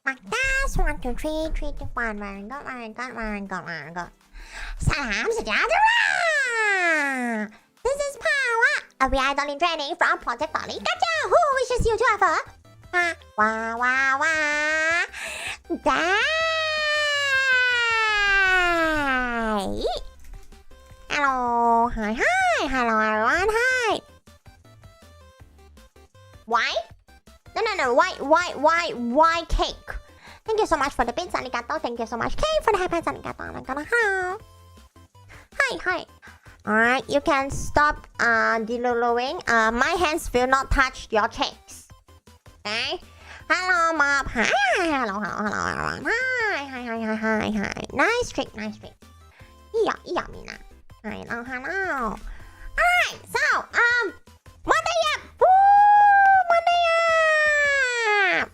Like that's 1, 2, 3, 3, 2, 1, very good, very good, very good, very good. Salam sejahtera! This is Pawwa, a VI in training from Project Dreamcatcher, who wishes you to have a Pawwawawa day! Hello, hi, hello everyone, hi! Why? No, why cake? Thank you so much for the bits, arigato. Thank you so much, Kate, for the happy arigato, arigato. Hi. Alright, you can stop deluluing. My hands will not touch your cheeks. Okay? Hello, Mom. Hi, hello, everyone. Hi. Nice trick. Yeah, Mina. Hello. Alright, so, Monday Yap! Woo! Monday Yap!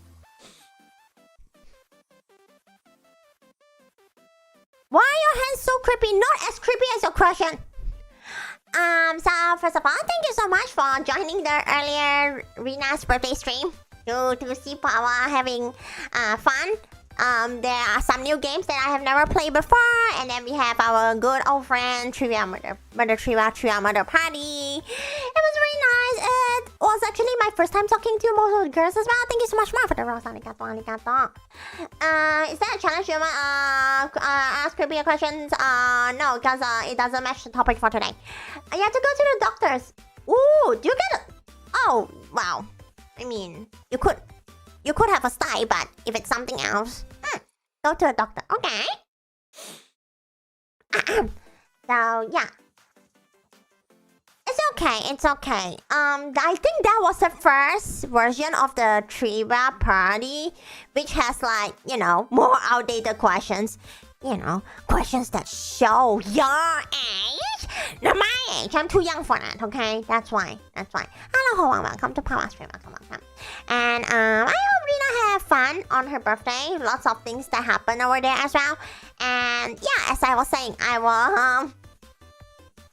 Why are your hands so creepy? Not as creepy as your crushing. So first of all, thank you so much for joining the earlier Rena's birthday stream to see Pawwa having fun. There are some new games that I have never played before, and then we have our good old friend Trivia Mother Party. It was really nice. It was actually my first time talking to most of the girls as well. Thank you so much more for the rose. Arigato. Is that a challenge? You want ask creepier questions? No, because it doesn't match the topic for today. You have to go to the doctors. Ooh, do you get it? Oh, wow. I mean, you could have a sty, but if it's something else, go to a doctor. Okay. So yeah, it's okay. I think that was the first version of the Trivia Party, which has like, more outdated questions. Questions that show your age. Not my age. I'm too young for that, okay? That's why. Hello, welcome to Pawwa stream. Welcome. And I hope Rina have fun on her birthday. Lots of things that happen over there as well. And yeah, as I was saying, it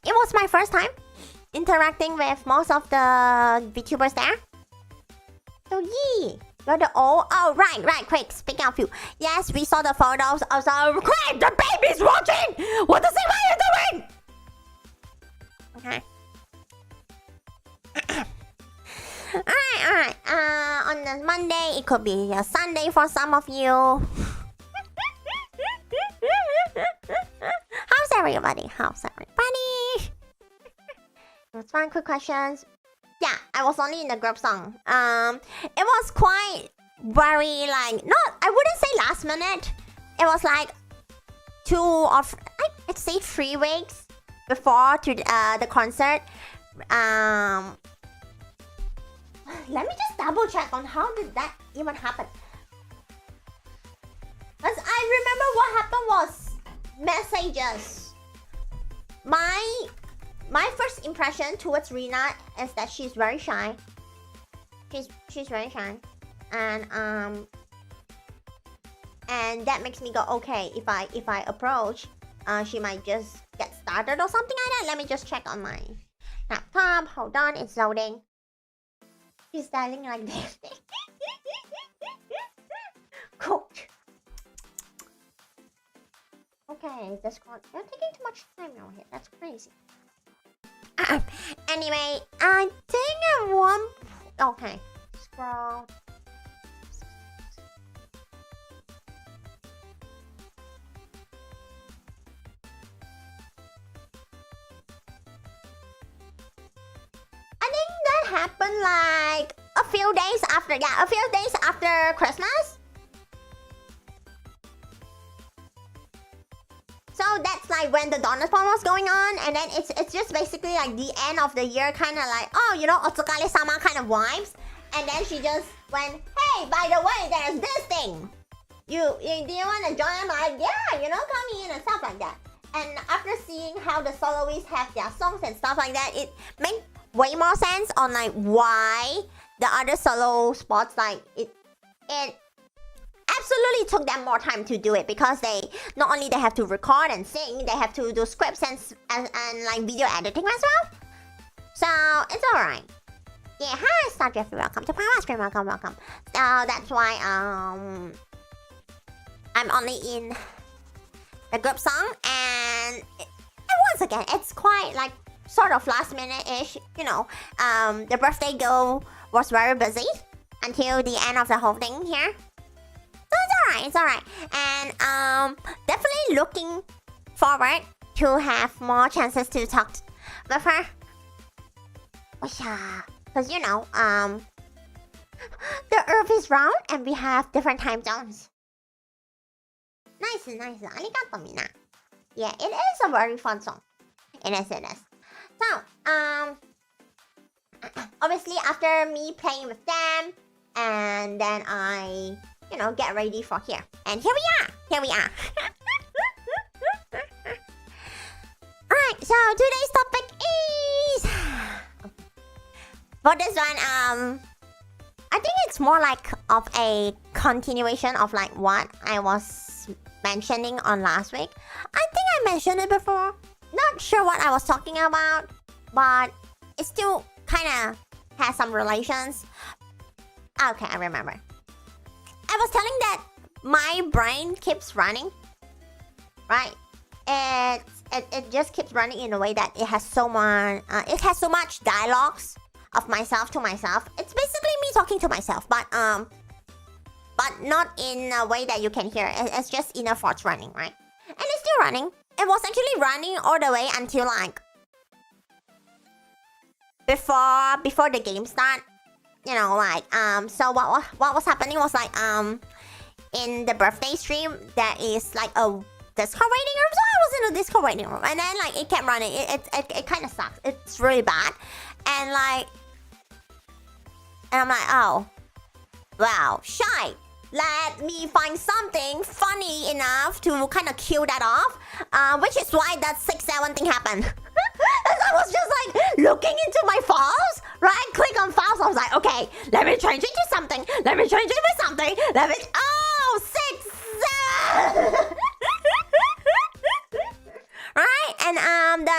was my first time interacting with most of the VTubers there. So yeah. You're the old... Oh, right, quick. Speaking of you. Yes, we saw the photos. Also, quick, the baby's watching! What the fuck are you doing? Okay. Alright. On the Monday, it could be a Sunday for some of you. How's everybody? Let's find quick questions. Yeah, I was only in the group song. It was quite very I wouldn't say last minute. It was like 3 weeks before the concert. Let me just double check on how did that even happen. Because I remember what happened was messages. My first impression towards Rina is that she's very shy. She's very shy, and that makes me go, okay, if I approach, she might just get started or something like that. Let me just check on my laptop. Hold on, it's loading. She's styling like this. Cool. Okay, this card. They're taking too much time out here. That's crazy. Anyway, I think at one... Okay. Scroll. I think that happened like a few days after Christmas. So that's like when the donut spawn was going on, and then it's just basically like the end of the year, kind of like, Otsukare-sama kind of vibes. And then she just went, hey, by the way, there's this thing. Do you want to join? I'm like, yeah, come in and stuff like that. And after seeing how the soloists have their songs and stuff like that, it made way more sense on like why the other solo spots, like it absolutely took them more time to do it, because they not only they have to record and sing, they have to do scripts and like video editing as well. So it's alright. Yeah, hi Star Jeffrey, welcome to Pawwa stream, welcome. So that's why I'm only in the group song, and once again, it's quite like sort of last minute-ish. You know, the birthday girl was very busy until the end of the whole thing here. So it's alright. And definitely looking forward to have more chances to talk with her. Because you know, the Earth is round and we have different time zones. Nice. Arigato, Mina. Yeah, it is a very fun song. It is. So, obviously after me playing with them, and then I, you know, get ready for here. And here we are. Alright, so today's topic is... For this one, I think it's more like of a continuation of like what I was mentioning on last week. I think I mentioned it before. Not sure what I was talking about, but it still kind of has some relations. Okay, I remember. I was telling that my brain keeps running, right? It just keeps running in a way that it has so much dialogues of myself to myself. It's basically me talking to myself, but not in a way that you can hear. It's just inner thoughts running, right? And it's still running. It was actually running all the way until like before the game start. You know, like so what was happening was like in the birthday stream there is like a Discord waiting room. So I was in a Discord waiting room, and then like it kept running. It kind of sucks. It's really bad, and I'm like, oh, wow, shite. Let me find something funny enough to kind of kill that off, which is why that 6-7 thing happened. As I was just like looking into my files, right? Click on files. I was like, okay, let me change it to something. Oh, 6-7. Right? And the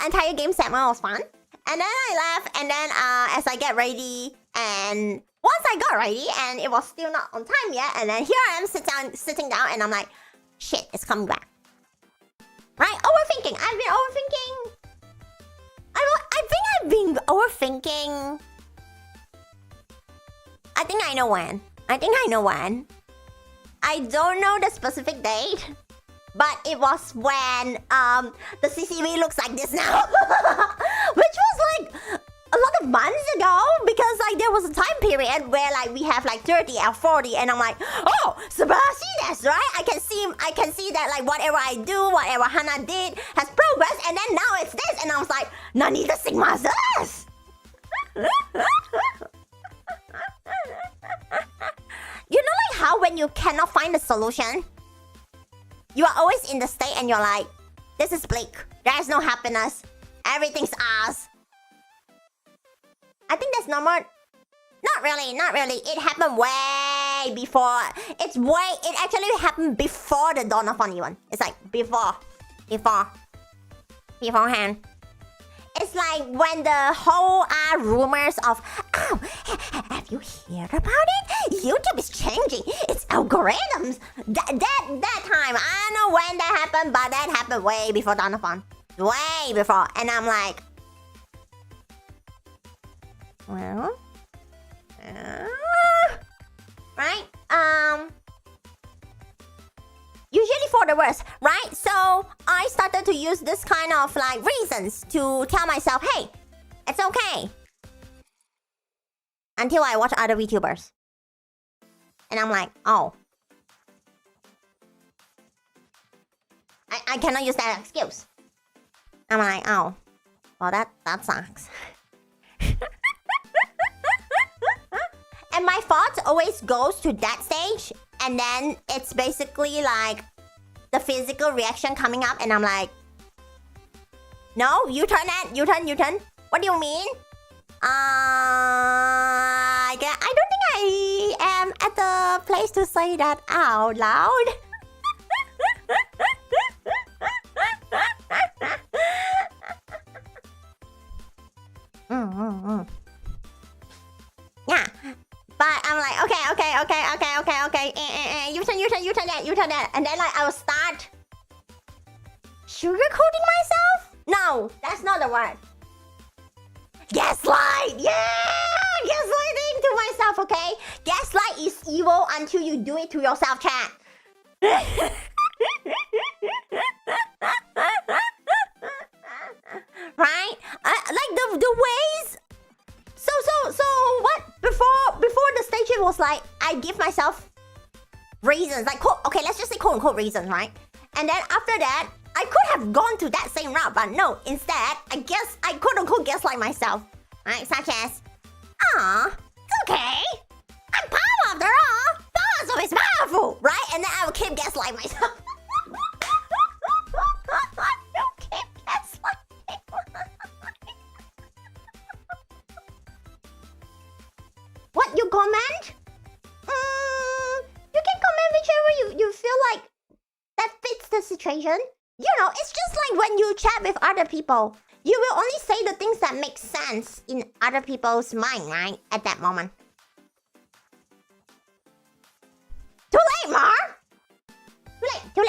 entire game segment was fun. And then I left, and then as I get ready, and once I got ready, and it was still not on time yet, and then here I am sitting down, and I'm like, shit, it's coming back. Right? Overthinking. I've been overthinking. I think I've been overthinking. I think I know when. I don't know the specific date, but it was when the CCV looks like this now. Which was like a lot of months ago, because like there was a time period where like we have like 30 or 40, and I'm like, oh, Sebastian, right? I can see that like whatever I do, whatever Hannah did has progressed, and then now it's this, and I was like, Nani the Sigma's this? You know, like how when you cannot find a solution, you are always in the state and you're like, this is bleak. There's no happiness. Everything's ours. I think that's normal. Not really. It happened way before. It actually happened before the dawn of even. It's like beforehand. It's like when the whole rumors of, oh, have you heard about it? YouTube is changing its algorithms. That time, I don't know when that happened, but that happened way before Donovan. Way before. And I'm like, well, right? Usually for the worst, right? So I started to use this kind of like reasons to tell myself, hey, it's okay. Until I watch other VTubers. And I'm like, oh. I cannot use that excuse. I'm like, oh. Well, that sucks. And my thoughts always goes to that stage, and then it's basically like the physical reaction coming up, and I'm like, no, U-turn. What do you mean? I don't think I am at the place to say that out loud. Yeah. But I'm like, okay. you tell that. And then like I will start sugarcoating myself? No, that's not the word. Gaslight! Yeah! Gaslighting to myself, okay? Gaslight is evil until you do it to yourself, chat. Right? Like the ways. So what? Before the stage it was like I give myself reasons, like okay, let's just say quote unquote reasons, right? And then after that, I could have gone to that same route, but no. Instead, I guess I quote unquote gaslight myself, right? Such as, it's okay. I'm power after all. Power is powerful, right? And then I will keep gaslighting myself. What you comment? You can comment whichever you feel like that fits the situation. You know, it's just like when you chat with other people. You will only say the things that make sense in other people's mind, right? At that moment. Too late, Mar! Too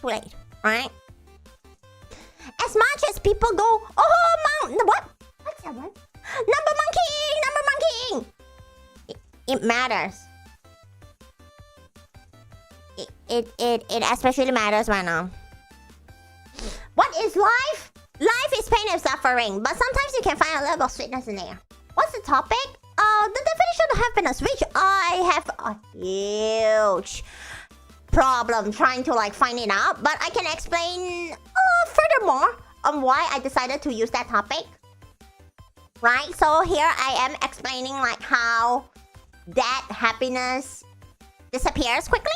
late. Right? As much as people go, oh, what? What's that one? Number monkeying! It matters. It especially matters right now. What is life? Life is pain and suffering, but sometimes you can find a level of sweetness in there. What's the topic? The definition of happiness, which I have a huge problem trying to like find it out, but I can explain furthermore on why I decided to use that topic. Right? So here I am explaining like how that happiness disappears quickly.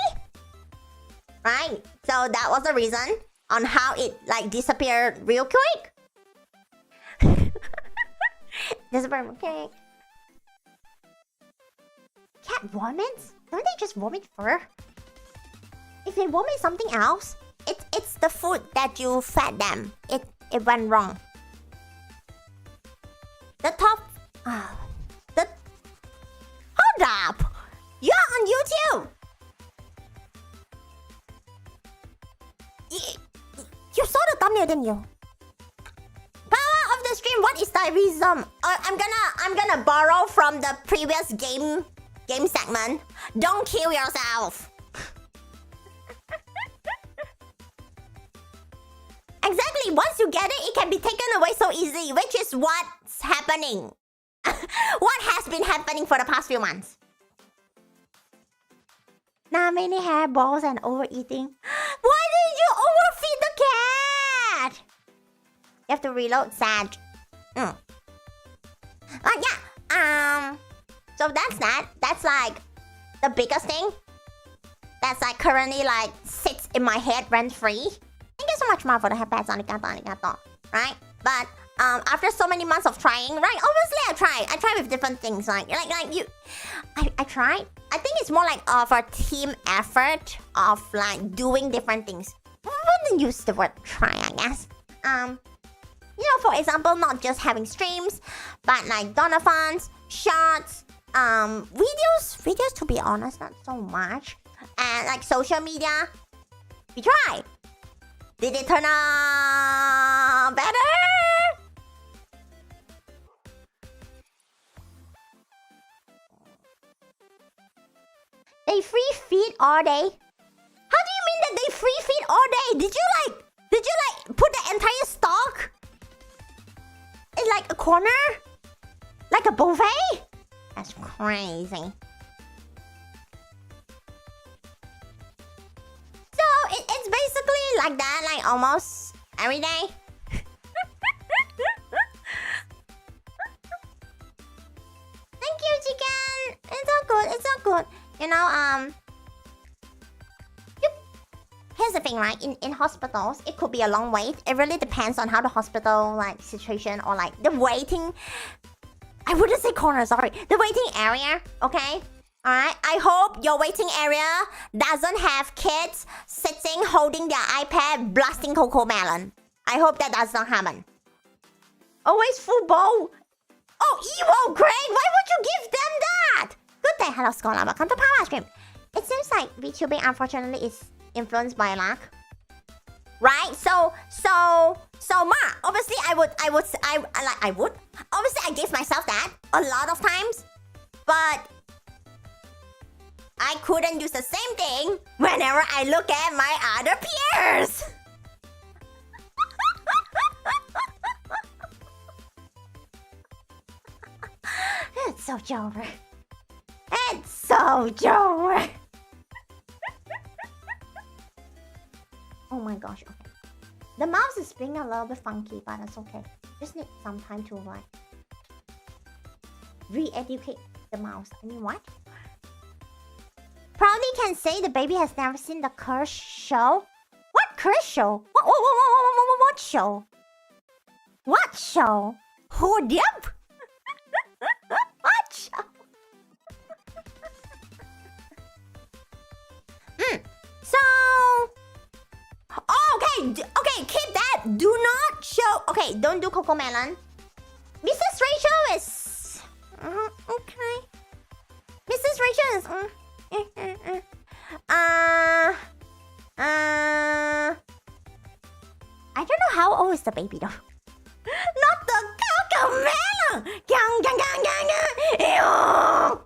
Right? So that was the reason on how it like disappeared real quick. Disappeared quick. Cat vomits? Don't they just vomit fur? If they vomit something else, it's the food that you fed them. It went wrong. Hold up! You're on YouTube! You saw the thumbnail, didn't you? Power of the stream, what is the reason? I'm gonna borrow from the previous game segment. Don't kill yourself. Exactly, once you get it can be taken away so easy, which is what's happening. What has been happening for the past few months? Not many hairballs and overeating. Why did you overfeed the cat? You have to reload, sad. Yeah. So that's that. That's like the biggest thing. That's like currently like sits in my head rent free. Thank you so much, Ma, for the headpads. Arigato. Right? But after so many months of trying, right? Obviously I try with different things. Like you, I tried. I think it's more like of a team effort of like doing different things. I wouldn't use the word try, I guess. You know, for example, not just having streams, but like donathons, shots, videos to be honest, not so much. And like social media. We tried. Did it turn out better? They free feed all day? How do you mean that they free feed all day? Did you like put the entire stock in like a corner? Like a buffet? That's crazy. So it's basically like that, like almost every day. Thank you, chicken. It's all good. You know, here's the thing, right? In hospitals, it could be a long wait. It really depends on how the hospital like situation or like the waiting. I wouldn't say corner, sorry. The waiting area, okay? Alright, I hope your waiting area doesn't have kids sitting holding their iPad blasting Coco Melon. I hope that does not happen. Always full bowl. Oh, Evo, Craig, why would you give them that? Good day, hello Scholar, welcome to Power Stream. It seems like like VTubing unfortunately is influenced by luck. Right? So Ma, obviously I would obviously I gave myself that a lot of times, but I couldn't use the same thing whenever I look at my other peers. It's so Jover. It's so Jover. Oh my gosh, okay. The mouse is being a little bit funky, but it's okay. Just need some time to like re-educate the mouse. I mean, what? Proudly can say the baby has never seen the curse show. What curse show? What show? What show? Oh, yep. What show? So... Oh, okay, keep that. Do not show... Okay, don't do Coco Melon. Mrs. Rachel is... okay. Mrs. Rachel is... I don't know how old is the baby though. Not the Coco Melon! Gang, gang, gang, gang, gang.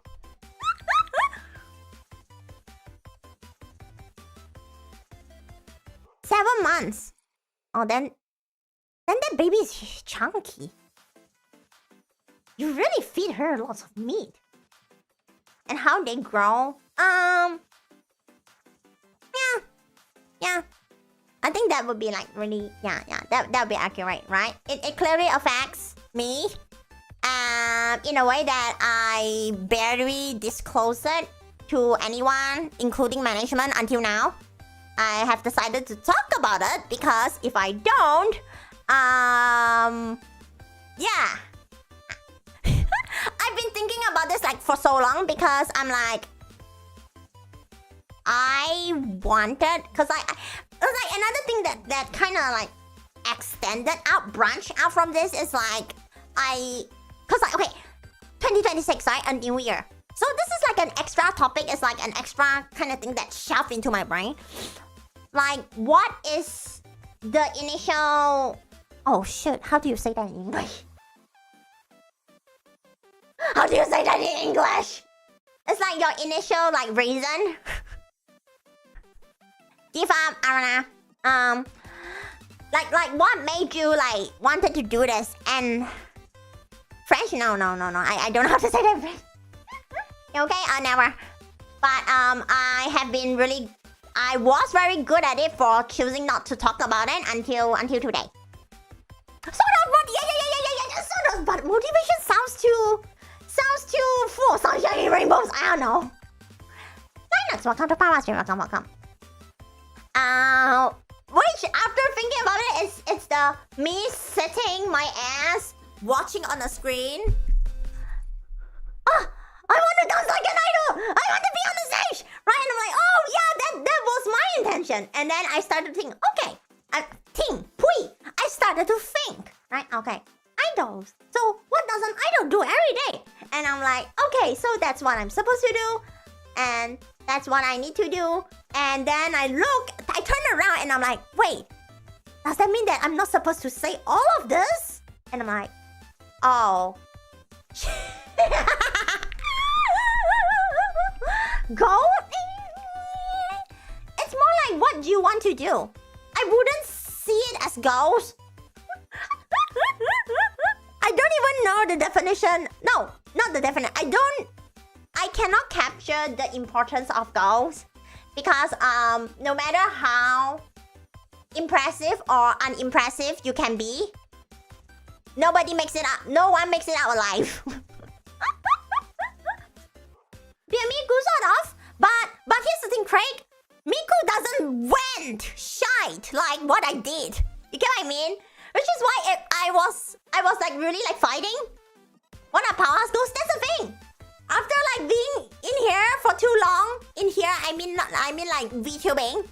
7 months. Oh, then that baby is chunky. You really feed her lots of meat. And how they grow? Yeah. I think that would be like really, yeah. That would be accurate, right? It clearly affects me. In a way that I barely disclose it to anyone, including management, until now. I have decided to talk about it because if I don't, yeah. I've been thinking about this like for so long because I'm like, I wanted, because it was like another thing that kind of like extended out, branched out from this is like, because like, okay, 2026, right? A new year. So this is like an extra topic. It's like an extra kind of thing that shoved into my brain. Like, what is the initial... Oh, shit. How do you say that in English? How do you say that in English? It's like your initial, like, reason. Arana. Like, what made you, like, wanted to do this? And... French? No. I don't know how to say that in French. Okay? Never. But, I have been really... I was very good at it for choosing not to talk about it until today. Sort of, but yeah, sort of. But motivation sounds too full. Sunshine and rainbows. I don't know. Linux, welcome to Pawwa stream. Welcome. Which after thinking about it, it's the me sitting my ass watching on the screen. I want to dance like an idol! I want to be on the stage! Right? And I'm like, oh yeah, that was my intention. And then I started to think, okay. I started to think, right? Okay, idols. So what does an idol do every day? And I'm like, okay, so that's what I'm supposed to do. And that's what I need to do. And then I turn around and I'm like, wait. Does that mean that I'm not supposed to say all of this? And I'm like, oh. Go? It's more like what do you want to do? I wouldn't see it as goals. I don't even know the definition. No, not the definition. I cannot capture the importance of goals because no matter how impressive or unimpressive you can be, nobody makes it up. No one makes it out alive. Miku sort of, but here's the thing, Craig. Miku doesn't went shite like what I did. You get what I mean? Which is why I was like really like fighting. What are Pawwa's goals? That's the thing. After like being in here for too long, in here I mean like VTubing,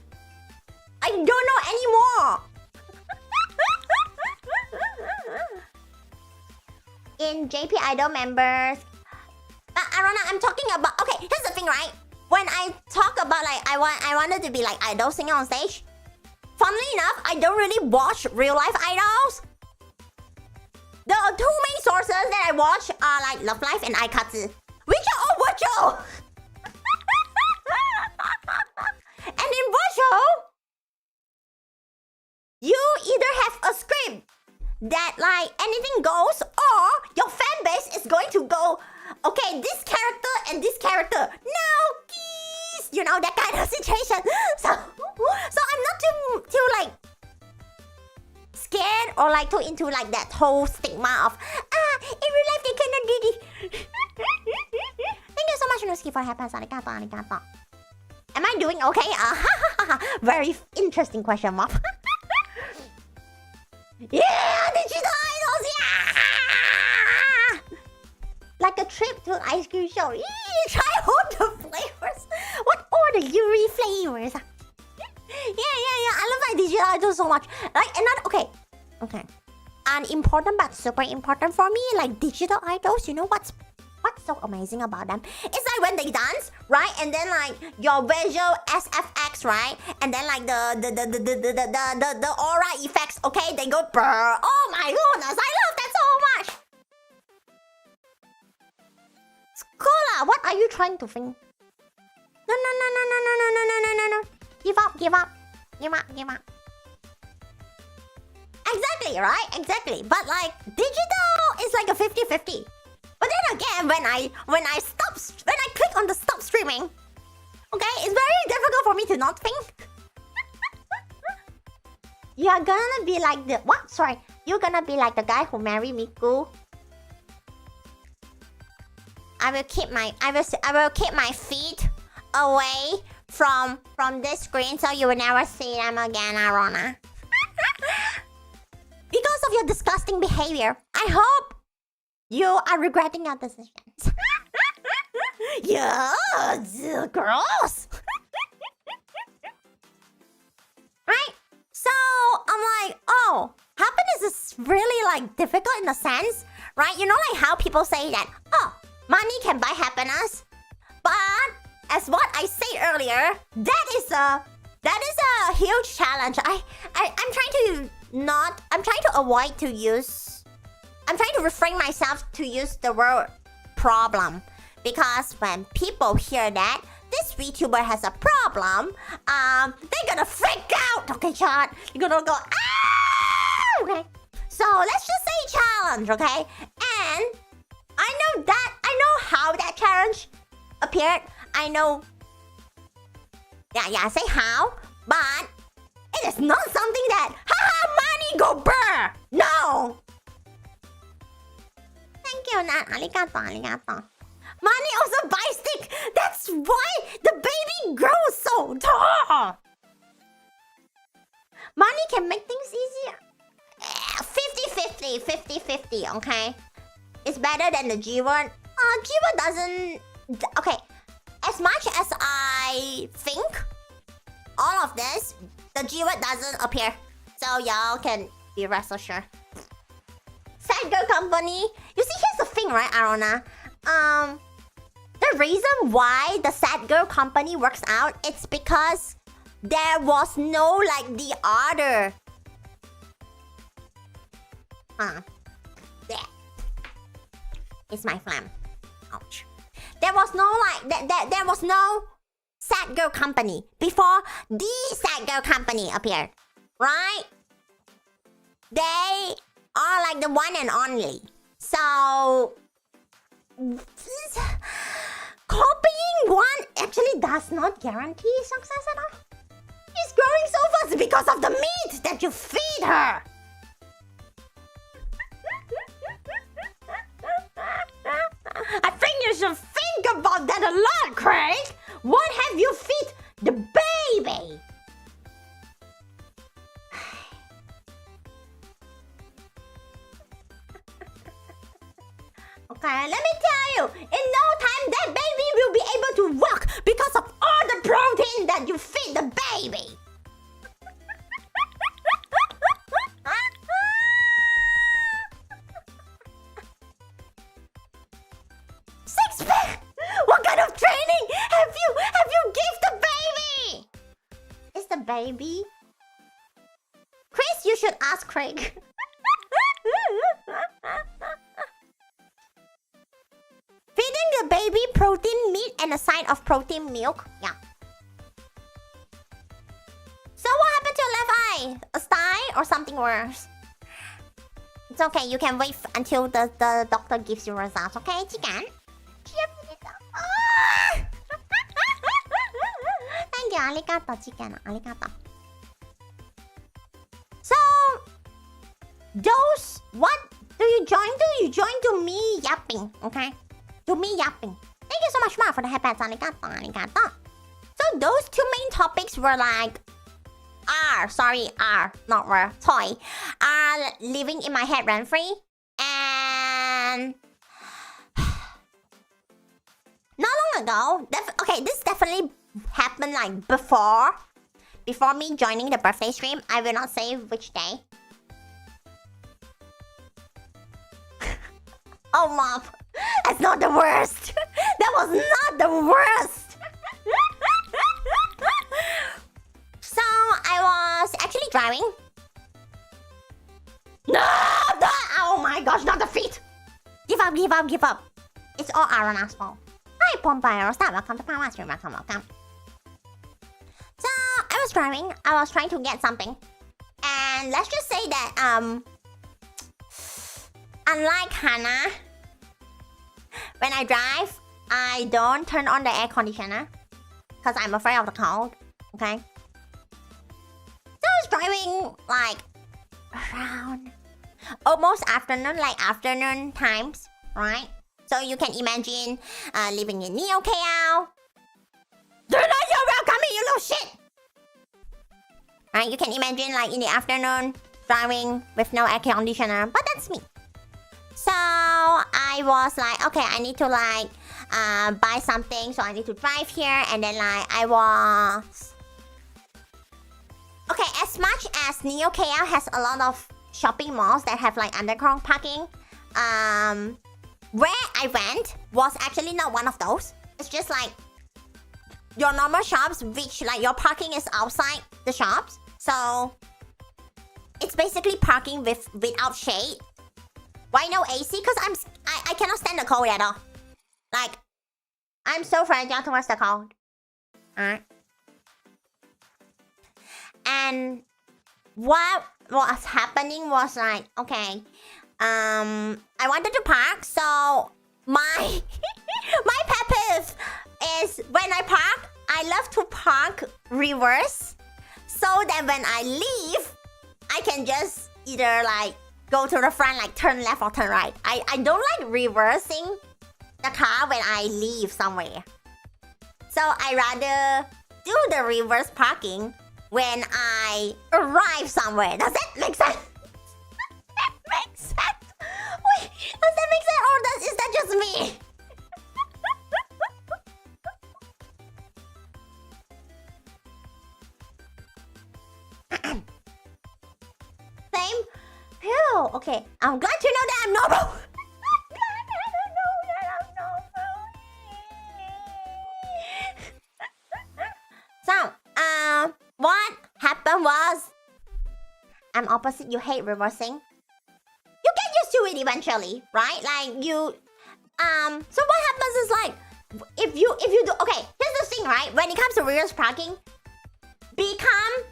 I don't know anymore. In JP Idol members. Arana, I'm talking about... Okay, here's the thing, right? when I talk about like I wanted to be like idol singer on stage, funnily enough, I don't really watch real life idols. The two main sources that I watch are like Love Life and iKatsu, which are all virtual. And in virtual, you either have a script that like anything goes, or your fan base is going to go, okay, this character and this character, now geez, you know, that kind of situation. So I'm not too like scared or like too into like that whole stigma of in real life they cannot do this. Thank you so much, Nuski, for happens. Arigato. Am I doing okay? Very interesting question mark. Yeah, digital idols, yeah! Like a trip to an ice cream show. Yeah, try all the flavors. What are the Yuri flavors? Yeah. I love my digital idols so much. Like, another, okay. An important but super important for me, like digital idols, you know what's so amazing about them? It's like when they dance, right? And then like your visual SFX, right? And then like the aura effects, okay? They go brr. Oh my goodness, I love that so much. Skola, what are you trying to think? No. Give up. Exactly, right? Exactly. But like digital is like a 50-50. But then again, when I click on the stop streaming, okay, it's very difficult for me to not think. You're gonna be like the what? Sorry, you're gonna be like the guy who married Miku. I will keep my feet away from this screen so you will never see them again, Arona. Because of your disgusting behavior, I hope you are regretting your decisions. Yeah, gross. Right? So I'm like, oh, happiness is really like difficult in a sense, right? You know, like how people say that, oh, money can buy happiness, but as what I said earlier, that is a huge challenge. I'm trying to refrain myself to use the word problem, because when people hear that this VTuber has a problem, they're gonna freak out. Okay, chat, you're gonna go ah. Okay, so let's just say challenge. Okay, and I know how that challenge appeared. I know. Yeah, say how, but it is not something that money go burr. No. Thank you, Nat. Arigato. Money also buys stick. That's why the baby grows so tall. Money can make things easier. 50-50, okay? It's better than the G word. G word doesn't... Okay, as much as I think all of this, the G word doesn't appear. So y'all can be rest assured. Sad girl company. You see, here's the thing, right, Arona? The reason why the sad girl company works out, it's because there was no like the other. There. It's my phlegm. Ouch. There was no like there was no sad girl company before the sad girl company appeared, right? They are like the one and only. So copying one actually does not guarantee success at all. She's growing so fast because of the meat that you feed her. I think you should think about that a lot, Craig. What have you fed the baby? Okay, let me tell you, in no time that baby will be able to walk because of all the protein that you feed the baby. Six pack? What kind of training have baby? Chris, you should ask Craig. Feeding the baby protein meat and a side of protein milk. Yeah. So what happened to your left eye? A sty or something worse? It's okay, you can wait until the doctor gives you results, okay, chicken? Thank you, arigato, chicken, arigato. So, those, what do you join to? You join to me yapping, okay? To me yapping. Thank you so much, Mark, for the headpats, arigato, arigato. So those two main topics were like, not were, toy, are living in my head rent-free. And not long ago, okay, this definitely happened like before me joining the birthday stream. I will not say which day. Oh, Mom, that's not the worst. That was not the worst. So I was actually driving. No! Oh my gosh, not the feet! Give up. It's all Arona's fault. Hi, Pompire. Welcome to Pawwa stream. Welcome. So I was driving. I was trying to get something. And let's just say that, unlike Hannah, when I drive, I don't turn on the air conditioner. Because I'm afraid of the cold. Okay? So I was driving like around almost afternoon, like afternoon times, right? So you can imagine living in Neo KL. Do not you're welcome, you little shit! Right? You can imagine like in the afternoon driving with no air conditioner, but that's me. So I was like, okay, I need to like buy something, so I need to drive here, and then like I was okay. As much as Neo KL has a lot of shopping malls that have like underground parking, where I went was actually not one of those. It's just like your normal shops, which like your parking is outside the shops, so it's basically parking without shade. Why no AC? Because I cannot stand the cold at all. Like, I'm so fragile towards the cold. Alright. And what was happening was like, okay, I wanted to park, so my my pet peeve is when I park, I love to park reverse, so that when I leave, I can just either like go to the front, like turn left or turn right. I don't like reversing the car when I leave somewhere. So I rather do the reverse parking when I arrive somewhere. Does that make sense? That makes sense. Wait, does that make sense, or is that just me? Same. Phew. Okay, I'm glad to know that I'm normal. So, what happened was, I'm opposite. You hate reversing. You get used to it eventually, right? Like you, so what happens is like, if you do, okay, here's the thing, right? When it comes to reverse parking, become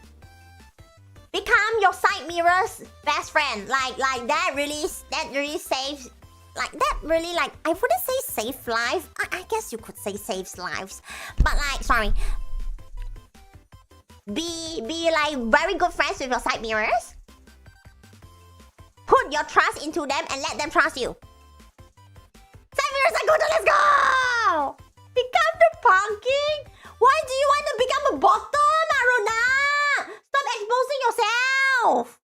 your side mirror's best friend. Like that really saves. Like that really, like, I wouldn't say save life. I guess you could say saves lives, but like, sorry. Be like very good friends with your side mirrors. Put your trust into them and let them trust you. Side mirrors are good. Let's go. Become the parking. Why do you want to become a bottom, Aruna? Stop exposing yourself.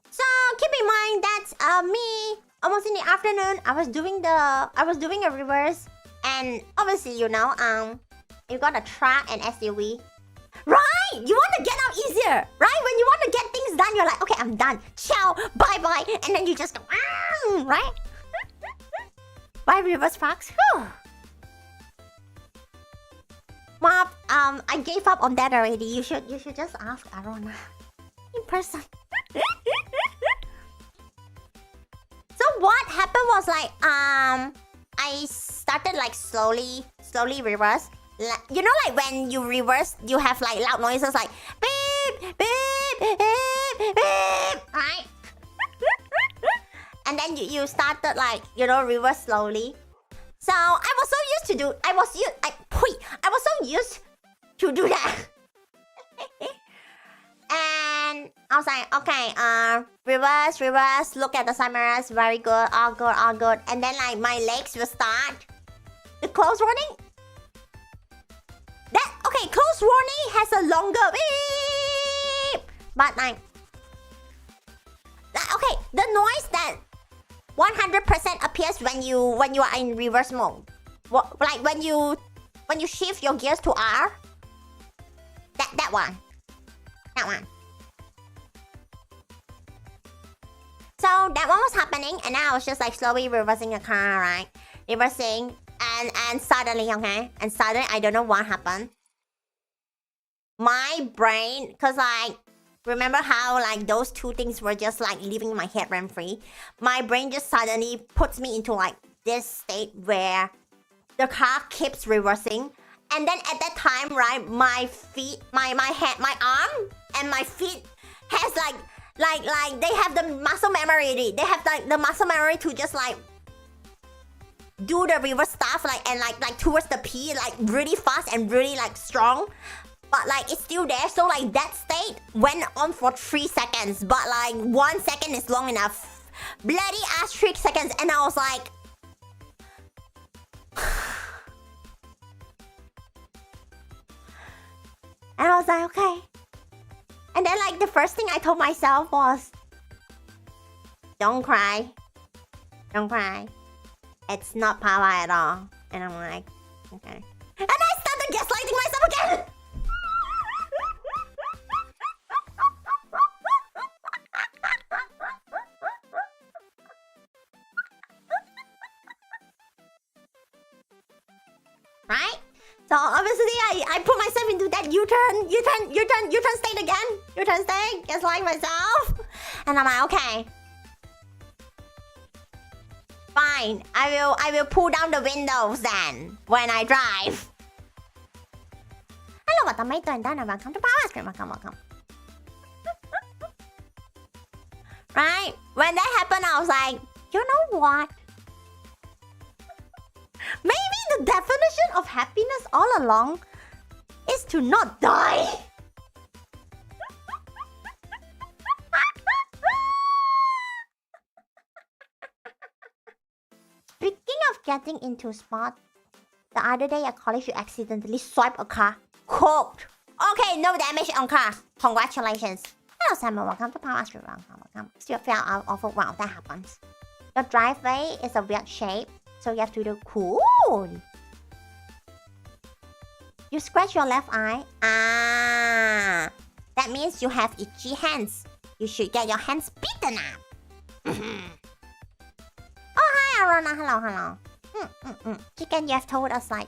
So keep in mind that me almost in the afternoon I was doing a reverse, and obviously you know you got a truck and SUV, right? You want to get out easier, right? When you want to get things done, you're like, okay, I'm done, ciao, bye bye, and then you just go right. Why reverse fox? Whew. Mom, I gave up on that already. You should just ask Arona in person. So what happened was like I started like slowly reverse. You know, like when you reverse, you have like loud noises like beep beep beep beep, right? And then you started like, you know, reverse slowly. So I was so used to do. I was so used to do that. And I was like, okay, reverse, look at the side mirrors, very good, all good. And then like my legs will start the close warning. Okay, close warning has a longer beep, but like okay, the noise that 100% appears when you are in reverse mode. Like when you shift your gears to R. That one. So that one was happening, and I was just like slowly reversing the car, right? Reversing, and suddenly, okay? And suddenly, I don't know what happened. My brain, cause like, remember how like those two things were just like leaving my head rent free? My brain just suddenly puts me into like this state where the car keeps reversing. And then at that time, right, my feet, my head, my arm and my feet has like they have the muscle memory. They have like the muscle memory to just like do the reverse stuff like towards the P like really fast and really like strong. But like it's still there, so like that state went on for 3 seconds. But like 1 second is long enough. Bloody ass 3 seconds, and I was like, and I was like, okay. And then like the first thing I told myself was, don't cry, it's not Pawwa at all. And I'm like, okay. And I started gaslighting myself again. Right? So obviously I put myself into that U-turn state again. U-turn state, gaslight myself. And I'm like, okay. Fine. I will pull down the windows then when I drive. Hello, what am I doing? Welcome to Pawwa Screen. Welcome. Right? When that happened, I was like, you know what? Maybe the definition of happiness all along is to not die. Speaking of getting into spot, the other day at college you accidentally swiped a car. Cooked. Okay, no damage on car. Congratulations. Hello, Samuel. Welcome to Pawwa Street. Welcome. Still fell out of a wow, that happens. Your driveway is a weird shape, so you have to do cool. You scratch your left eye. Ah, that means you have itchy hands. You should get your hands beaten up. Oh, hi, Arona. Hello. Chicken, you have told us like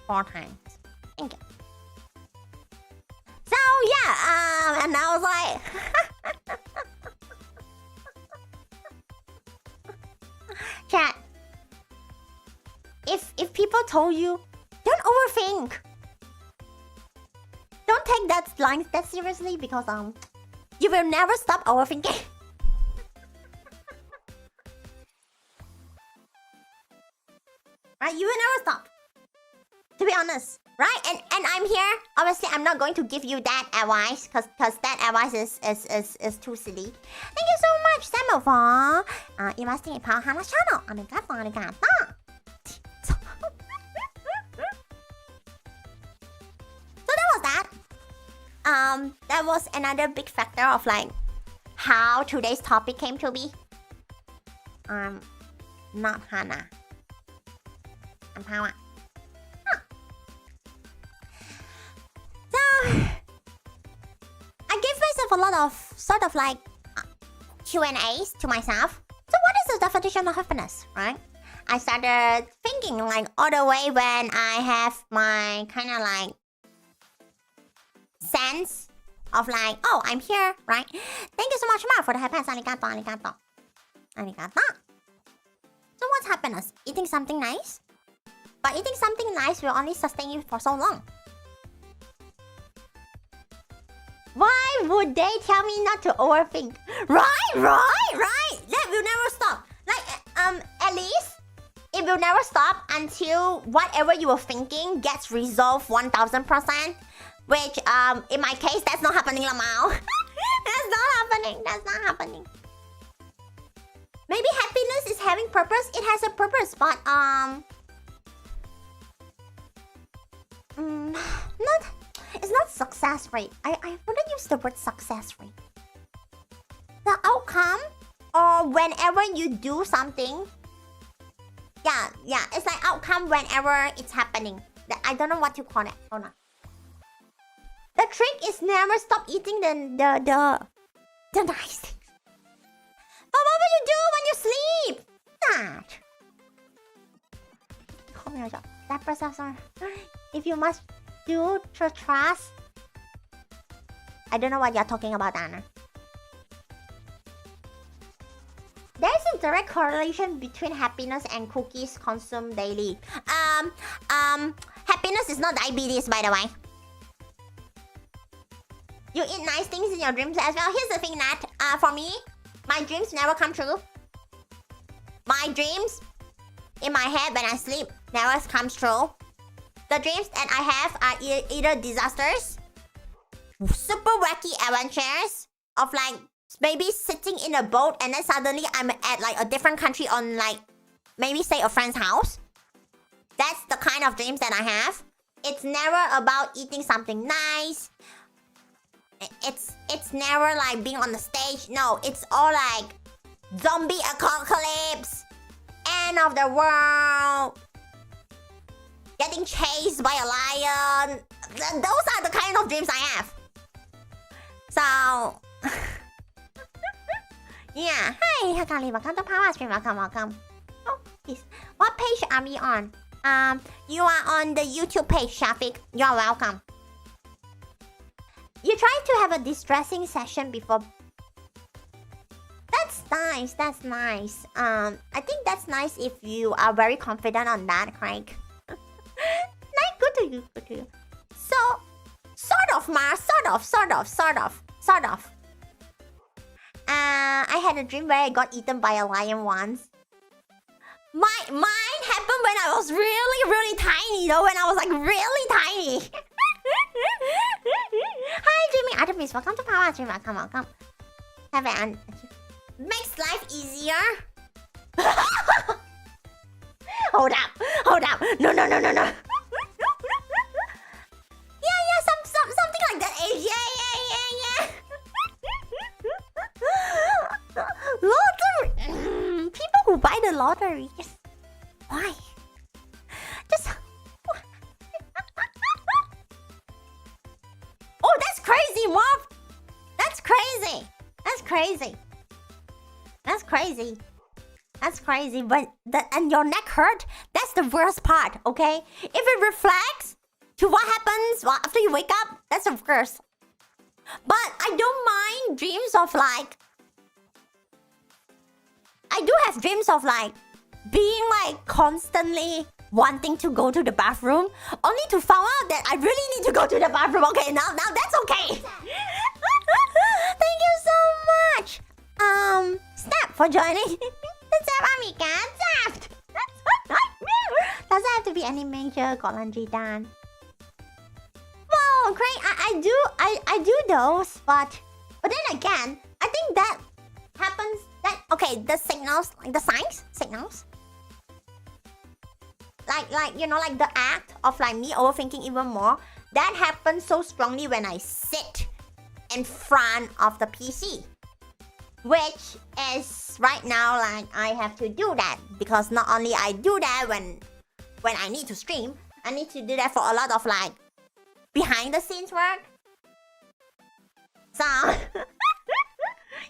4 times. Thank you. So yeah, and I was like, chat. If people told you, don't overthink. Don't take that line that seriously because you will never stop overthinking. Right? You will never stop. To be honest. Right? And I'm here. Obviously, I'm not going to give you that advice because that advice is too silly. Thank you so much, Samuel, for investing in Pawwa and Hanna channel. So that was that. That was another big factor of like how today's topic came to be. Not Hanna. I'm Pawwa. So, I gave myself a lot of sort of like Q&As to myself. So what is the definition of happiness, right? I started thinking like all the way when I have my kind of like sense of like, oh, I'm here, right? Thank you so much, Ma, for the happiness. Arigato, arigato. Arigato. So what's happiness? Eating something nice? But eating something nice will only sustain you for so long. Why would they tell me not to overthink? Right. That will never stop. Like, at least it will never stop until whatever you were thinking gets resolved 1000%. Which, in my case, that's not happening, Lamau. That's not happening. Maybe happiness is having purpose. It has a purpose, but, it's not success rate. I wouldn't use the word success rate. The outcome, or whenever you do something, yeah, it's like outcome whenever it's happening. I don't know what to call it. Hold on. The trick is never stop eating the nice things. But what will you do when you sleep? That. Oh my god. That person. If you must do to trust. I don't know what you're talking about, Anna. There's a direct correlation between happiness and cookies consumed daily. Happiness is not diabetes, by the way. You eat nice things in your dreams as well. Here's the thing, Nat. For me, my dreams never come true. My dreams in my head when I sleep never comes true. The dreams that I have are either disasters, super wacky adventures of like maybe sitting in a boat and then suddenly I'm at like a different country on like maybe say a friend's house. That's the kind of dreams that I have. It's never about eating something nice. It's never like being on the stage. No, it's all like zombie apocalypse, end of the world, getting chased by a lion. Those are the kind of dreams I have. So yeah. Hi, Hakali, welcome to Pawwa stream. Welcome. Oh, please. What page are we on? You are on the YouTube page, Shafiq. You're welcome. You try to have a distressing session before. That's nice. I think that's nice if you are very confident on that, Craig. Nice, good to you. So, sort of, Ma. Sort of. I had a dream where I got eaten by a lion once. Mine happened when I was really tiny, though. When I was like really tiny. Hi, Jimmy. Artemis, welcome to Pawwa stream. Welcome. Have an makes life easier. Hold up. No. Yeah, something like that age. Yeah. Lottery. People who buy the lottery. Just why? Just. Oh, that's crazy, Mom. That's crazy. But and your neck hurt. That's the worst part. Okay. If it reflects to what happens after you wake up, that's the worst. But I don't mind dreams of like. I do have dreams of like being like constantly wanting to go to the bathroom, only to find out that I really need to go to the bathroom. Okay, now that's okay. Thank you so much. Snap for joining. Snap, amiga. Snap. Doesn't have to be any major. Got laundry done. Well, great. I do those, but then again, I think that happens. That okay, the signals, like the signals. Like you know, like the act of like me overthinking even more. That happens so strongly when I sit in front of the PC, which is right now like I have to do that because not only I do that when I need to stream, I need to do that for a lot of like behind the scenes work. So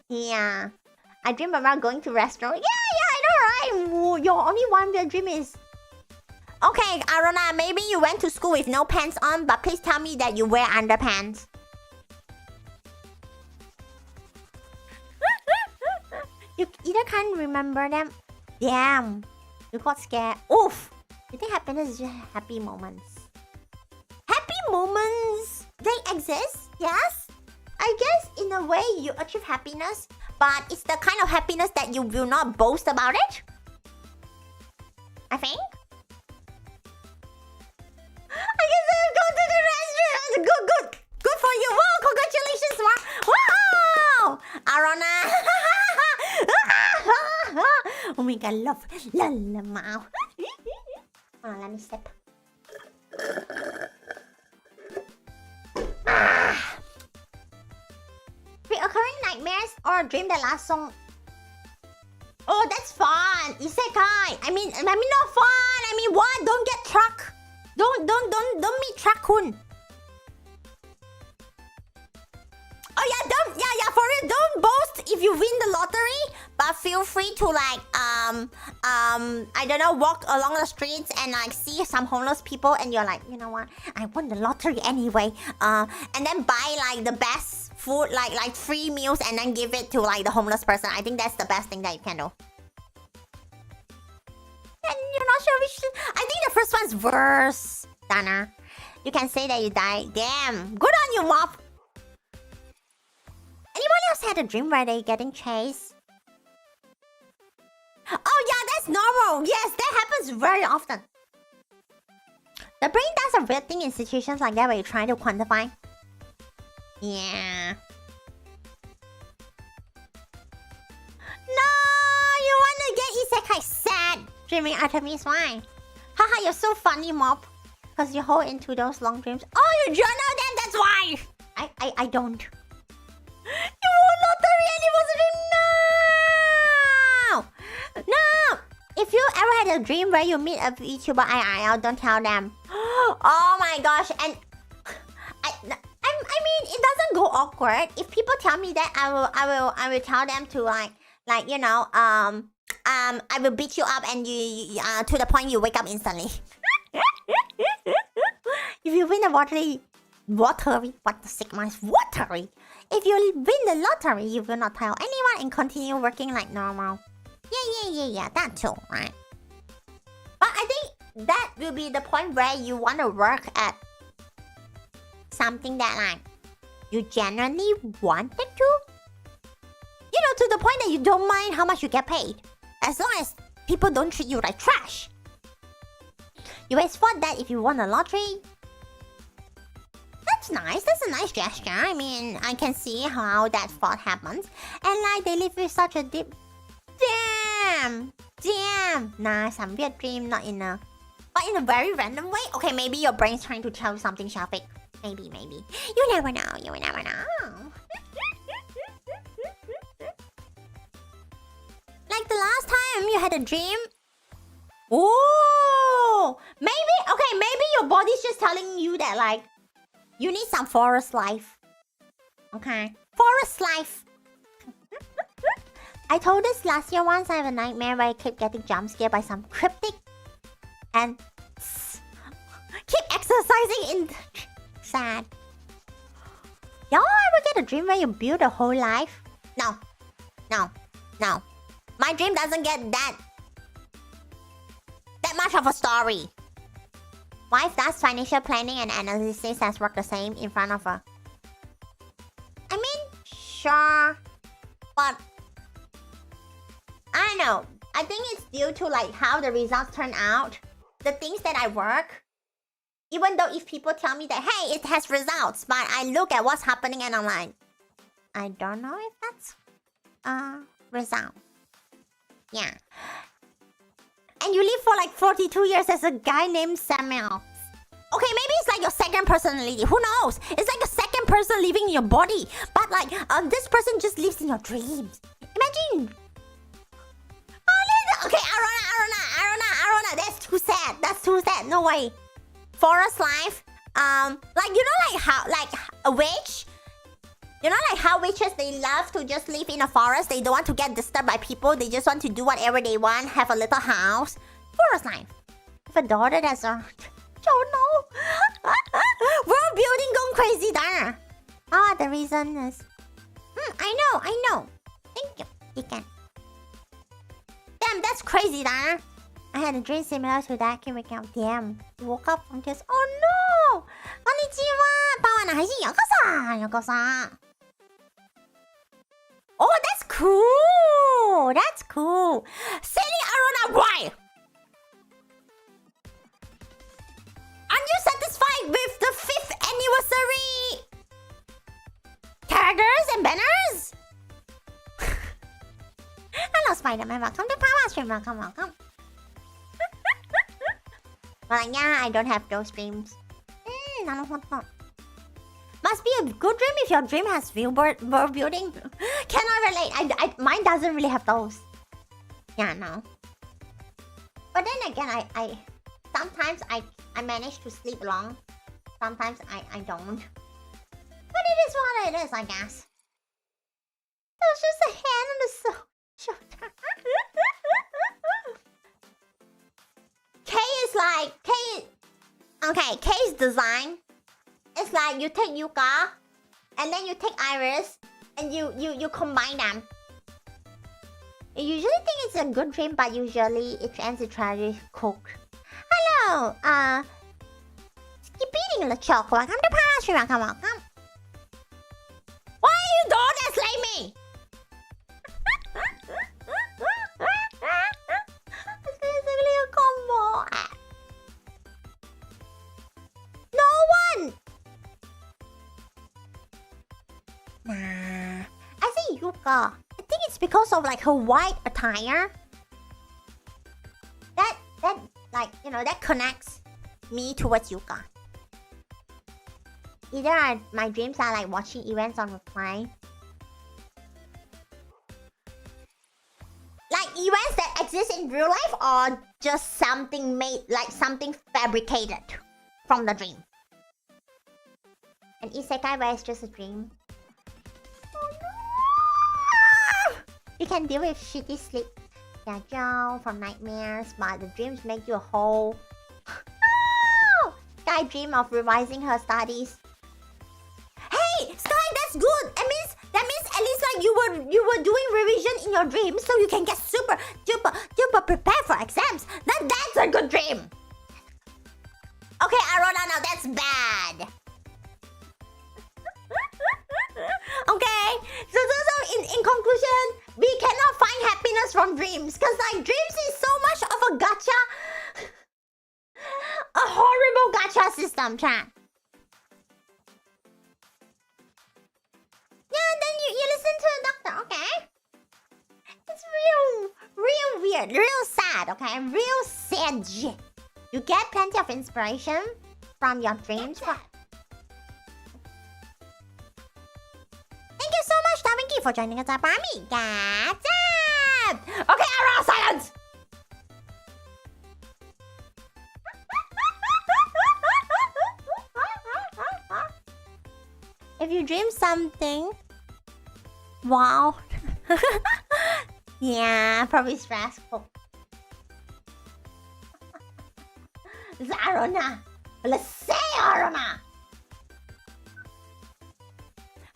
yeah, I dream about going to restaurant. Yeah, I know, Alright, your only one weird dream is... Okay, Arona, maybe you went to school with no pants on, but please tell me that you wear underpants. You either can't remember them. Damn. You got scared. Oof. You think happiness is just happy moments? Happy moments, they exist, yes? I guess in a way you achieve happiness, but it's the kind of happiness that you will not boast about it. I think. I guess I've gone to the restaurant. Good for you. Wow, congratulations, Mark. Wow, Arona. Oh my god, love Mao. Let me sip. Reoccurring nightmares or a dream that lasts so... Oh, that's fun. Isekai. I mean not fun. I mean what? Don't get truck. Don't meet Truck-kun. Oh yeah, for real, don't boast if you win the lottery, but feel free to like I don't know, walk along the streets and like see some homeless people and you're like, you know what, I won the lottery anyway, and then buy like the best food, like free meals, and then give it to like the homeless person. I think that's the best thing that you can do. And you're not sure which... I think the first one's worse, Dana. You can say that you died. Damn, good on you, Mop. Anyone else had a dream where they're getting chased? Oh yeah, that's normal. Yes, that happens very often. The brain does a weird thing in situations like that where you're trying to quantify. Yeah. No, you want to get isekai sad. Dreaming Artemis, why? Haha, you're so funny, Mop. Because you hold into those long dreams. Oh, you journal them, that's why! I don't. You won lottery and it was a dream. No! No! If you ever had a dream where you meet a VTuber IRL, don't tell them. Oh my gosh, and... I mean, it doesn't go awkward. If people tell me that, I will tell them to like you know, I will beat you up and you to the point you wake up instantly. If you win the lottery, what the sigma is watery. If you win the lottery, you will not tell anyone and continue working like normal. Yeah, that too, right? But I think that will be the point where you want to work at something that like you genuinely wanted to. You know, to the point that you don't mind how much you get paid, as long as people don't treat you like trash. You export that if you won the lottery. That's nice. That's a nice gesture. I mean, I can see how that thought happens. And like, they live with such a deep... Damn! Nah, some weird dream, not in a... But in a very random way? Okay, maybe your brain's trying to tell you something, Shafiq. Maybe. You never know. Like the last time you had a dream... Oh! Maybe your body's just telling you that like... You need some forest life. Okay. Forest life. I told this last year once. I have a nightmare where I keep getting jump scared by some cryptic and keep exercising in sad. Y'all ever get a dream where you build a whole life? No. My dream doesn't get that much of a story. Wife does financial planning and analysis has worked the same in front of her. I mean, sure, but I don't know. I think it's due to like how the results turn out. The things that I work, even though if people tell me that, hey, it has results, but I look at what's happening and I'm like, I don't know if that's a result. Yeah. And you live for like 42 years as a guy named Samuel. Okay, maybe it's like your second personality. Who knows? It's like a second person living in your body. But like, this person just lives in your dreams. Imagine. Oh, okay, Arona. That's too sad. No way. Forest life. Like, you know, like how, like a witch. You know, like how witches, they love to just live in a forest. They don't want to get disturbed by people. They just want to do whatever they want. Have a little house. Forest life. Have a daughter that's a... Don't know. World building going crazy there. Oh, the reason is... I know. Thank you. You can. Damn, that's crazy there. I had a dream similar to that. Can we count? Damn. Woke up from this. Oh no! Konnichiwa! Pawwa and Hanna. Yokosa. Oh, that's cool! That's cool! Silly Aruna, why? Aren't you satisfied with the 5th anniversary characters and banners? Hello, Spider-Man. Welcome to Pawwa stream. Welcome. Well, yeah, I don't have those dreams. Must be a good dream if your dream has world building. Cannot relate. Mine doesn't really have those. Yeah, no. But then again, I sometimes I manage to sleep long. Sometimes I don't. But it is what it is, I guess. It was just a hand on the shoulder. K's design. It's like you take Yuka, and then you take Iris, and you combine them. You usually think it's a good dream, but usually it ends in tragic cook. Hello, keep eating the chocolate. Welcome to Pawwa stream. Welcome. Why are you doing this like me? It's basically a combo. No one. Nah. I say Yuka. I think it's because of like her white attire. That like, you know, that connects me towards Yuka. Either my dreams are like watching events on reply. Like events that exist in real life, or just something made, like something fabricated from the dream. An isekai where it's just a dream. Oh no! You can deal with shitty sleep. Yeah, Joe, from nightmares, but the dreams make you a whole. No! Sky dream of revising her studies. Hey, Sky, that's good. That means at least like you were doing revision in your dreams, so you can get super duper prepared for exams. That's a good dream. Okay, Arona, now that's bad. Okay, so in conclusion, we cannot find happiness from dreams, because like dreams is so much of a gacha, a horrible gacha system, chat. Yeah, then you listen to the doctor, okay? It's real weird, real sad, okay? Real sad shit. You get plenty of inspiration from your dreams. Thank you so much, Davinki, for joining us up, Army. That's it! Okay, Ara, silence! If you dream something... Wow. Yeah, probably stressful. Zarona. Let's say Arona.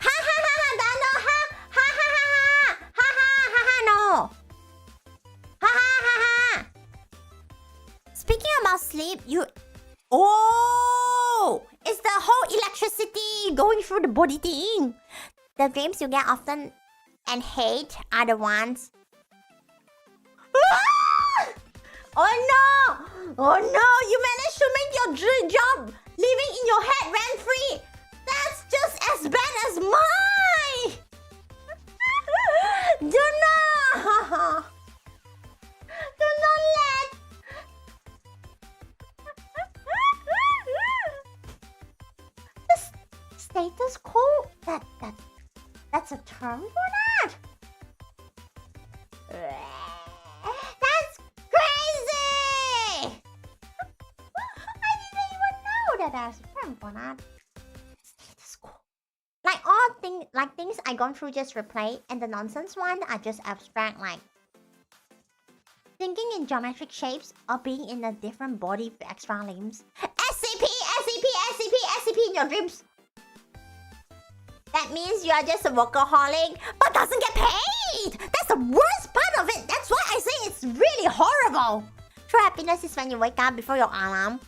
Ha ha ha ha, no, ha no. Ha ha. Speaking about sleep, you... Oh! It's the whole electricity going through the body thing. The dreams you get often and hate are the ones... Ah! Oh no! Oh no! You managed to make your dream job living in your head rent-free! That's just as bad as mine! Do not let... The status quo? That's a term for that? That's crazy! I didn't even know that there's a term for that. Status quo. Like all things, like things I gone through just replay, and the nonsense one are just abstract, like thinking in geometric shapes or being in a different body with extra limbs. SCP, SCP, SCP, SCP in your dreams. That means you are just a workaholic, but doesn't get paid. That's the worst part of it. That's why I say it's really horrible. True happiness is when you wake up before your alarm.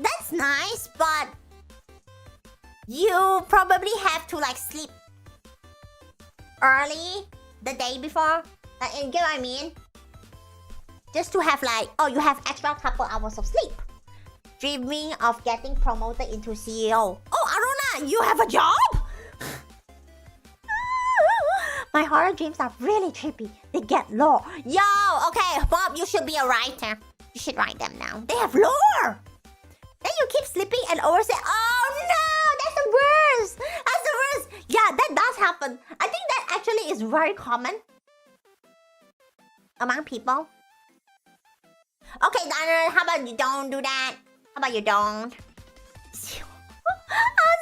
That's nice, but you probably have to like sleep early the day before. Like, you get what I mean? Just to have like, oh, you have extra couple hours of sleep. Dreaming of getting promoted into CEO. Oh, Arona, you have a job? My horror dreams are really trippy. They get lore. Yo, okay, Bob, you should be a writer. You should write them now. They have lore. Then you keep sleeping and oversay. Oh no, that's the worst. That's the worst. Yeah, that does happen. I think that actually is very common among people. Okay, Donna, how about you don't do that? How about you don't? I'll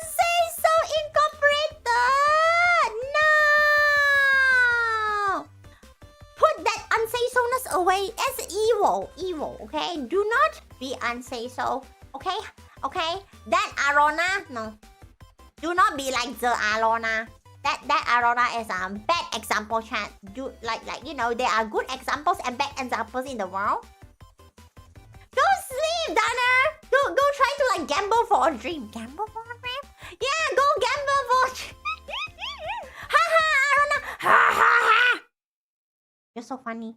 say so incorporated. No. Put that unsay-so-ness away as evil. Evil, okay? Do not be unsay-so. Okay? Okay? That Arona, no. Do not be like the Arona. That Arona is a bad example, chat. Do like you know, there are good examples and bad examples in the world. Go sleep, Donna. Go try to like gamble for a dream. Gamble for a dream? Yeah, go gamble for a dream. Ha ha, Arona. Ha ha ha. You're so funny.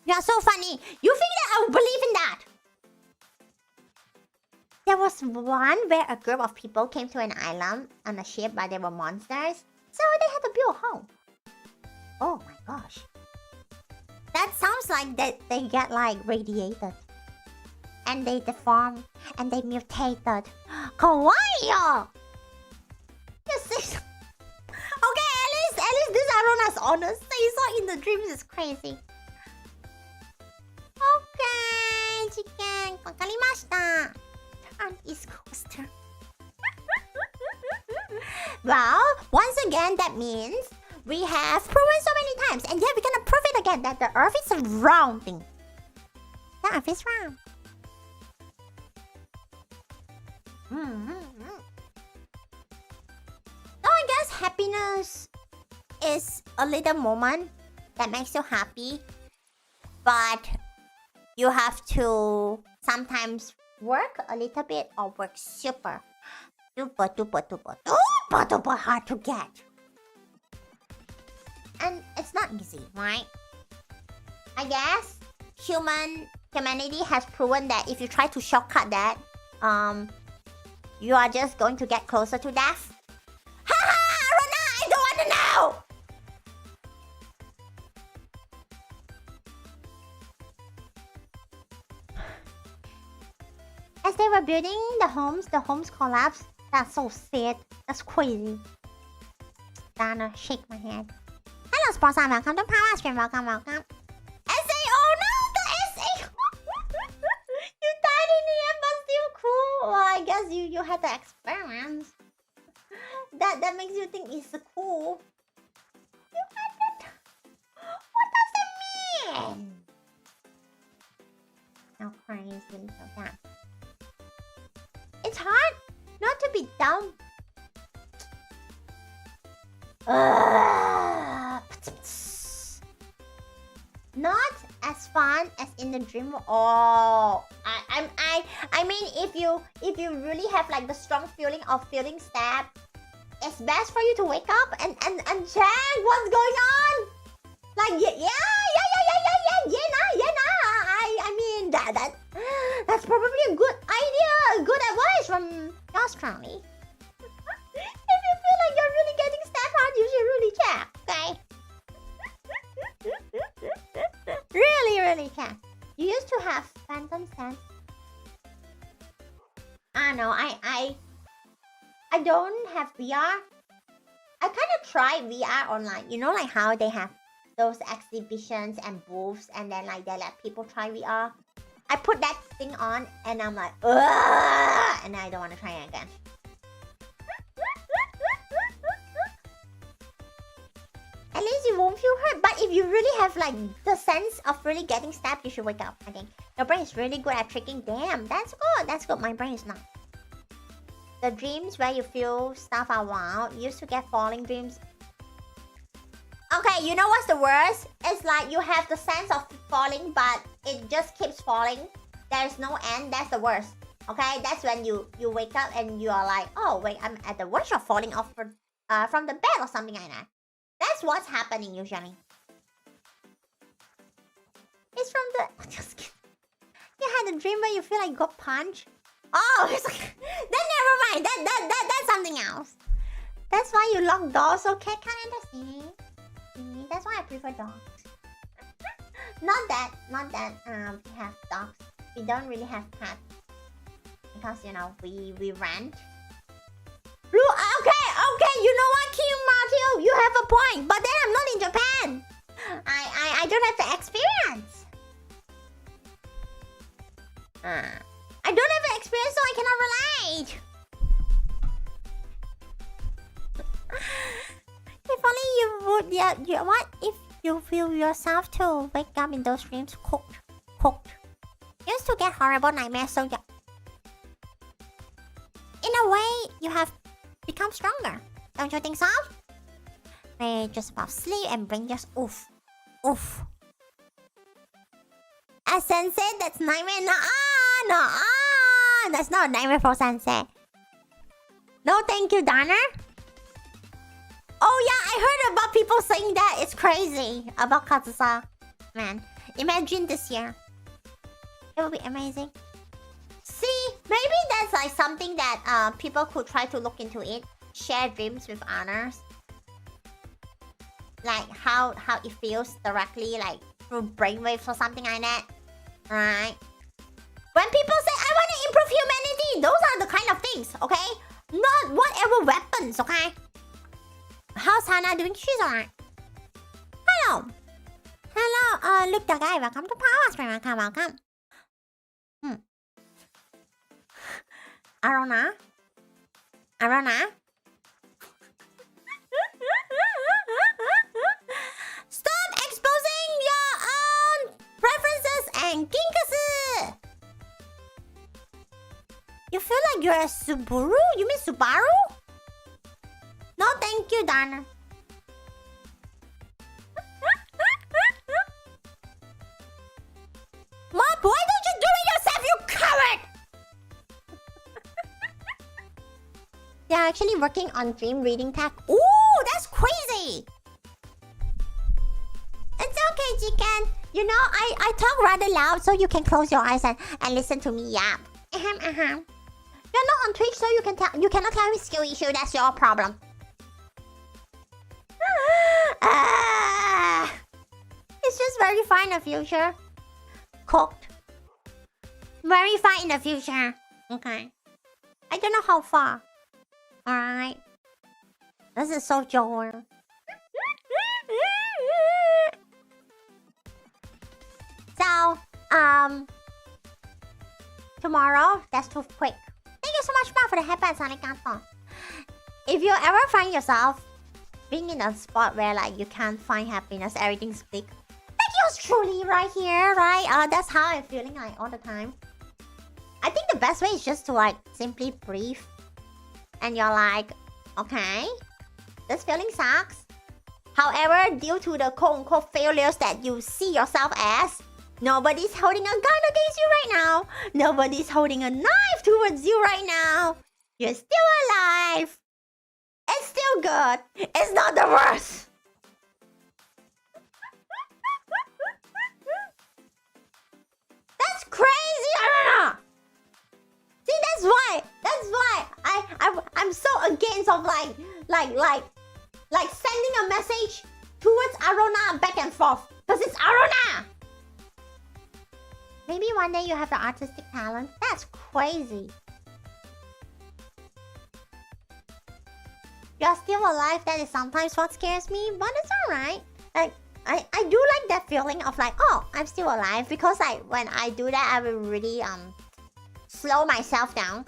You're so funny. You think that I would believe in that? There was one where a group of people came to an island on a ship, but they were monsters. So they had to build a home. Oh my gosh. That sounds like that they get like radiated. And they deformed. And they mutated. Kawaii! Yes, okay, at least this Arona's honest. They saw in the dreams is crazy. Okay, chicken. Wakarimashita. On East Coaster. Well, once again, that means we have proven so many times, and yeah, we're gonna prove it again that the Earth is a round thing. The Earth is round. So I guess happiness is a little moment that makes you happy, but you have to sometimes work a little bit or work super hard to get. And it's not easy, right? I guess humanity has proven that if you try to shortcut that, you are just going to get closer to death. Haha, Rona, I don't want to know! As they were building the homes collapsed. That's so sad. That's crazy. Donna, shake my head. Hello, Sportson. Welcome to Pawwa Stream. Welcome. SA! Oh no, the SA! You died in the end, but still cool. Well, I guess you had the experience. That makes you think it's cool. You had it. What does that mean? How crazy so that. It's hard not to be dumb. Not as fun as in the dream. Oh, I mean, if you really have like the strong feeling of feeling sad, it's best for you to wake up and check what's going on. Like yeah. I mean that's probably a good idea, good advice from yours truly. If you feel like you're really getting stabbed hard, you should really check, okay? really check. You used to have phantom sense. I don't know, I don't have VR. I kind of tried VR online. You know, like how they have those exhibitions and booths, and then like they let people try VR. I put that thing on and I'm like, ugh, and I don't want to try it again. if you really have like the sense of really getting stabbed, you should wake up. I think your brain is really good at tricking. Damn, that's good. That's good. My brain is not. The dreams where you feel stuff are wild. Used to get falling dreams. Okay, you know what's the worst? It's like you have the sense of falling, but it just keeps falling. There's no end. That's the worst. Okay, that's when you wake up and you are like, oh wait, I'm at the verge of falling off from the bed or something like that. That's what's happening usually. It's from the... Just kidding. You had a dream where you feel like you got punched? Oh, it's like... Then never mind. That's something else. That's why you lock doors so cat can't enter. See? That's why I prefer dogs. Not that we have dogs. We don't really have cats. Because, you know, we rent. Okay, you know what, Kim Martil? You have a point. But then I'm not in Japan. I don't have the experience. I don't have the experience, so I cannot relate. If only you would, yeah, what if you feel yourself to wake up in those dreams cooked? Used to get horrible nightmares, so yeah. In a way, you have become stronger. Don't you think so? They just about sleep and bring just oof. As Sensei, that's nightmare. No, that's not a nightmare for Sensei. No, thank you, Donner. Oh yeah, I heard about people saying that. It's crazy about Kazusa. Man, imagine this year. It would be amazing. See, maybe that's like something that people could try to look into it. Share dreams with others. Like how it feels directly, like through brainwaves or something like that. Right? When people say, I want to improve humanity, those are the kind of things, okay? Not whatever weapons, okay? How's Hannah doing? She's alright. Hello. Look the guy. Welcome to Pawwa Stream. Welcome. Arona. Stop exposing your own preferences and kinkasu. You feel like you're a Subaru? You mean Subaru? No, thank you, Dana. What? Why don't you do it yourself, you coward? They're actually working on dream reading tech. Ooh, that's crazy. It's okay, chicken. You know, I talk rather loud so you can close your eyes and listen to me yap. You're not on Twitch, so you cannot tell me skill issue. That's your problem. It's just very far in the future. Cooked. Very far in the future. Okay. I don't know how far. Alright. This is so joy. So, tomorrow, that's too quick. Thank you so much, Mark, for the headbands, Arigato. If you ever find yourself being in a spot where like you can't find happiness, everything's bleak, like yours truly right here, right? That's how I'm feeling like all the time. I think the best way is just to like simply breathe. And you're like, okay, this feeling sucks. However, due to the quote-unquote failures that you see yourself as, nobody's holding a gun against you right now. Nobody's holding a knife towards you right now. You're still alive. It's still good. It's not the worst. That's crazy, Arana. See, that's why I'm so against of like sending a message towards Arona back and forth. Because it's Arona. Maybe one day you have the artistic talent. That's crazy. You're still alive. That is sometimes what scares me, but it's alright. Like I do like that feeling of like, oh, I'm still alive, because when I do that, I will really slow myself down.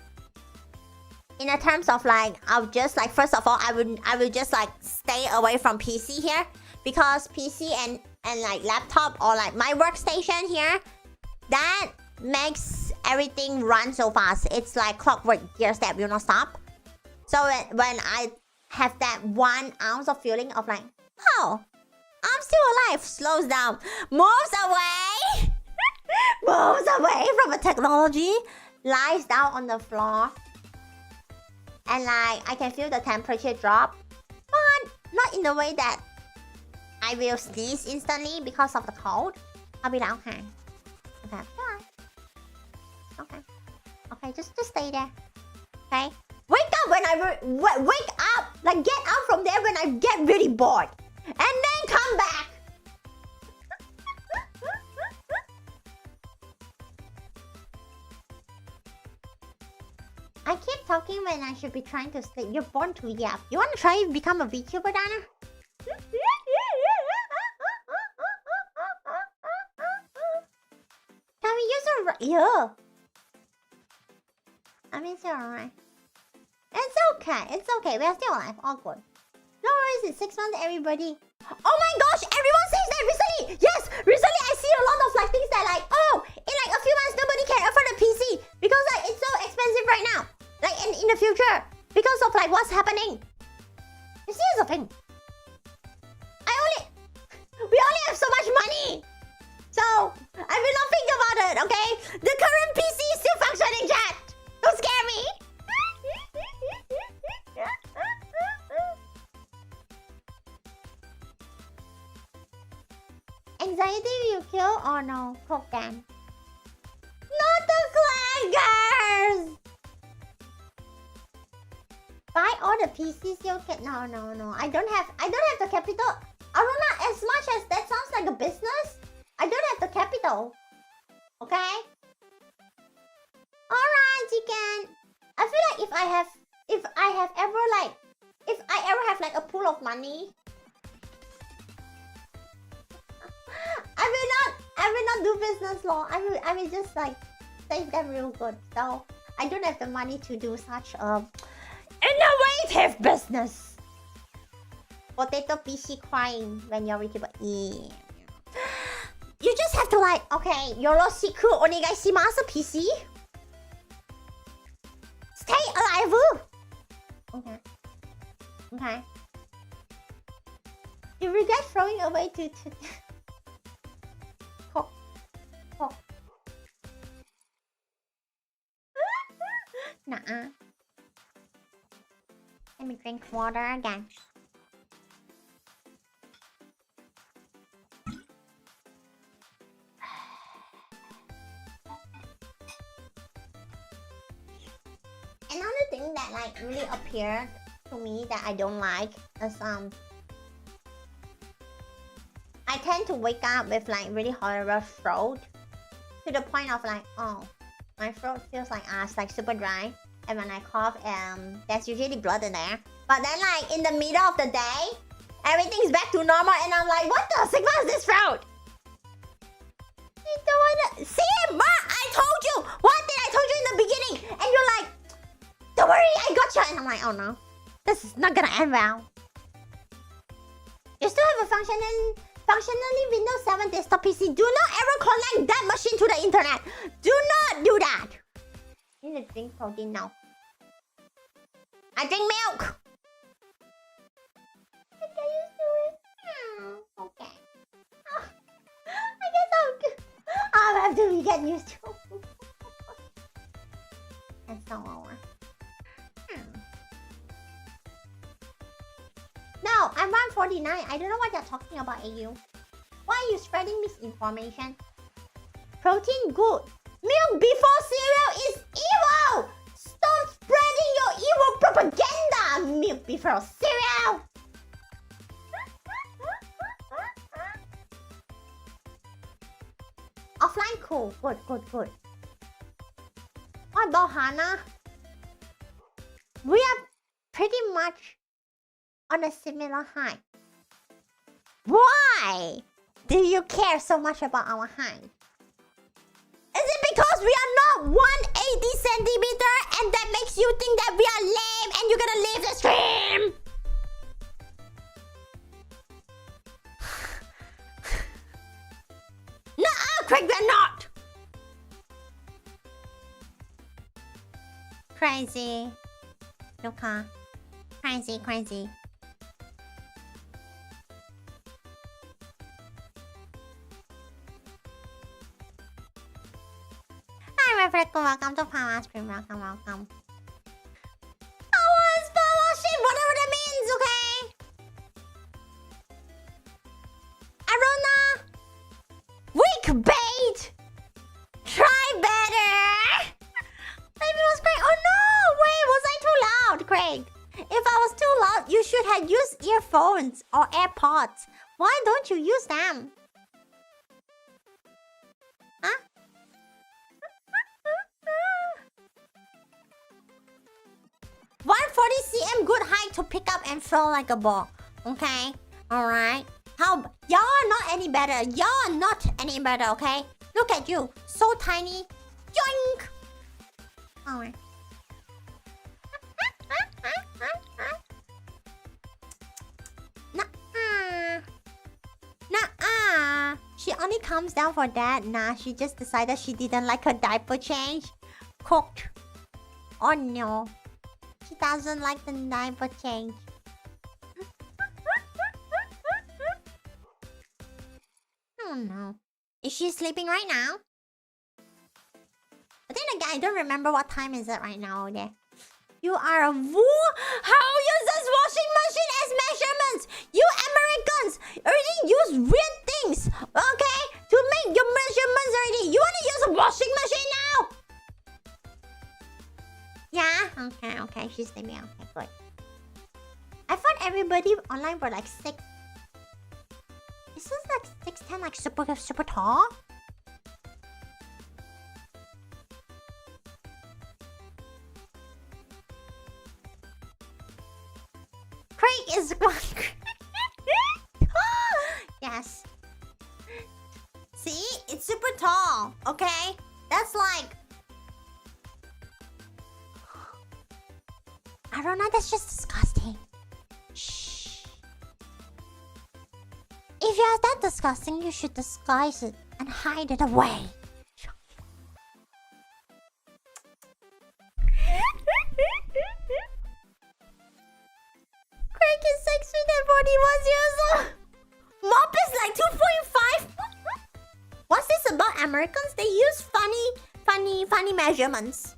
In the terms of like, I'll just like, first of all, I will just like stay away from PC here, because PC and and like laptop or like my workstation here, that makes everything run so fast. It's like clockwork gears that will not stop. So when I have that 1 ounce of feeling of like, oh, I'm still alive, slows down, moves away, moves away from the technology, lies down on the floor, and like I can feel the temperature drop, but not in the way that I will sneeze instantly because of the cold. I'll be like, okay, okay, just stay there, okay? Wake up when I wake up, like get out from there when I get really bored, and then come back. I keep talking when I should be trying to sleep. You're born to yap. You want to try to become a VTuber, Dana? Can we use a... Yeah. I mean, it's alright. It's okay. We are still alive. All good. No worries, it's 6 months, everybody. Oh my gosh, everyone says that recently! Yes, recently I see a lot of like things that like, oh, in like a few months nobody can afford a PC because like it's so expensive right now. Like in the future, because of like what's happening. You see, here's the thing. We only have so much money. So, I will not think about it, okay? The current PC is still functioning, chat. Don't scare me. Anxiety will kill or no? Program. Not the clangers! Buy all the PCs you can. No. I don't have the capital. Aruna, as much as that sounds like a business, I don't have the capital. Okay? Alright, chicken. I feel like if I ever have like a pool of money, I will not do business law. I will just like save them real good. So I don't have the money to do such innovative business. Potato PC crying when you're VTuber. Yeah. You just have to like, okay, yoroshiku onegaishimasu PC. Stay alive. Okay. You regret throwing away to Coke. Nuh-uh. Let me drink water again. Another thing that like really appeared to me that I don't like is I tend to wake up with like really horrible throat to the point of like, oh, my throat feels like like super dry, and when I cough there's usually blood in there, but then like in the middle of the day everything's back to normal and I'm like, what the sigma is this throat? I don't wanna see, Ma, I told you one thing I told you in the beginning and you're like, don't worry, I gotcha, and I'm like, oh no, this is not gonna end well. You still have a functionally Windows 7 desktop PC. Do not ever connect that machine to the internet. Do not do that. You need to drink protein now. I drink milk. I get used to it. Okay. I guess I'll have to get used to it. That's so over. No, I'm 149. I don't know what you're talking about, AU. Why are you spreading misinformation? Protein good. Milk before cereal is evil! Stop spreading your evil propaganda! Milk before cereal! Offline cool. Good. What about Hana? We are pretty much on a similar height. Why do you care so much about our height? Is it because we are not 180 centimeter and that makes you think that we are lame and you're gonna leave the stream? Craig, they're not! Crazy. Luca. Crazy, crazy. Hi, Reflecto. Welcome to Pawwa Stream. Welcome, welcome. Pawwa shit, whatever that means, okay? Aruna! Weak bait! Try better! Maybe it was Craig. Oh no! Wait, was I too loud, Craig? If I was too loud, you should have used earphones or AirPods. Why don't you use them? Huh? 140 cm, good height to pick up and throw like a ball. Okay? Alright. How? Y'all are not any better. Y'all are not any better, okay? Look at you. So tiny. Yoink! Alright. Nuh-uh. Nuh-uh. She only comes down for that. Nah, she just decided she didn't like her diaper change. Cooked. Oh no. She doesn't like the diaper change. Oh no. Is she sleeping right now? But then again, I don't remember what time is it right now. Okay. You are a woo? How uses washing machine as measurements? You Americans already use weird things, okay? To make your measurements already. You wanna use a washing machine now? Yeah? Okay, okay. She's sleeping. Okay, good. I thought everybody online were like 6. Is this like 6'10", like super tall? Craig is yes. See? It's super tall, okay? That's like... I don't know, that's just disgusting. Shh. If you're that disgusting, you should disguise it and hide it away. Craig is 6 feet and 41 years old. Mop is like 2.5. What's this about Americans? They use funny measurements.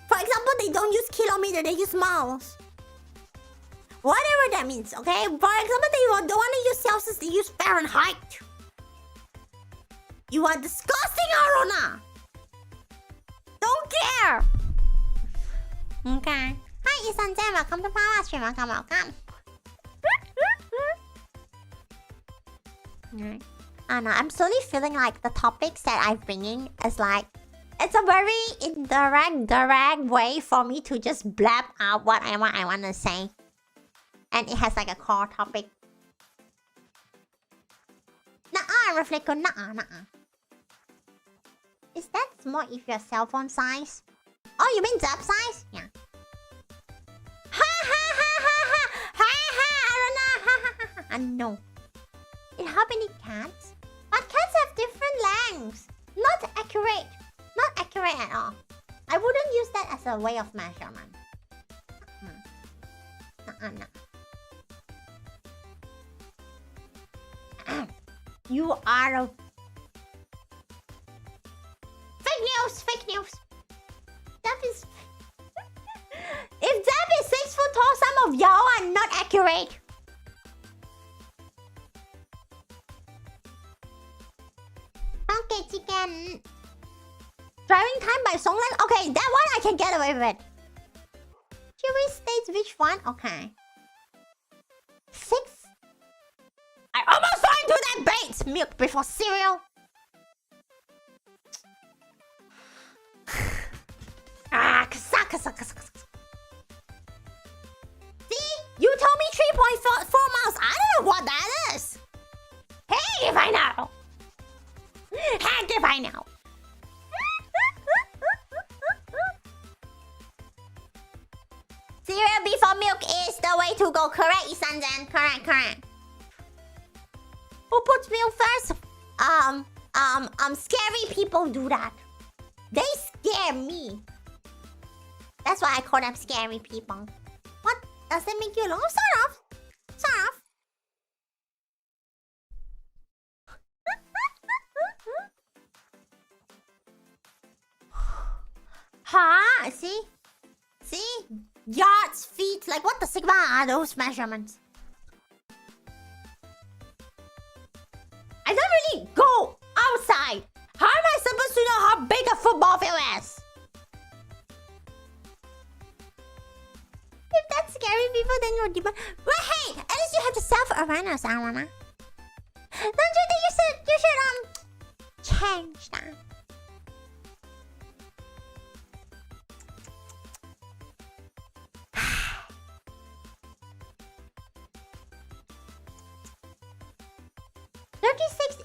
For example, they don't use kilometer, they use miles. Whatever that means, okay? For example, they don't want to use Celsius, they use Fahrenheit. You are disgusting, Aruna! Don't care! Okay. Hi, Isan-jan. Welcome to Pawwa Stream. Welcome, welcome. Alright. I don't know. I'm slowly feeling like the topics that I'm bringing is like... It's a very indirect way for me to just blab out what I want to say. And it has like a core topic. Nuh-uh, Reflecto. Nuh-uh, nuh-uh. Is that small if your cell phone size? Oh, you mean Zap size? Yeah. Ha ha ha ha ha! Ha ha! I don't know! Ha ha ha ha! No. How many cats? But cats have different lengths. Not accurate. Not accurate at all. I wouldn't use that as a way of measurement. You are a... Fake news! Fake news! That is... If that is 6 foot tall, some of y'all are not accurate. Okay, chicken. Driving time by Songland? Okay, that one I can get away with. Chewy states which one? Okay. 6? I almost fell into that bait! Milk before cereal. Kasa. See? You told me 3.4 miles. I don't know what that is. Hey, if I know. Heck if I know. Cereal before milk is the way to go. Correct, Isan-jan. Correct. Who puts milk first? scary people do that. They scare me. That's why I call them scary people. What? Does that make you alone? Sort of. Sort of. Huh? See? See? Yards, feet. Like, what the sigma are those measurements? I don't really go outside. How am I supposed to know how big a football field is? If that's scary people, then you're deep. Well, hey, at least you have the self-awareness, Arwana. Don't you think you should change that?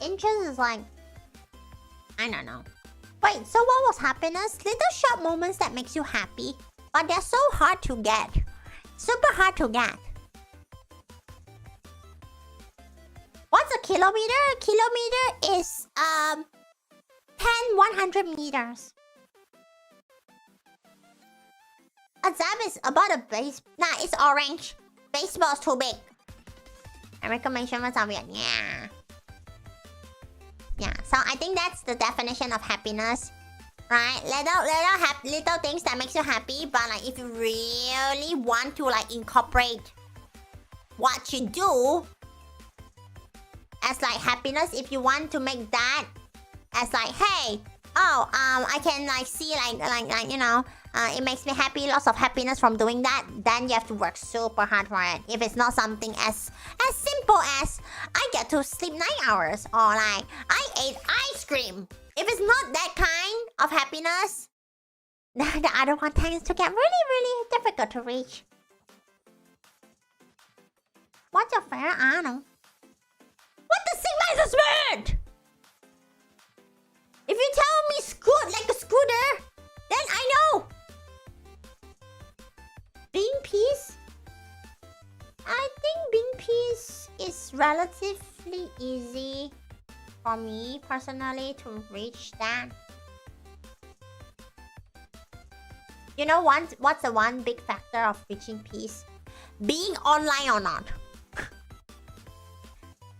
Inches is like, I don't know. Wait, so what was happiness? Little short moments that makes you happy, but they're so hard to get. Super hard to get. What's a kilometer? A kilometer is 100 meters. A zap is about a base. Nah, it's orange. Baseball's too big. I recommend measurements are weird. Yeah. Yeah, so I think that's the definition of happiness, right? Little things that makes you happy, but like if you really want to like incorporate what you do as like happiness, if you want to make that as like, hey, oh, I can like see like you know, it makes me happy, lots of happiness from doing that, then you have to work super hard for it. If it's not something as simple as I get to sleep 9 hours or like I ate ice cream. If it's not that kind of happiness, the other one tends to get really difficult to reach. What's your fair Arnold? What the sigma is a bird? If you tell me scoot like a scooter, then I know. Being peace? I think being peace is relatively easy for me personally to reach that. You know what's the one big factor of reaching peace? Being online or not.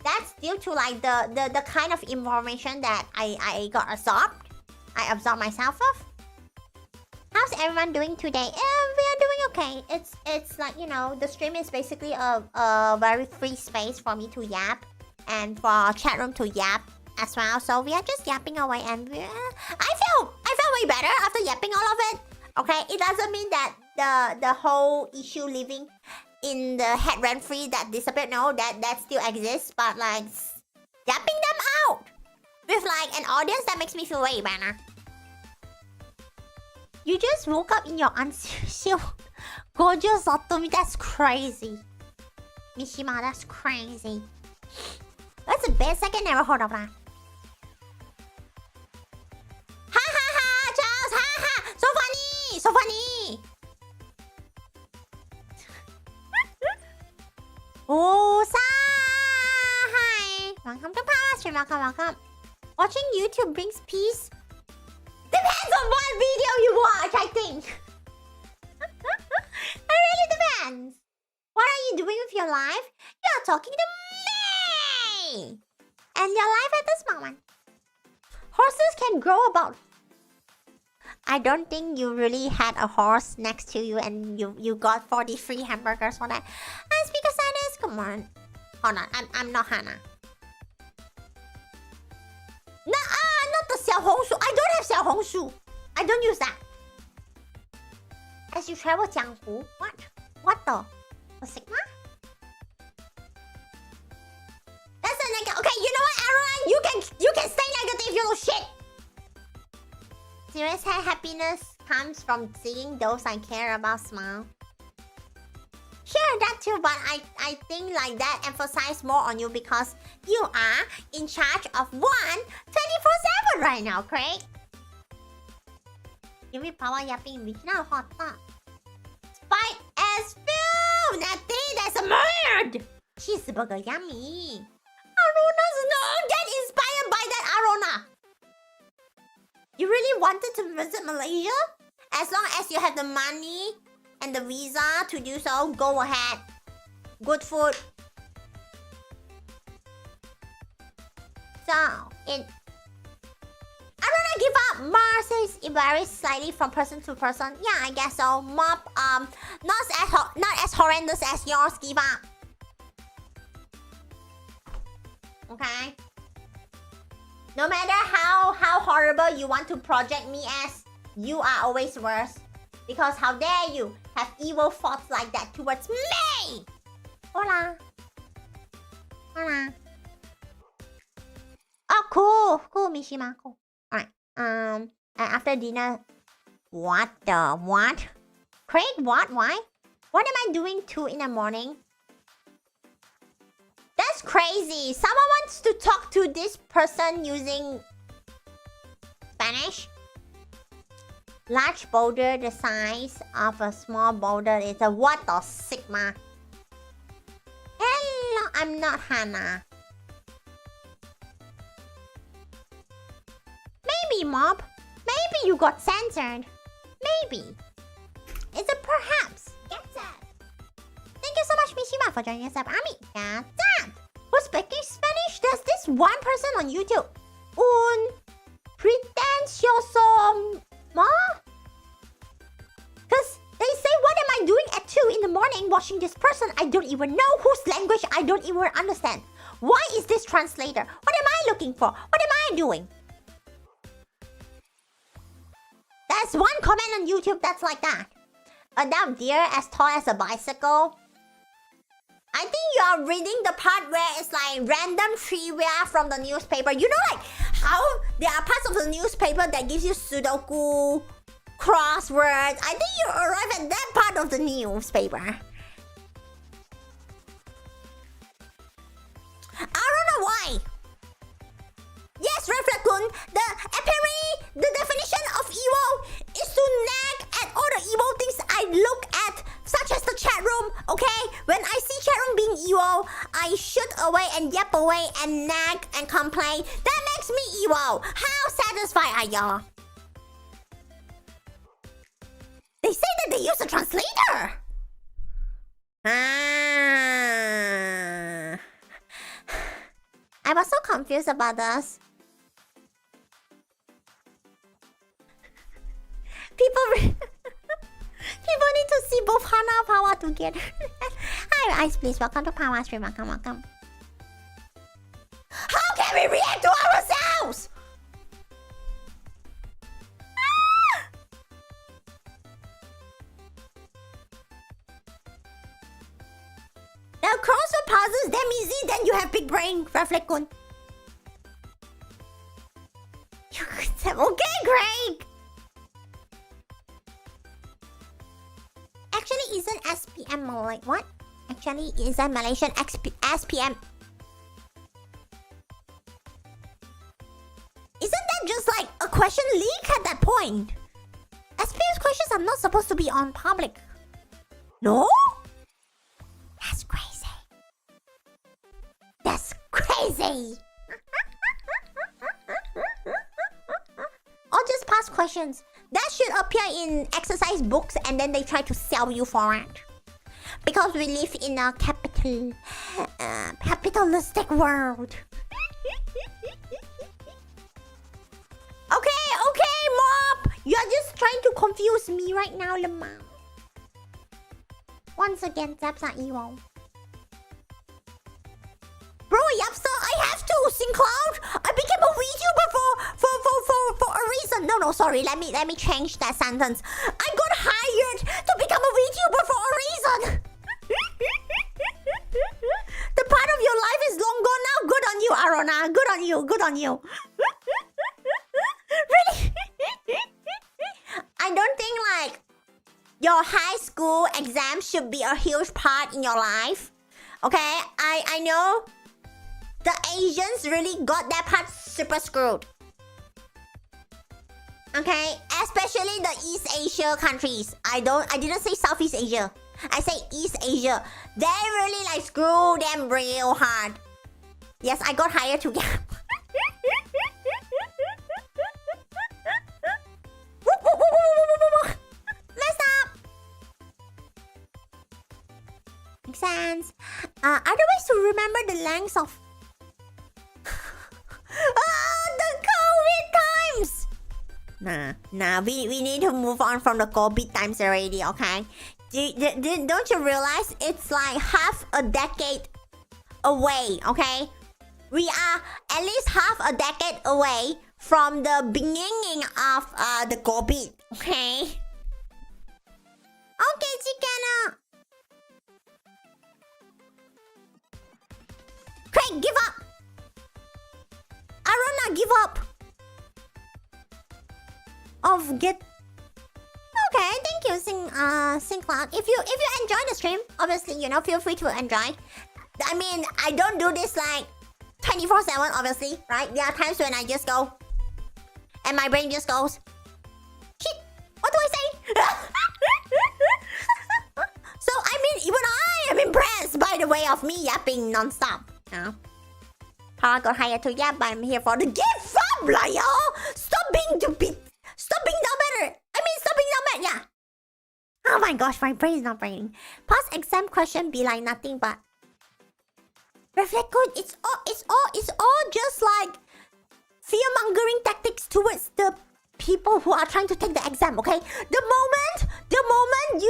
That's due to like the kind of information that I got absorbed. I absorbed myself of. How's everyone doing today? We are doing okay. It's like, you know, the stream is basically a very free space for me to yap and for our chat room to yap as well. So we are just yapping away, and I feel way better after yapping all of it. Okay, it doesn't mean that the whole issue living in the head rent free that disappeared. No, that still exists, but like yapping them out with like an audience that makes me feel way better. You just woke up in your unusual gorgeous Zatsu. That's crazy. Mishima, that's crazy. That's the best I can never heard of that. Ha ha ha, Charles, ha ha. So funny, so funny. Oh, hi. Welcome to Pawwa stream. Welcome. Watching YouTube brings peace. Depends on what video you watch, I think. It really depends. What are you doing with your life? You're talking to me! And your life at this moment. Horses can grow about... I don't think you really had a horse next to you and you got 40 free hamburgers for that. I speak of sadness. Come on. Hold on. I'm not Hannah. Not the xiaohongshu. I don't have xiaohongshu. I don't use that. As you travel Jianghu. What? What the? A sigma? That's a negative. Okay, you know what, Aaron? You can say negative, you little shit. Serious happiness comes from seeing those I care about smile. Sure, that too, but I think like that emphasize more on you because you are in charge of 24/7 right now, Craig. Give me power yapping original hot dog. Spite as film! That's a bird! Cheeseburger yummy. Aruna's not get inspired by that Arona? You really wanted to visit Malaysia? As long as you have the money and the visa to do so, go ahead. Good food. So, Arona give up. Mars says it varies slightly from person to person. Yeah, I guess so. Mob, not as horrendous as yours give up. Okay? No matter how horrible you want to project me as, you are always worse. Because how dare you have evil thoughts like that towards me? Hola. Hola. Oh, cool. Cool, Mishima. Cool. Alright. And after dinner... What? Craig, what? Why? What am I doing 2 in the morning? That's crazy. Someone wants to talk to this person using Spanish. Large boulder the size of a small boulder is a what the sigma? Hello, I'm not Hannah. Maybe, Mob. Maybe you got censored. Maybe. It's a perhaps. Get that. Thank you so much, Mishima, for joining us up. Ami, get that. Who's speaking Spanish? There's this one person on YouTube. Un pretencioso ma? Because they say, what am I doing at 2 in the morning watching this person? I don't even know whose language I don't even understand. Why is this translator? What am I looking for? What am I doing? There's one comment on YouTube that's like that. A damn deer as tall as a bicycle. I think you are reading the part where it's like random trivia from the newspaper. You know, like how there are parts of the newspaper that gives you Sudoku, crosswords. I think you arrive at that part of the newspaper. I don't know why. Yes, Reflecun, apparently the definition of evil is to nag at all the evil things I look at, such as the chat room, okay? When I see chat room being evil, I shoot away and yap away and nag and complain. That makes me evil. How satisfied are y'all? They say that they use a translator. I was so confused about this. People need to see both Hanna and Pawwa together. Hi, Ice, please. Welcome to Pawwa stream. Welcome. How can we react to ourselves? Now, crossword puzzles, damn easy. Then you have big brain, Reflecun. Okay, Greg. Actually, isn't SPM like what? Actually, isn't Malaysian SPM? Isn't that just like a question leak at that point? SPM's questions are not supposed to be on public. No? That's crazy. That's crazy. Or just past questions. That should appear in exercise books and then they try to sell you for it. Because we live in a capitalistic world. Okay, Mop. You're just trying to confuse me right now, Lemma. Once again, Zaps are evil. Bro, Yapster, I have to, SingCloud. I became a VTuber for a reason. No, sorry. Let me change that sentence. I got hired to become a VTuber for a reason. The part of your life is long gone now. Good on you, Arona. Good on you. Really? I don't think like your high school exams should be a huge part in your life. Okay? I know the Asians really got that part super screwed. Okay? Especially the East Asia countries. I didn't say Southeast Asia. I say East Asia. They really like screw them real hard. Yes, I got hired to get... Makes sense. Other ways to remember the lengths of... the COVID times! Nah, we need to move on from the COVID times already, okay? Don't you realize it's like half a decade away, okay? We are at least half a decade away from the beginning of the COVID, okay? Okay, chicken. Craig, give up. Arona, give up. Okay, thank you, SingCloud. If you enjoy the stream, obviously, feel free to enjoy. I mean, I don't do this like 24/7, obviously, right? There are times when I just go, and my brain just goes, shit, what do I say? So, I mean, even I am impressed by the way of me yapping non-stop. Power got hired to yap, but I'm here for the give up, like, y'all. Stop being dumb better. Stop being dumb better, yeah. Oh my gosh, my brain is not braining. Past exam question be like nothing but reflect code. It's all just like fear-mongering tactics towards the people who are trying to take the exam, okay? The moment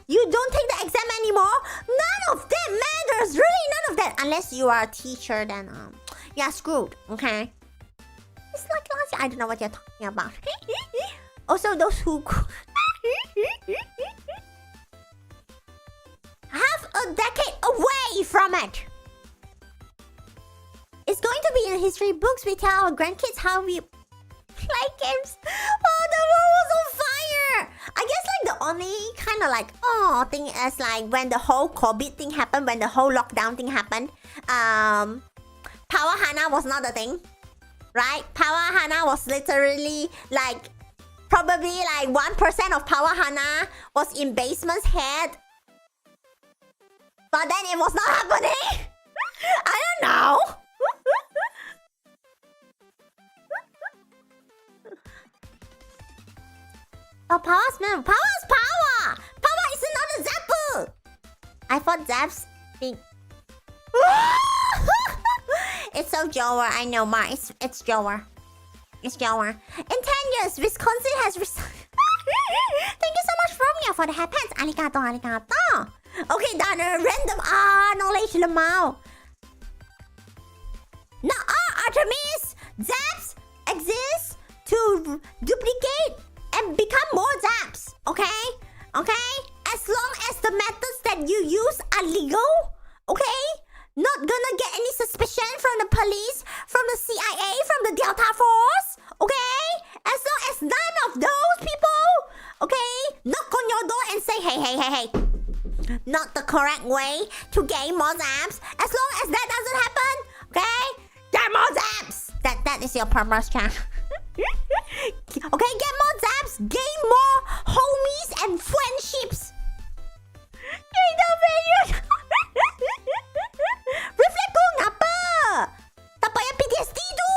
you don't take the exam anymore, none of that matters. Really, none of that. Unless you are a teacher, then you're screwed, okay? It's like last year. I don't know what you're talking about. Also, those who half a decade away from it. It's going to be in history books. We tell our grandkids how we play games. Oh, the world was on fire. I guess like the only kind of like thing is like when the whole COVID thing happened, when the whole lockdown thing happened. Pawwa and Hanna was not a thing, right? Pawwa and Hanna was literally like probably like 1% of Pawwa and Hanna was in basement's head. But then it was not happening. I don't know. Oh, Pawwa's man. Pawwa's Pawwa. Pawwa is not a Zatsu. I thought Zaps being... It's so Jower. I know, Ma. It's Jower. It's Jower. In 10 years, Wisconsin has... Thank you so much, Romeo, for the hat pants. Arigato. Okay, Donna. Random knowledge lemao. Artemis, Zaps exist to duplicate and become more Zaps. Okay? As long as the methods that you use are legal. Okay? Not gonna get any suspicion from the police, from the CIA, from the Delta Force. Okay? As long as none of those people, okay, knock on your door and say, hey. Not the correct way to gain more Zaps. As long as that doesn't happen, okay? Get more Zaps! That is your purpose, chat. Okay, get more Zaps, gain more homies and friendships. Reflect ko ngapa? Tapaya PTSD tu.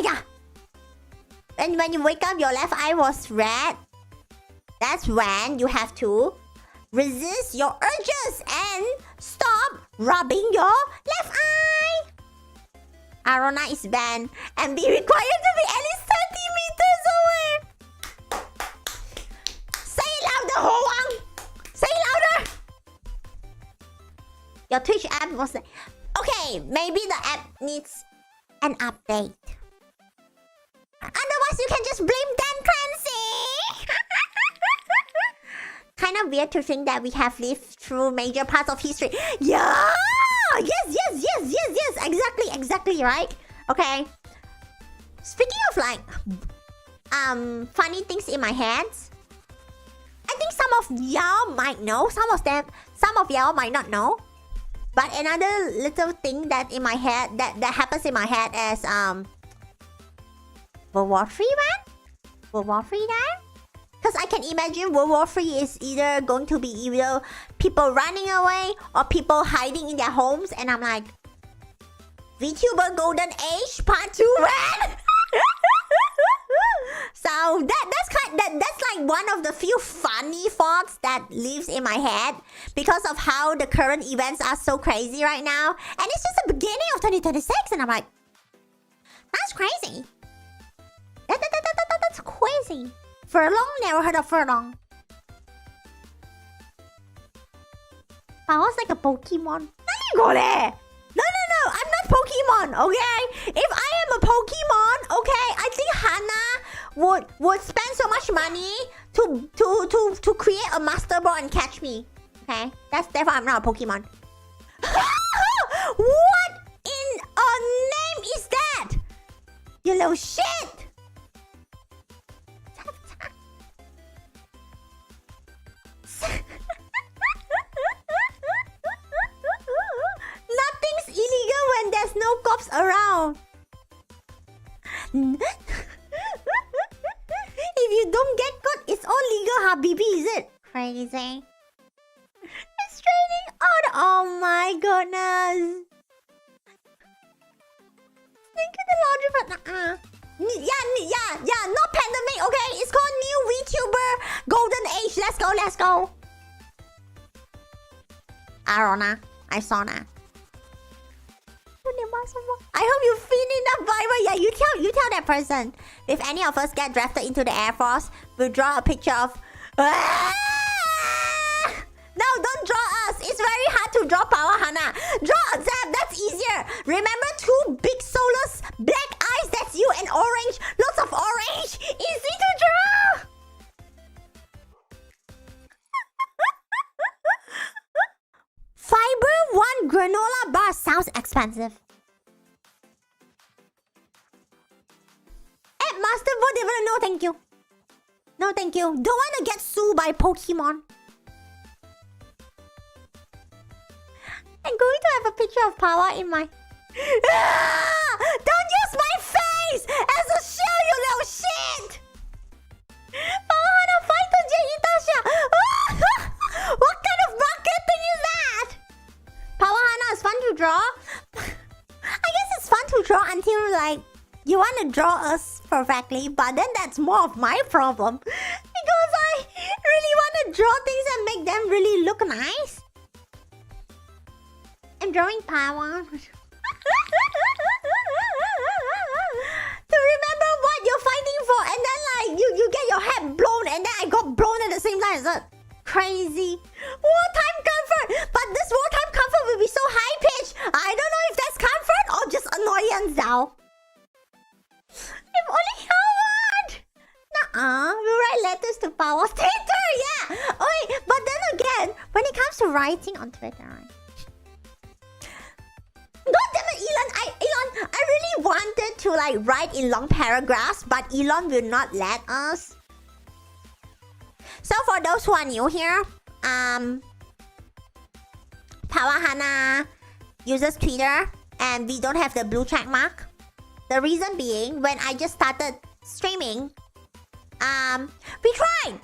Yeah. And when you wake up, your left eye was red. That's when you have to resist your urges and stop rubbing your left eye. Arona is banned and be required to be at least 30 meters away. Say it louder, Hoang. Say it louder. Your Twitch app was like... Okay, maybe the app needs an update. Otherwise, you can just blame Dan Clancy. Kind of weird to think that we have lived through major parts of history. Yeah! Yes. Exactly, right? Okay. Speaking of like funny things in my hands, I think some of y'all might know, some of y'all might not know. But another little thing that in my head that happens in my head is World War III, man? World War III there? Because I can imagine World War III is either going to be either people running away or people hiding in their homes, and I'm like, VTuber Golden Age Part 2, man! So that's like one of the few funny thoughts that lives in my head because of how the current events are so crazy right now. And it's just the beginning of 2026 and I'm like, that's crazy. That's crazy. Furlong? Never heard of furlong. Pawwa's like a Pokemon. No, I'm not Pokemon, okay? If I am a Pokemon, okay, I think Hanna would spend so much money to create a master ball and catch me. Okay? That's therefore I'm not a Pokemon. What in a name is that? You little shit! Nothing's illegal when there's no cops around. If you don't get caught, it's all legal, Habibi, is it? Crazy. It's raining out. Oh my goodness. Thank you, the laundry partner. Yeah, not pandemic, okay? It's called new VTuber Golden Age. Let's go. Arona, I saw that. I hope you feel enough Bible. Yeah, you tell that person. If any of us get drafted into the Air Force, we'll draw a picture of... No, don't draw us. It's very hard to draw Pawwa Hanna. Draw a Zap, that's easier. Remember 2 big soulless black eyes, that's you, and orange. Lots of orange. Easy to draw. Fiber 1 granola bar sounds expensive. Master Ball Developer, no thank you. No thank you. Don't want to get sued by Pokemon. I'm going to have a picture of Pawwa in my... Don't use my face as a shield, you little shit! Pawwa Hanna, fight to Itasha. What kind of marketing is that? Pawwa Hanna is fun to draw. I guess it's fun to draw until like you want to draw us perfectly, but then that's more of my problem because I really want to draw things and make them really look nice. I'm drawing Pawwa to remember what you're fighting for, and then like you get your head blown, and then I got blown at the same time. It's crazy. Wartime comfort, but this wartime comfort will be so high pitched. I don't know if that's comfort or just annoyance now. If only Howard! Nuh-uh. We write letters to Pawwa's Twitter, yeah! Oh wait, but then again, when it comes to writing on Twitter, right? God damn it, Elon, I really wanted to like write in long paragraphs, but Elon will not let us. So for those who are new here, Pawwa Hanna uses Twitter and we don't have the blue check mark. The reason being, when I just started streaming, we tried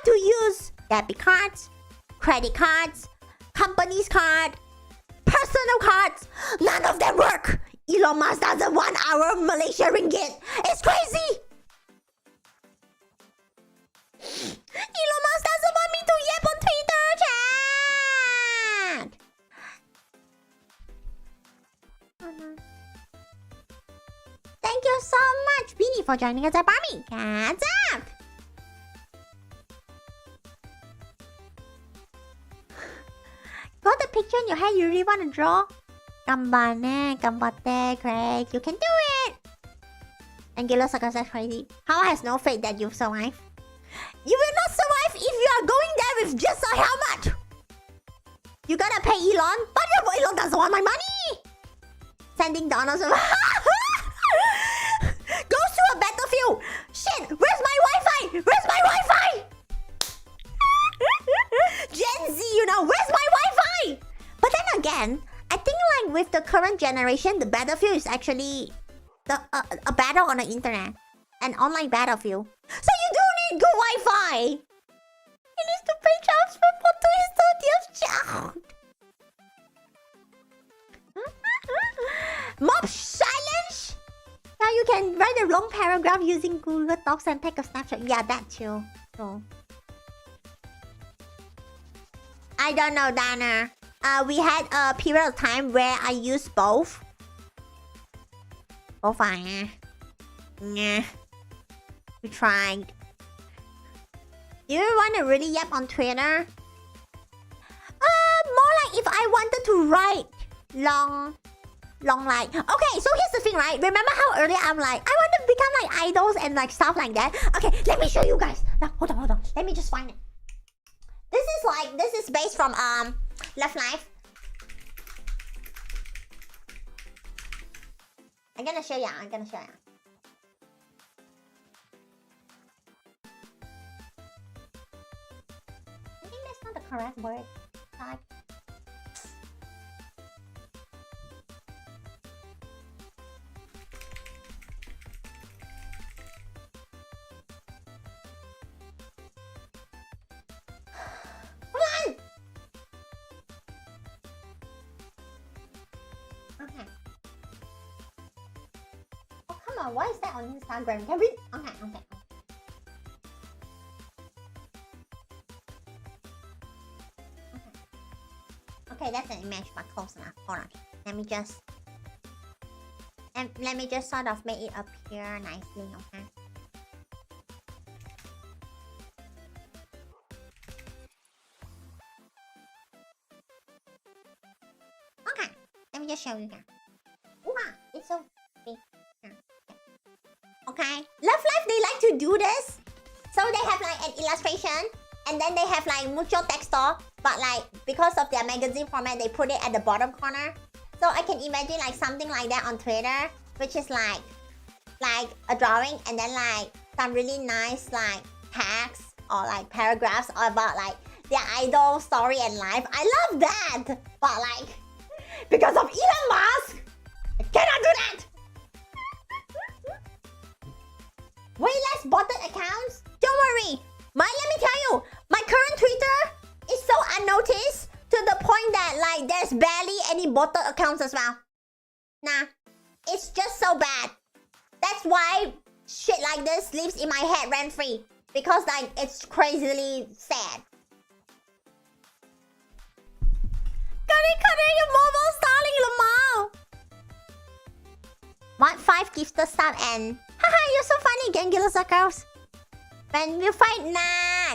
to use debit cards, credit cards, company's card, personal cards. None of them work. Elon Musk doesn't want our Malaysia ringgit. It's crazy. Elon Musk doesn't want me to yap on Twitter, chat. Oh no. Thank you so much, Beanie, for joining us at Barmy. Cat's up! Got the picture in your head you really want to draw? Gambane, gambatte, Craig. You can do it! Angular Circus, that's crazy. Pawwa has no faith that you'll survive. You will not survive if you are going there with just a helmet! You gotta pay Elon, but Elon doesn't want my money! Sending dollars over... Goes to a battlefield. Shit, where's my Wi-Fi? Where's my Wi-Fi? Gen Z, you know, where's my Wi-Fi? But then again, I think like with the current generation, the battlefield is actually a battle on the internet. An online battlefield. So you do need good Wi-Fi. He needs to pay child support to his 30th child. Mob challenge? Yeah, you can write a long paragraph using Google Docs and take a snapshot. Yeah, that too. So I don't know, Dana. We had a period of time where I used both. Both are yeah. We tried. Do you want to really yap on Twitter? More like if I wanted to write long like... Okay, so here's the thing, right? Remember how earlier I'm like, I want to become like idols and like stuff like that? Okay, let me show you guys. Now, hold on. Let me just find it. This is based from Love Life. I'm gonna show ya. I think that's not the correct word. Like, come on! Okay. Oh, come on. What is that on Instagram? Can we... Okay. Okay, that's an image, but close enough. Hold on. Let me just sort of make it appear nicely, okay? Okay, let me just show you here. Wow, it's so big. Okay, Love Life, they like to do this. So they have like an illustration, and then they have like mucho texto, but like because of their magazine format, they put it at the bottom corner. So I can imagine like something like that on Twitter, which is like a drawing and then like some really nice like tags or like paragraphs about like their idol story and life. I love that, but like because of Elon Musk, I cannot do that. Way less botted accounts. Don't worry. Let me tell you, my current Twitter is so unnoticed to the point that like there's barely any botted accounts as well. Nah, it's just so bad. That's why shit like this lives in my head rent-free. Because like it's crazily sad. Curry, your mobile darling Lamau. What 5 gifted sub and haha, you're so funny, Gangula Circles. When you fight, nah.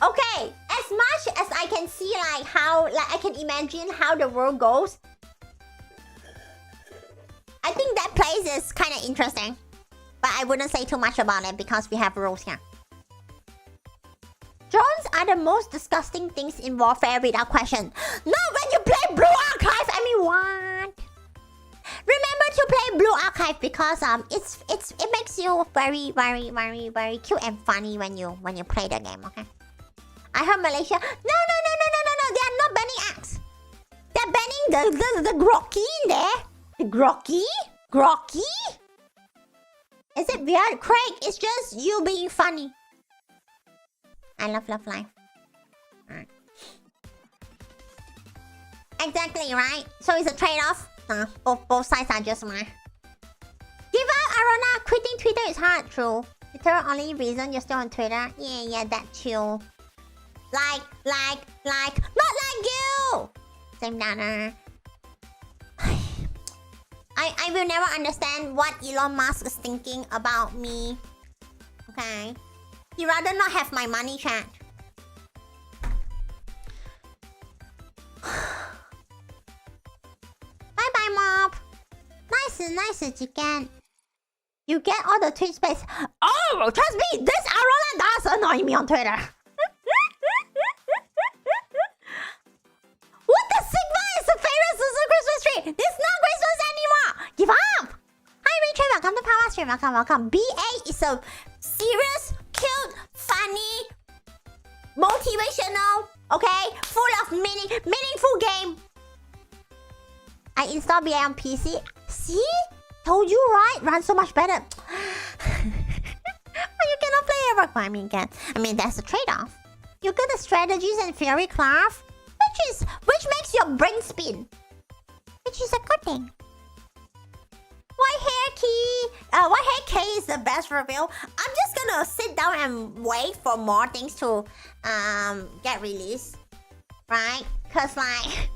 Okay, as much as I can see like how, like I can imagine how the world goes, I think that place is kind of interesting. But I wouldn't say too much about it because we have rules here. Drones are the most disgusting things in warfare without question. No, when you play Blue Archive, I mean what? Remember to play Blue Archive because it makes you very cute and funny when you play the game, okay? I heard Malaysia. No. They are not banning axe. They're banning the grokky in there. The grokky? Is it weird? Craig, it's just you being funny. I love life. Alright. Exactly, right? So it's a trade-off. Both sides are just mine. Give up, Arona. Quitting Twitter is hard. True. Twitter only reason you're still on Twitter. Yeah, that too. Like, not like you. Same downer. I will never understand what Elon Musk is thinking about me. Okay. He'd rather not have my money, chat. Bye, Mob. Nice, chicken. You get all the Twitch space. Oh, trust me, this Arona does annoy me on Twitter. What the Sigma is the favorite Suzu Christmas tree? It's not Christmas anymore. Give up. Hi, Rachel. Welcome to Pawwa Stream. Welcome. BA is a serious, cute, funny, motivational, okay, full of meaningful game. I installed BA on PC. See? Told you, right? Runs so much better. But you cannot play ever. I mean, that's the trade-off. You get the strategies and theory craft, which makes your brain spin. Which is a good thing. White hair YHK is the best review. I'm just gonna sit down and wait for more things to get released, right? Cause like,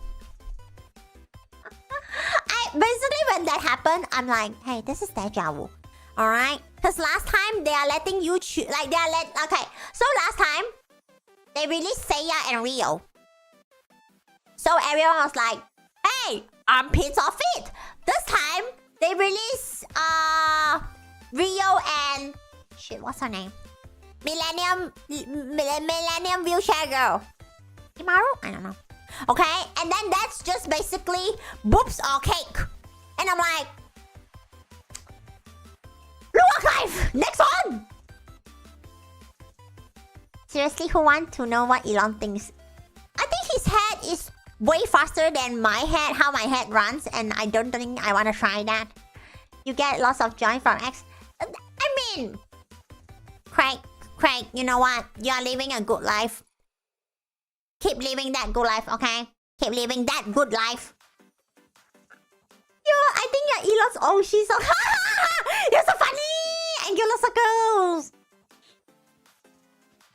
basically when that happened, I'm like, hey, this is deja vu, all right? Cause last time they are letting you choose, like okay. So last time they released Seiya and Rio. So everyone was like, hey, armpits or feet. This time they released Rio and shit, what's her name? Millennium wheelchair girl. Imaru? I don't know. Okay, and then that's just basically boobs or cake. And I'm like, Blue Archive, next one. Seriously, who wants to know what Elon thinks? I think his head is way faster than my head, how my head runs, and I don't think I want to try that. You get lots of joy from X. I mean, Craig, you know what? You are living a good life. Keep living that good life, okay? Keep living that good life. I think you're Elon's old. She's so... You're so funny! Angular circles!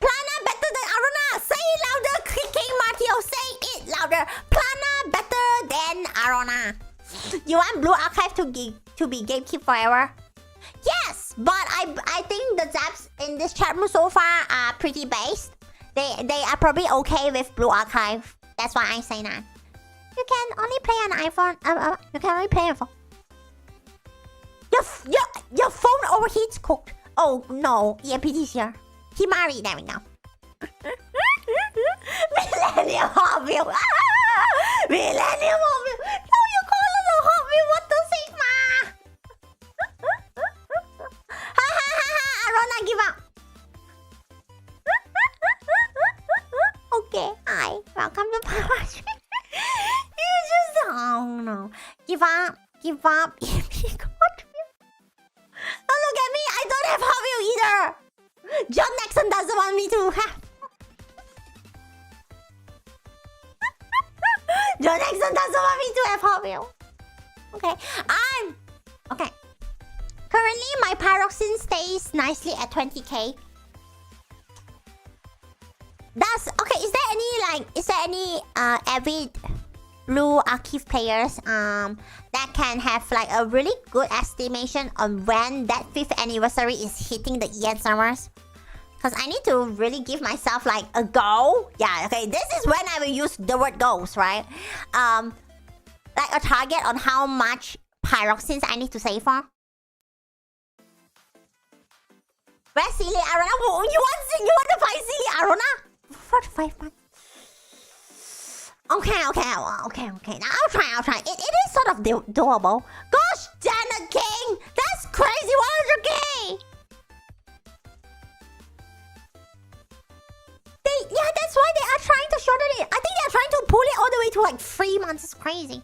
Plana better than Arona! Say it louder, King Martio! Say it louder! Plana better than Arona! You want Blue Archive to be gatekeep forever? Yes! But I think the zaps in this chat room so far are pretty based. They are probably okay with Blue Archive. That's why I say that. You can only play on iPhone. You can only play on phone. Your phone overheats cooked. Oh no, EMPT's here. Himari, there we go. Millennium Hot Wheel. Millennium Hot Wheel. No, you call it a Hot Wheel. What the Sigma? Ha ha ha ha. Arona, give up. Okay, hi. Welcome to Pawwawawa. You just, oh no. Give up. Give up. Don't look at me. I don't have Hot Wheel either. John Nixon doesn't want me to have. John Nixon doesn't want me to have Hot Wheel. Okay. Okay. Currently, my pyroxene stays nicely at 20k. Is there any avid Blue Archive players that can have like a really good estimation on when that 5th anniversary is hitting the EN servers? Because I need to really give myself like a goal. Yeah, okay, this is when I will use the word goals, right? Like a target on how much pyroxenes I need to save for. Where's Silly Arona? You want to find Silly Arona? 4 to 5 months. Okay. Now I'll try. It is sort of doable. Gosh, Janet King! That's crazy! 100k! Yeah, that's why they are trying to shorten it. I think they are trying to pull it all the way to like 3 months. It's crazy.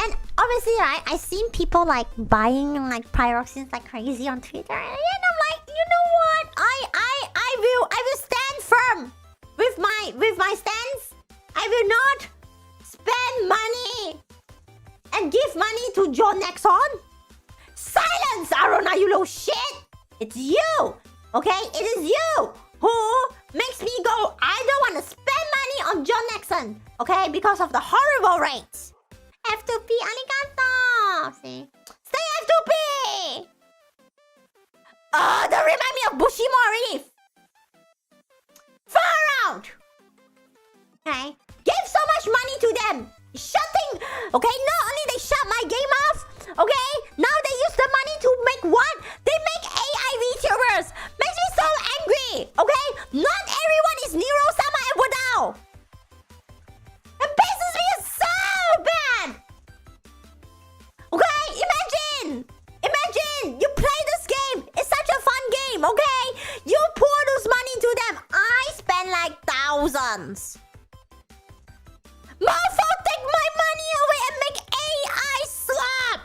And obviously, right, I've seen people like buying like pyroxenes like crazy on Twitter, and I'm like, you know what? I will stand firm with my stance. I will not spend money and give money to John Nexon. Silence, Arona, you little shit. It's you, okay? It is you who makes me go, I don't want to spend money on John Nexon, okay? Because of the horrible rates. F2P, arigato. See? Stay F2P! That remind me of Bushimo Reef. Far out! Okay? Give so much money to them. Shutting... Okay, not only they shut my game off, okay? Now they use the money to make what? They make AI VTubers. Makes me so angry, okay? Not everyone is Nero-sama and Wadao. It pisses me so bad. Okay, imagine you play this game. It's such a fun game, okay? You pour those money to them. I spend like thousands. Mofo, take my money away and make AI slap.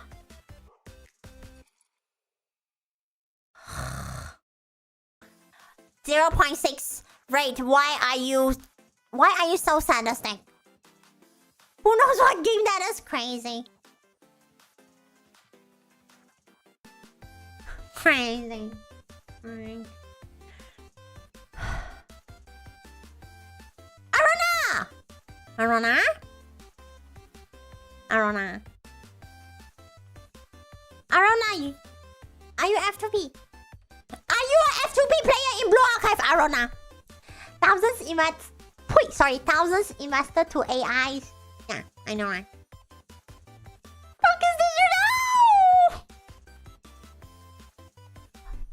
0.6 rate. Why are you so sadistic? Who knows what game that is? Crazy. Crazy. Alright. Arona! Arona? Arona. Arona, are you F2P? Are you a F2P player in Blue Archive, Arona? Thousands invested to AIs. Yeah, I know, right? Focus, did you know?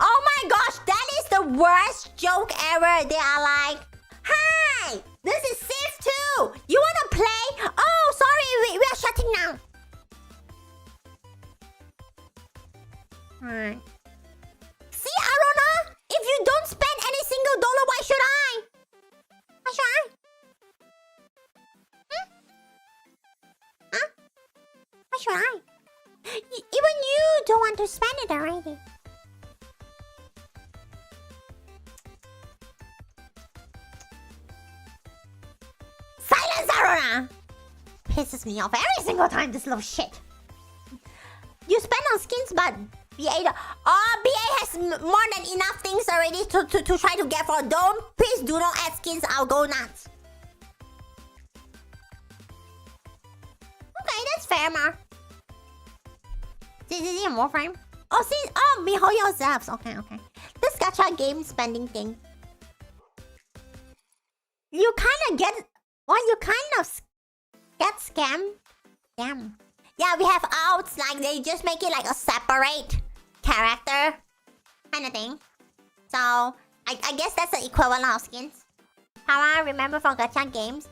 Oh my gosh, that is the worst joke ever. They are like, hi, this is Civ 2. You wanna play? Oh, sorry, we are shutting down. Alright. See, Arona? If you don't spend any single dollar, why should I? Why should I? Huh? Why should I? Even you don't want to spend it already. Silence, Arona! Pisses me off every single time, this little shit. You spend on skins, but BA has more than enough things already to try to get for. Please do not add skins, I'll go nuts. Okay, that's fair, Mar. Is it a Warframe? Oh, see, behold yourselves. Okay. This gacha game spending thing. You kind of get... Well, you kind of get scammed. Damn. Yeah, we have outs, like they just make it like a separate character kind of thing. So, I guess that's the equivalent of skins. Pawwa, remember from gacha games?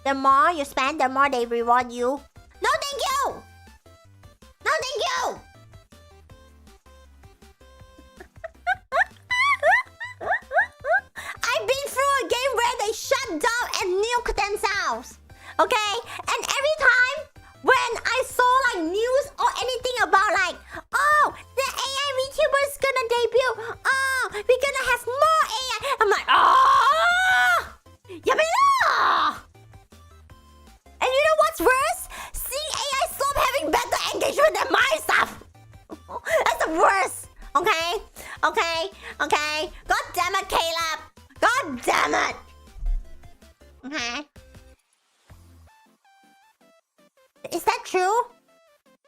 The more you spend, the more they reward you. No, thank you! No, thank you! I've been through a game where they shut down and nuke themselves. Okay? And every time when I saw like news or anything about like, oh, the AI VTuber is gonna debut. Oh, we're gonna have more AI. I'm like, oh, yummy. And you know what's worse? Seeing AI stop having better engagement than my stuff. That's the worst. Okay. God damn it, Caleb. God damn it. Okay. Is that true?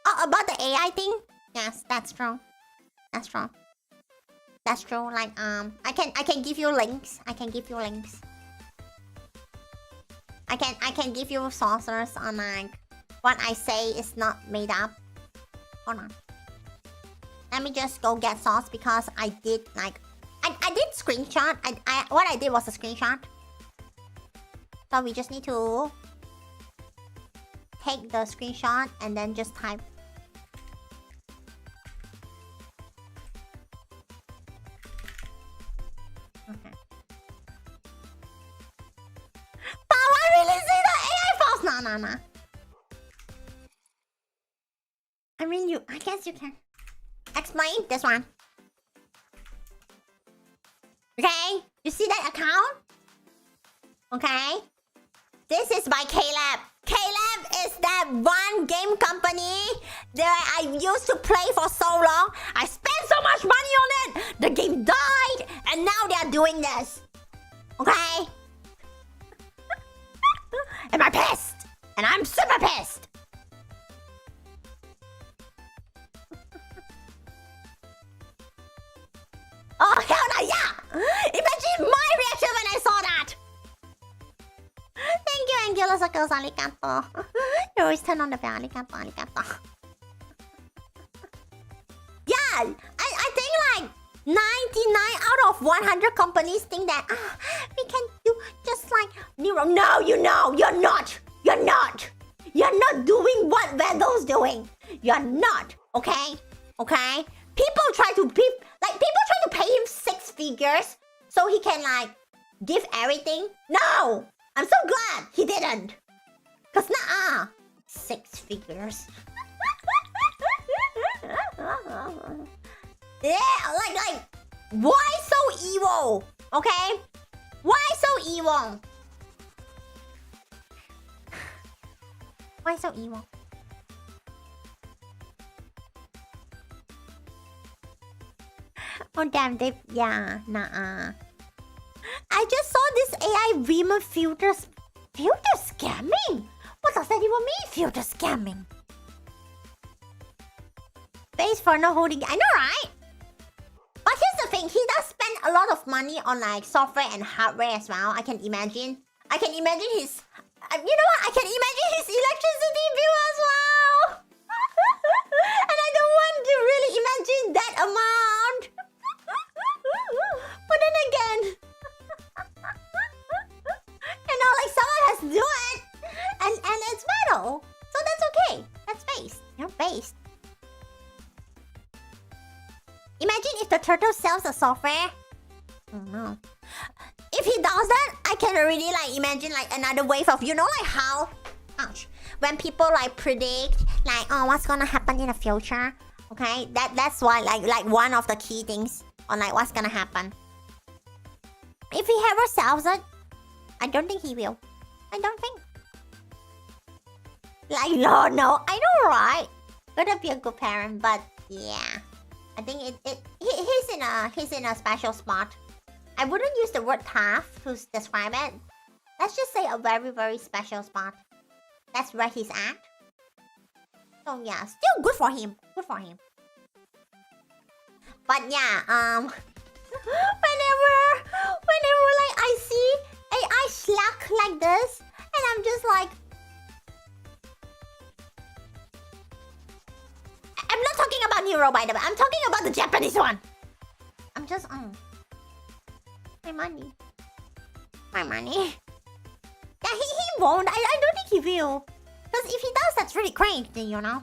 Oh, about the AI thing? Yes, that's true. That's true. Like, I can give you links. I can give you sources on like what I say is not made up. Hold on. Let me just go get source because I did like I did screenshot. What I did was a screenshot. So we just need to take the screenshot and then just type. Okay. Pawwa really see the AI false? No. I mean, I guess you can explain this one. Okay, you see that account? Okay, this is by Caleb. Caleb is that one game company that I used to play for so long. I spent so much money on it. The game died, and now they are doing this. Okay? Am I pissed? And I'm super pissed. Oh, hell no, yeah! Imagine my reaction when I saw that! Thank you, Angular Circles, arigato. You always turn on the bell, arigato. Yeah, I think like 99 out of 100 companies think that we can do just like Nero. No, you're not. You're not doing what Vandal's doing. You're not, okay? People try to pay him 6 figures so he can like give everything. No, I'm so glad he didn't. Cause 6 figures. Yeah, like why so evil? Okay, why so evil? Why so evil? Oh damn, yeah, nah. I just saw this AI Vima filter scamming? What does that even mean, filter scamming? Face for no holding, I know, right? But here's the thing, he does spend a lot of money on like software and hardware as well. I can imagine his, you know what? I can imagine his electricity bill as well. And I don't want to really imagine that amount. But then again, you know, like someone has to do it, and it's metal, so that's okay. That's based, you know, based. Imagine if the turtle sells the software. Oh no. If he does that, I can already like imagine like another wave of, you know, like how, ouch, when people like predict like, oh, what's gonna happen in the future. Okay, that's why like one of the key things on like what's gonna happen. If he ever sells it, I don't think he will. I don't think. Like no, I know, right? Gotta be a good parent, but yeah. I think he's in a special spot. I wouldn't use the word tough to describe it. Let's just say a very, very special spot. That's where he's at. So yeah, still good for him. Good for him. But yeah, whenever like I see AI slack like this, and I'm just like, I'm not talking about Neuro, by the way. I'm talking about the Japanese one. I'm just, my money. My money. Yeah, he won't. I don't think he will. Because if he does, that's really crazy, you know?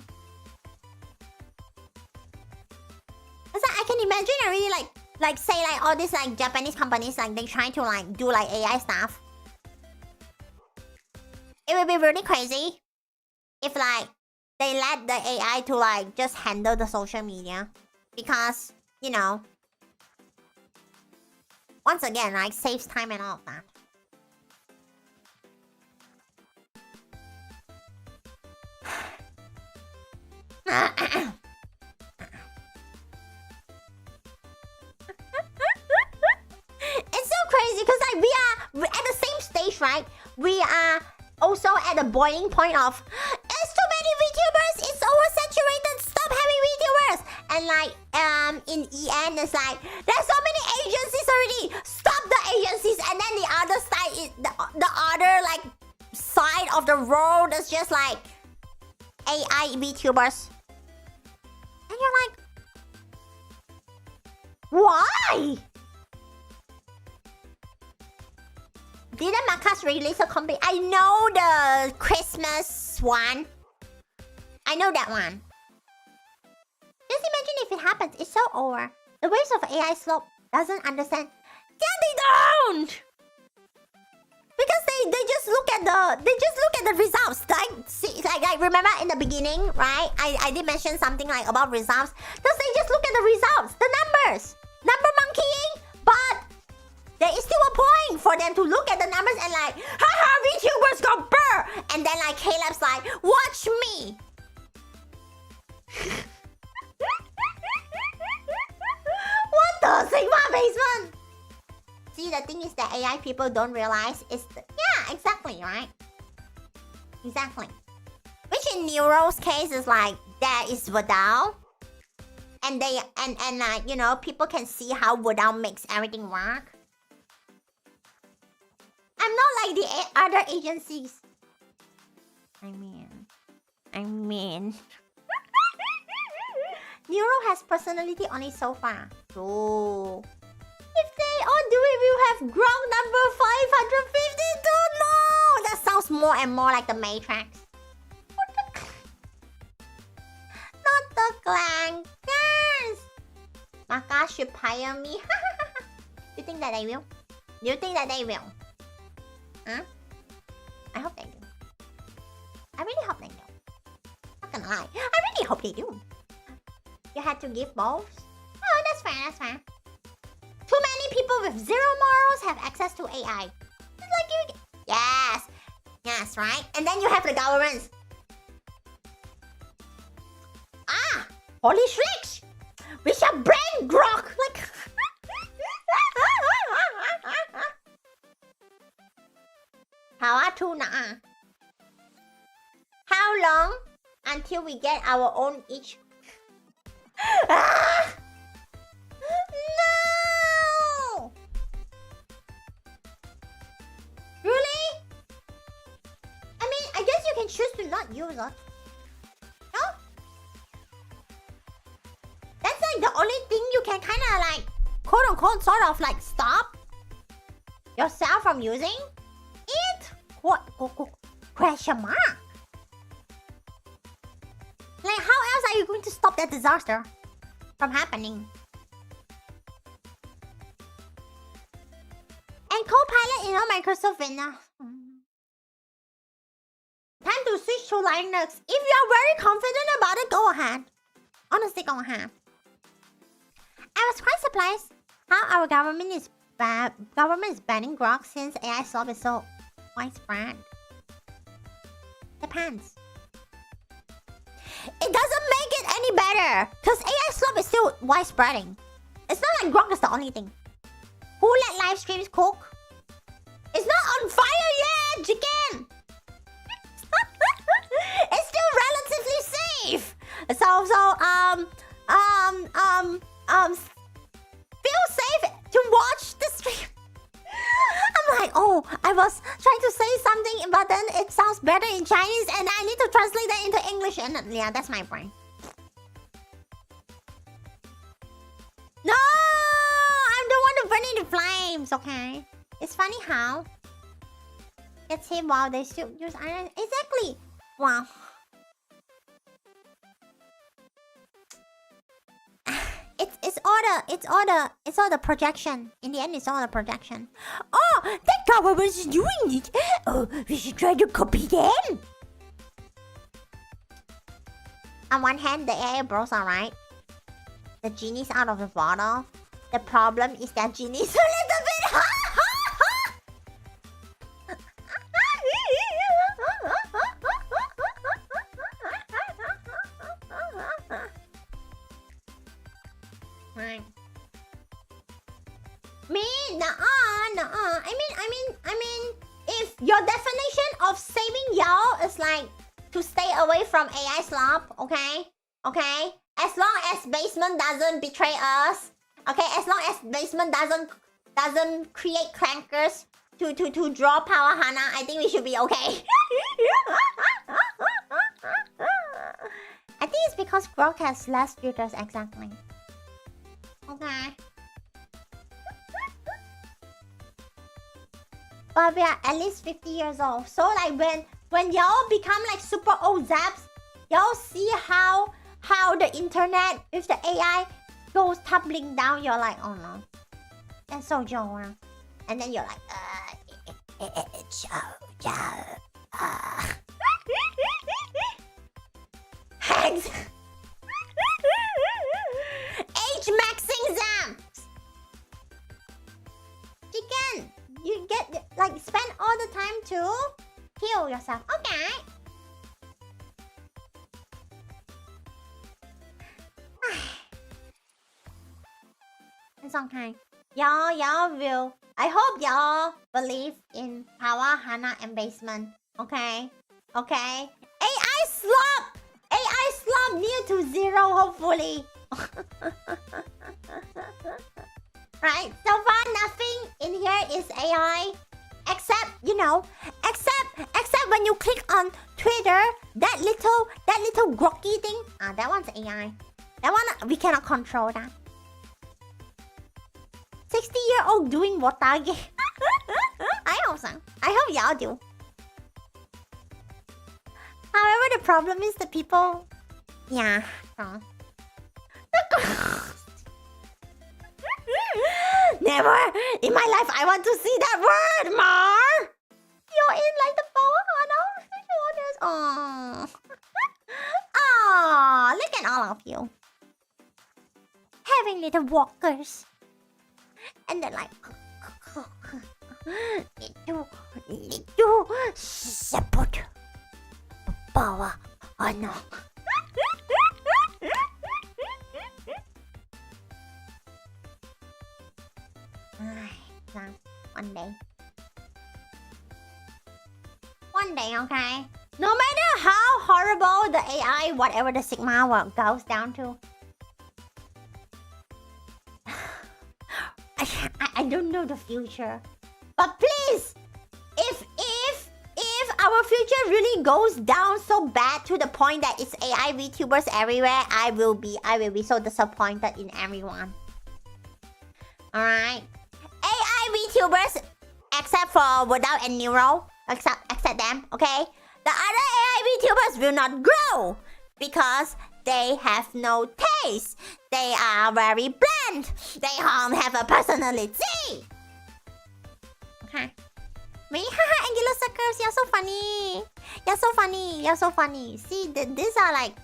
Because I can imagine I really like say like all these like Japanese companies, like they try to like do like AI stuff. It would be really crazy if like they let the AI to like just handle the social media, because, you know, once again, like saves time and all of that. It's so crazy because like we are at the same stage, right? We are also at the boiling point of, it's too many VTubers, it's oversaturated, stop having VTubers. And like in EN it's like, there's so many agencies already, stop the agencies. And then the other side is the other like side of the road is just like AI VTubers. And you're like, why? Didn't Marcus release a company? I know the Christmas one. I know that one. Just imagine if it happens. It's so over. The waves of AI slope doesn't understand. Yeah, they don't. Because they just look at the results. Like, see, like remember in the beginning, right? I did mention something like about results. Because they just look at the results, the numbers, number monkeying, but there is still a point for them to look at the numbers and like, haha, VTubers got burr! And then like Caleb's like, watch me! What the Sigma basement? See, the thing is that AI people don't realize is yeah, exactly, right? Exactly. Which in Neuro's case is like, there is Wadao. And they and like, you know, people can see how Wadao makes everything work. I'm not like the other agencies. I mean. Neuro has personality only so far. So, if they all do it, we'll have ground number 552. No, that sounds more and more like the Matrix. Not the clan. Yes. Maka should hire me. You think that they will? Do you think that they will? Huh? I hope they do. I really hope they do. Not gonna lie. I really hope they do. You had to give both? Oh, that's fair, that's fair. Too many people with zero morals have access to AI. It's like you... Yes. Yes, right? And then you have the governments. Ah! Holy shricks! We shall brain grok! Like... Pawwa tuna. How long until we get our own each? Ah! No! Really? I mean, I guess you can choose to not use it. No? That's like the only thing you can kind of like, quote unquote, sort of like stop yourself from using it? What? Question mark? Like, how else are you going to stop that disaster from happening? And Copilot, Microsoft Windows. Time to switch to Linux. If you are very confident about it, go ahead. Honestly, go ahead. I was quite surprised how our government is banning grok since AI slop is so widespread. Depends. It doesn't make it any better, because AI slop is still widespreading. It's not like grok is the only thing. Who let live streams cook? It's not on fire yet, chicken! It's still relatively safe. Feel safe to watch the stream. I'm like, oh, I was trying to say something, but then it sounds better in Chinese, and I need to translate that into English. And yeah, that's my brain. No, I'm the one who burning the flames. Okay, it's funny how it's him while they still use iron. Exactly. Wow. It's all the projection. In the end, it's all the projection. Oh, that government is doing it. Oh, we should try to copy them. On one hand, the AI bros are right. The genie's out of the bottle. The problem is that genie's a little bit hot. Right. Me? Nuh-uh. I mean, if your definition of saving y'all is like to stay away from AI slop, okay? Okay? As long as basement doesn't betray us, okay? As long as basement doesn't create clankers to draw Pawwa Hanna, I think we should be okay. I think it's because grok has less filters, exactly. Okay. But we are at least 50 years old. So like when y'all become like super old zaps, y'all see how the internet with the AI goes tumbling down. You're like, oh no. That's so Joe. And then you're like, Hags. Age maxing zamps. Chicken, you get like spend all the time to heal yourself. Okay. It's okay. Y'all will. I hope y'all believe in Pawwa, Hanna, and basement. Okay. Okay. AI slop. AI slop near to zero. Hopefully. Right, so far nothing in here is AI, except when you click on Twitter, that little grokky thing. That one's AI. That one we cannot control that. 60-year-old doing watage. I hope so. I hope y'all do. However, the problem is the people. Yeah. Never in my life I want to see that word, Mar. You're in like the Pawwa. Oh, look at all of you having little walkers, and they're like little support Pawwa. Oh no. One day. one day, okay? No matter how horrible the AI, whatever the Sigma work goes down to. I don't know the future. But please, if our future really goes down so bad to the point that it's AI VTubers everywhere, I will be so disappointed in everyone. Alright. AI VTubers, except for Without and Neuro, except them, okay? The other AI VTubers will not grow because they have no taste. They are very bland. They don't have a personality. Okay. Me, haha, angular circles, you're so funny. You're so funny. You're so funny. See, these are like...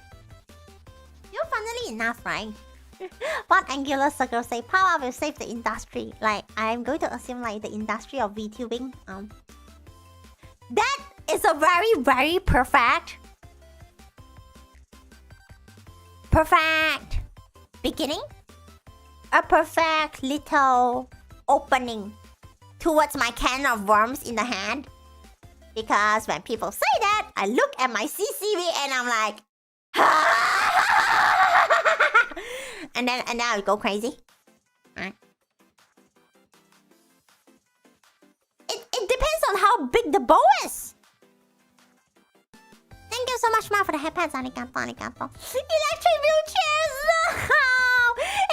You're funnily enough, right? What angular circles say? Pawwa will save the industry. Like, I'm going to assume like the industry of VTubing. That is a very, very perfect beginning. A perfect little opening towards my can of worms in the hand. Because when people say that, I look at my CCV and I'm like, and then I go crazy. Alright. It depends on how big the bow is. Thank you so much, Ma, for the headpads. Arigato, arigato. Electric wheelchairs! No!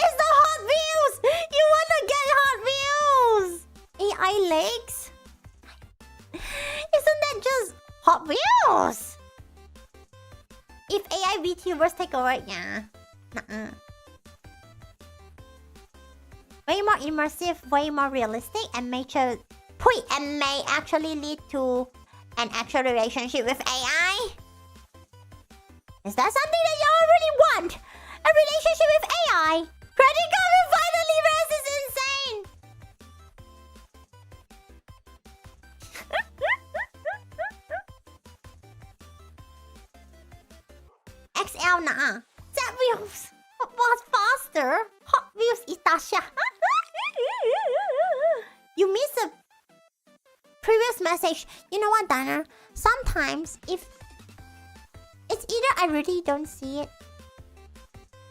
It's the Hot Wheels! You wanna get Hot Wheels! AI legs? Isn't that just Hot Wheels? If AI VTubers take over, yeah. Nuh-uh. Way more immersive, way more realistic, and may actually lead to an actual relationship with AI. Is that something that y'all really want? A relationship with AI? Credit card with finally rest is insane! XL nah. That Wheels was faster. Hot Wheels Itasha. You missed a previous message. You know what, Dana? Sometimes if it's either I really don't see it.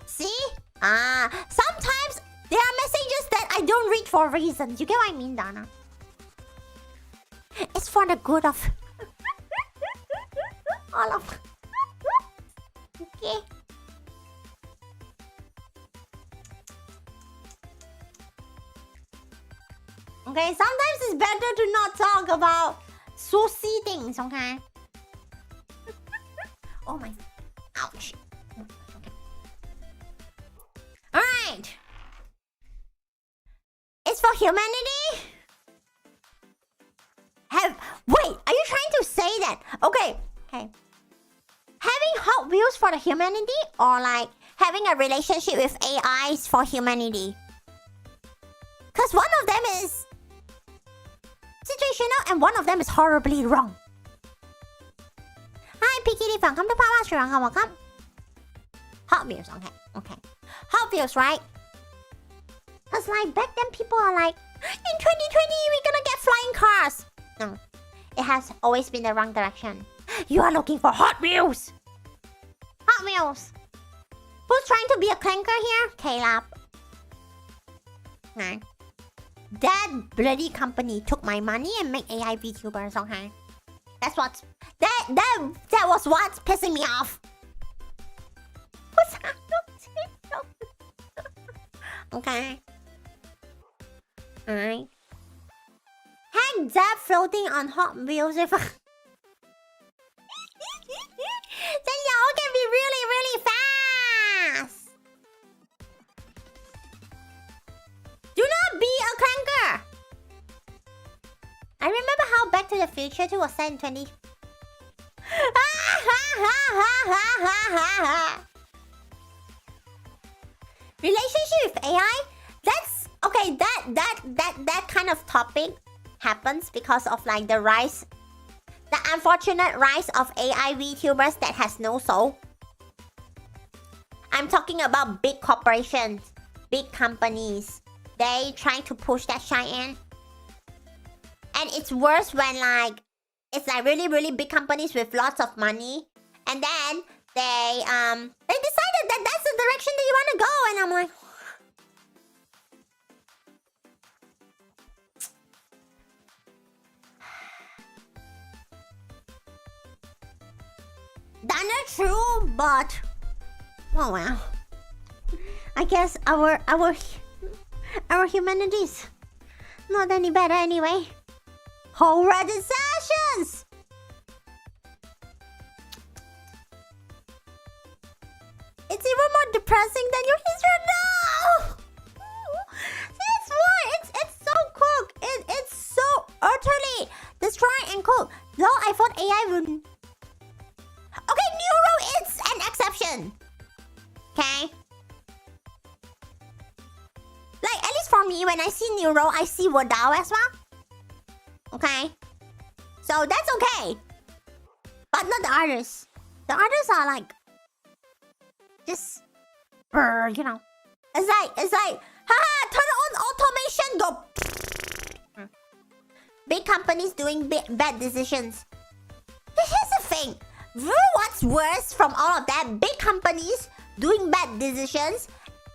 See? Sometimes there are messages that I don't read for reasons. You get what I mean, Dana? It's for the good of all of. Okay. Okay, sometimes it's better to not talk about saucy things, okay? Oh my... Ouch. Okay. Alright. It's for humanity? Wait, are you trying to say that? Okay. Having Hot Wheels for the humanity? Or like having a relationship with AIs for humanity? Because one of them is situational and one of them is horribly wrong. Hi, Pikiri, welcome to Pawwa, Sri Lanka, welcome. Hot Wheels, okay. Hot Wheels, right? Because like back then people are like, in 2020 we're gonna get flying cars. No, it has always been the wrong direction. You are looking for Hot Wheels. Hot Wheels. Who's trying to be a clanker here? Caleb. Nah. That bloody company took my money and made AI VTubers, okay? That's what's... That was what's pissing me off. What's happening? Okay. Alright. Hang that floating on Hot Wheels if... Then y'all can be really, really fast. Do not be a clanker. I remember how Back to the Future 2 was set in 20... Relationship with AI? That's... Okay, that kind of topic happens because of like the rise... The unfortunate rise of AI VTubers that has no soul. I'm talking about big corporations, big companies. They trying to push that shine in. And it's worse when like it's like really big companies with lots of money, and then they decided that that's the direction that you want to go, and I'm like, that's not true, but oh well. I guess our humanity's not any better anyway. Whole Reddit sessions! It's even more depressing than your history. No! It's more. It's so cooked. It's so utterly destroyed and cooked. Though I thought AI would. Okay, Neuro is an exception. Okay. Like at least for me, when I see Neuro, I see Wadao as well. Okay. So that's okay. But not the others. The others are like just you know. It's like haha, turn on automation, go. Big companies doing bad decisions. Here's the thing. What's worse from all of that? Big companies doing bad decisions,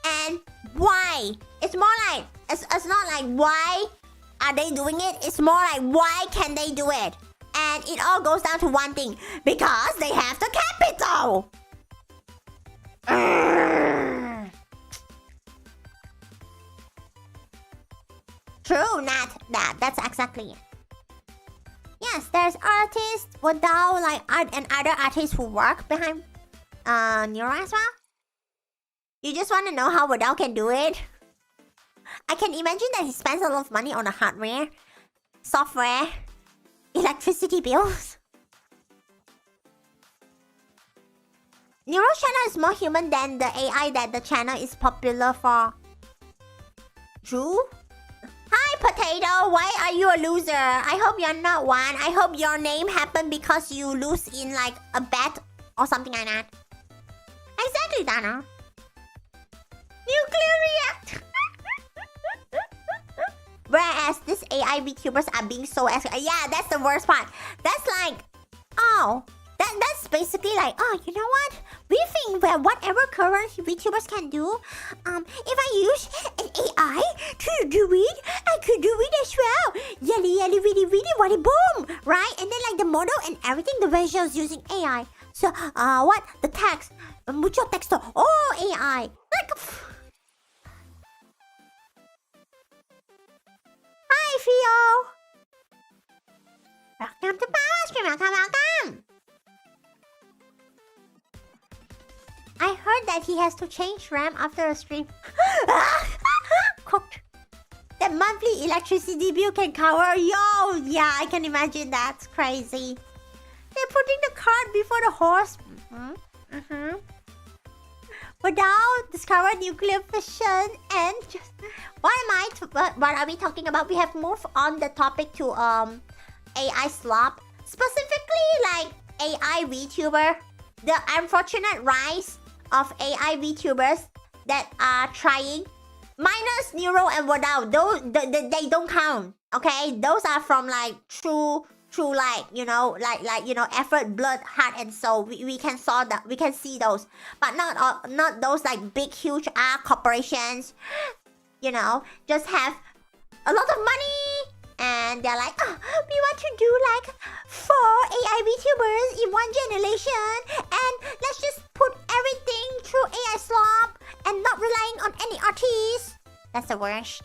and why? It's more like it's not like why are they doing it? It's more like why can they do it? And it all goes down to one thing. Because they have the capital! True, Nat. That's exactly it. Yes, there's artists without like art and other artists who work behind Neuro as well. You just want to know how Wadao can do it? I can imagine that he spends a lot of money on the hardware, software, electricity bills. Neuro's channel is more human than the AI that the channel is popular for. True? Hi, Potato. Why are you a loser? I hope you're not one. I hope your name happened because you lose in like a bet or something like that. Exactly, Dana. Nuclear reactor. Whereas these AI VTubers are being so yeah, that's the worst part. That's like, oh, that's basically like, oh, you know what? We think that whatever current VTubers can do, if I use an AI to do it, I could do it as well. Yelly, yelly, widdy, widdy, waddy, boom, right? And then like the model and everything, the visuals using AI. So, what? The text, mucho texto, oh, AI. Like, hi, Theo. Welcome to Power Stream. Welcome. I heard that he has to change RAM after a stream. Cooked. That monthly electricity bill can cover. Yo, yeah, I can imagine. That's crazy. They're putting the cart before the horse. But now, discover nuclear fission and just... What are we talking about? We have moved on the topic to AI slop. Specifically, like AI VTuber. The unfortunate rise of AI VTubers that are trying. Minus Neuro and Wadao. They don't count. Okay? Those are from like true like, you know, effort, blood, heart, and soul. We can saw that. We can see those. But not those like big, huge corporations. You know, just have a lot of money. And they're like, oh, we want to do like 4 AI VTubers in one generation. And let's just put everything through AI slop and not relying on any artists. That's the worst.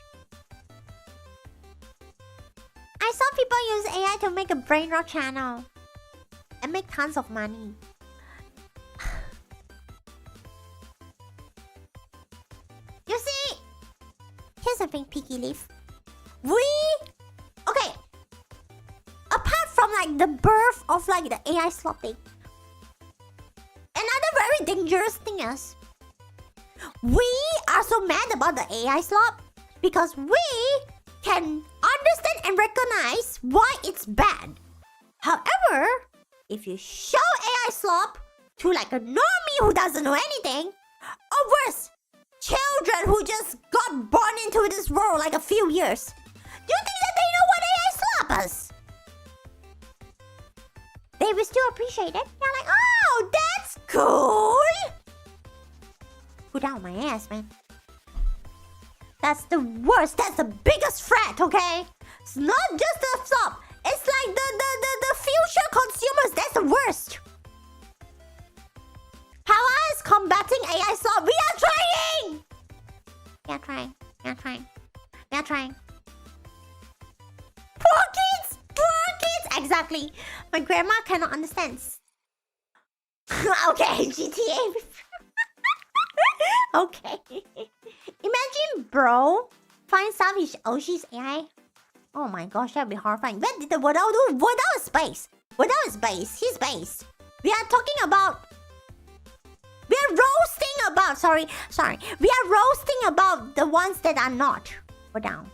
I saw people use AI to make a brain rot channel. And make tons of money. You see? Here's something, Piggy Leaf. Okay. Apart from like the birth of like the AI slop thing, another very dangerous thing is we are so mad about the AI slop because we can understand and recognize why it's bad. However, if you show AI slop to like a normie who doesn't know anything, or worse, children who just got born into this world like a few years, do you think that they know what AI slop is? they will still appreciate it. They're like, oh, that's cool. Put out my ass, man. That's the worst. That's the biggest threat, okay? It's not just the flop. It's like the future consumers. That's the worst. Pawwa is combating AI slop. We are trying. We are trying. We are trying. We are trying. Poor kids. Poor kids. Exactly. My grandma cannot understand. Okay, GTA. Okay. Imagine bro finds out she's AI. Oh my gosh, that'd be horrifying. What did the without do? Without space. Without his base. His base. We are talking about. We are roasting about. Sorry. We are roasting about the ones that are not. We're down.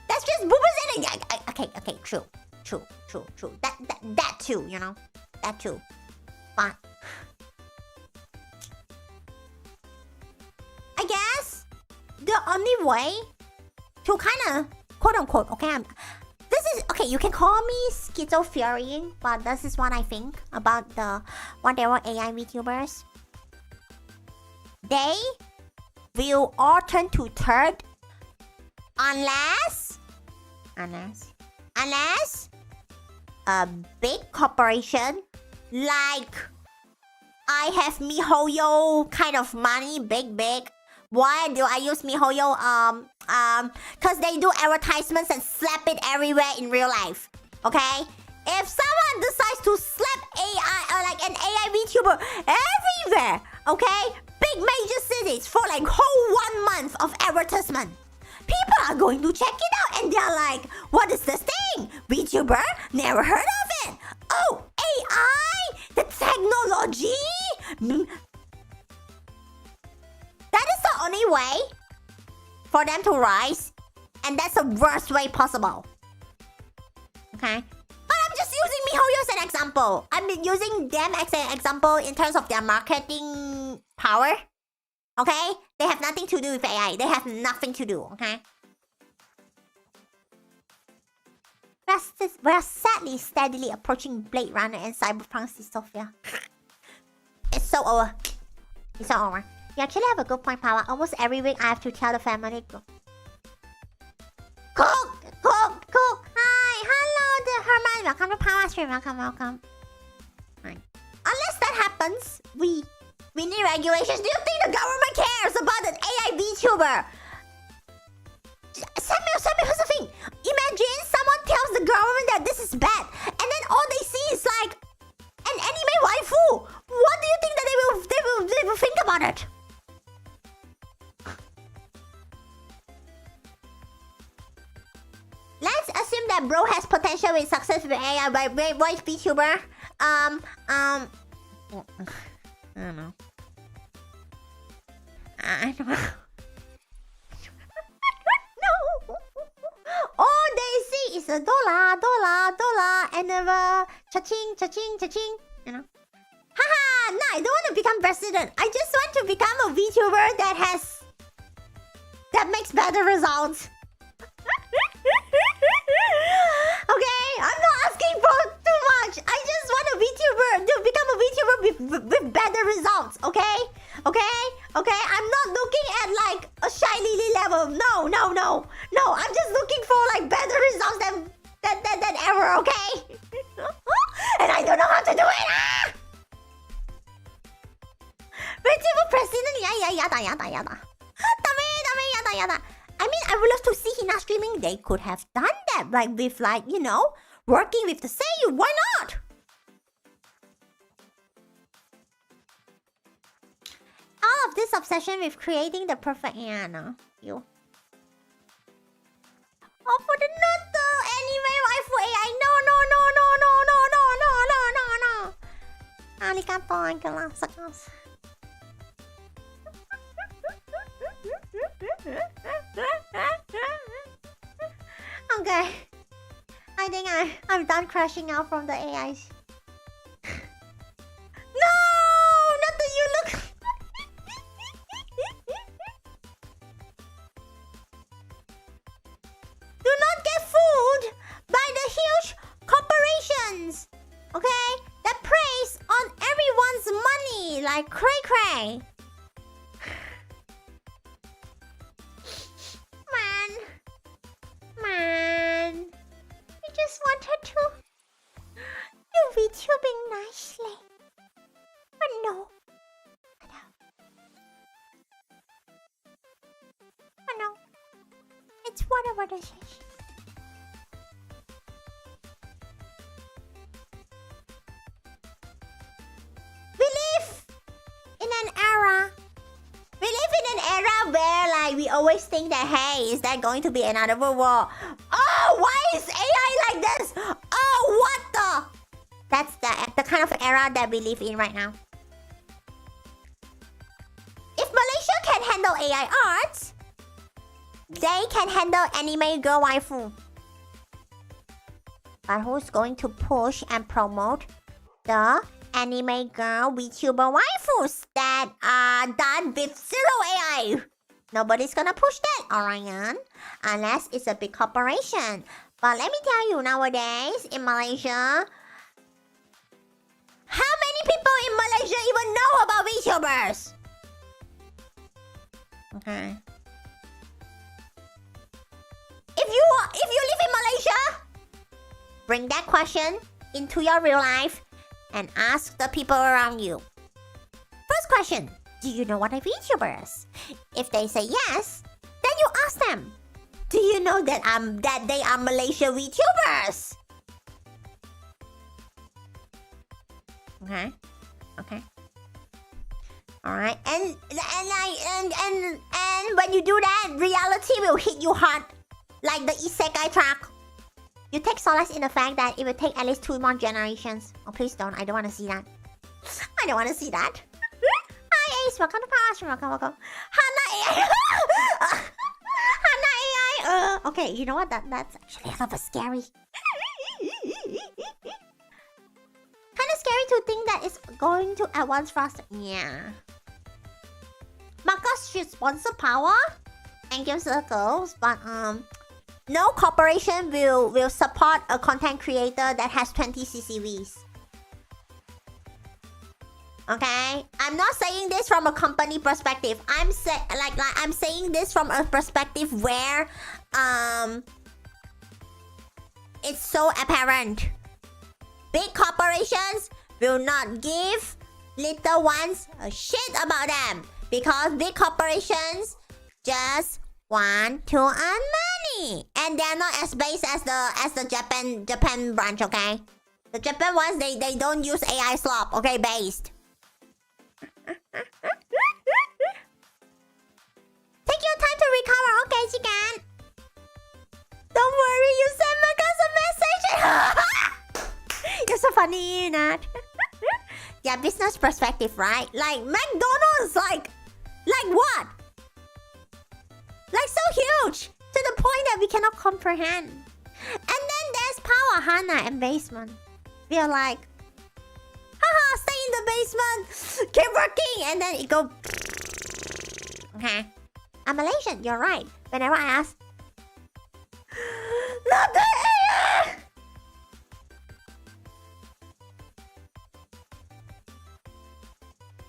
That's just boobas in it. Okay. True. That too. You know. That too. But I guess the only way to kind of quote unquote, okay, this is okay. You can call me schizophrenic, but this is what I think about the whatever AI VTubers. They will all turn to third unless a big corporation like I have MiHoYo kind of money, big. Why do I use MiHoYo? Cause they do advertisements and slap it everywhere in real life. Okay? If someone decides to slap AI or like an AI VTuber everywhere, okay? Big major cities for like whole 1 month of advertisement. People are going to check it out and they're like, what is this thing? VTuber? Never heard of it. Oh, AI? The technology? That is the only way for them to rise. And that's the worst way possible. Okay? But I'm just using MiHoYo as an example. I'm using them as an example in terms of their marketing power. Okay? They have nothing to do with AI. They have nothing to do, okay? We're sadly, steadily approaching Blade Runner and Cyberpunk dystopia. It's so over. It's so over. You actually have a good point, Pawwa. Almost every week I have to tell the family to cook. Hi, hello, the Herman. Welcome to Pawwa stream. Welcome. Right. Unless that happens, we need regulations. Do you think the government cares about an AI VTuber? Samuel, here's the thing. Imagine someone tells the government that this is bad, and then all they see is like an anime waifu. What do you think that they will think about it? Let's assume that bro has potential with success with AI by voice VTuber. I don't know. No. All they see is a dollar, and cha-ching. You know. Haha! No, I don't want to become president. I just want to become a VTuber that makes better results. Okay, I'm not asking for too much. I just want a VTuber to become a VTuber with better results. Okay. I'm not looking at like a Shy Lily level. No. I'm just looking for like better results than ever. Okay. And I don't know how to do it. VTuber president. Yada. I mean, I would love to see Hina streaming. They could have done that, like with like, you know, working with the Seiyu. Why not? All of this obsession with creating the perfect no. You. Oh, for the not the anime waifu AI. No. Arigato, Uncle. Okay. I think I'm done crashing out from the AIs. No! Not that you look... Do not get fooled by the huge corporations! way. Man. I just wanted to do VTubing nicely. But no. But no. It's whatever this is. We live in an era. We live in an era where, like, we always think that, hey, is that going to be another world war? Oh, why is AI like this? Oh, what the? That's the kind of era that we live in right now. If Malaysia can handle AI arts, they can handle anime girl waifu. But who's going to push and promote the anime girl VTuber waifus that are done with zero AI? Nobody's gonna push that, alright? Unless it's a big corporation. But let me tell you, nowadays in Malaysia, how many people in Malaysia even know about VTubers? Okay. If you live in Malaysia, bring that question into your real life and ask the people around you. First question, do you know what are VTubers? If they say yes, then you ask them, do you know that they are Malaysia VTubers? Okay. Alright, and when you do that, reality will hit you hard. Like the isekai track. You take solace in the fact that it will take at least 2 more generations. Oh, please don't. I don't want to see that. I don't want to see that. Hi, Ace. Welcome to Pawwa. Welcome. Hanna AI. Hanna AI. Okay, you know what? That's actually a little bit scary. Kind of scary to think that it's going to advance faster. Yeah. Marcus should sponsor Pawwa and give circles, but no corporation will support a content creator that has 20 CCVs. Okay? I'm not saying this from a company perspective. I'm saying this from a perspective where it's so apparent. Big corporations will not give little ones a shit about them because big corporations just want to earn money, and they're not as base as the Japan branch. Okay, the Japan ones they don't use AI slop. Okay, based. Take your time to recover. Okay, chicken. Don't worry, you sent Marcus a message. You're so funny, Nat. Yeah, business perspective, right? Like McDonald's, like what? Like so huge to the point that we cannot comprehend. And then there's Pawwa, Hanna, and basement. We are like, haha, stay in the basement, keep working, and then it go. Okay, I'm Malaysian. You're right. Whenever I ask, not the AI.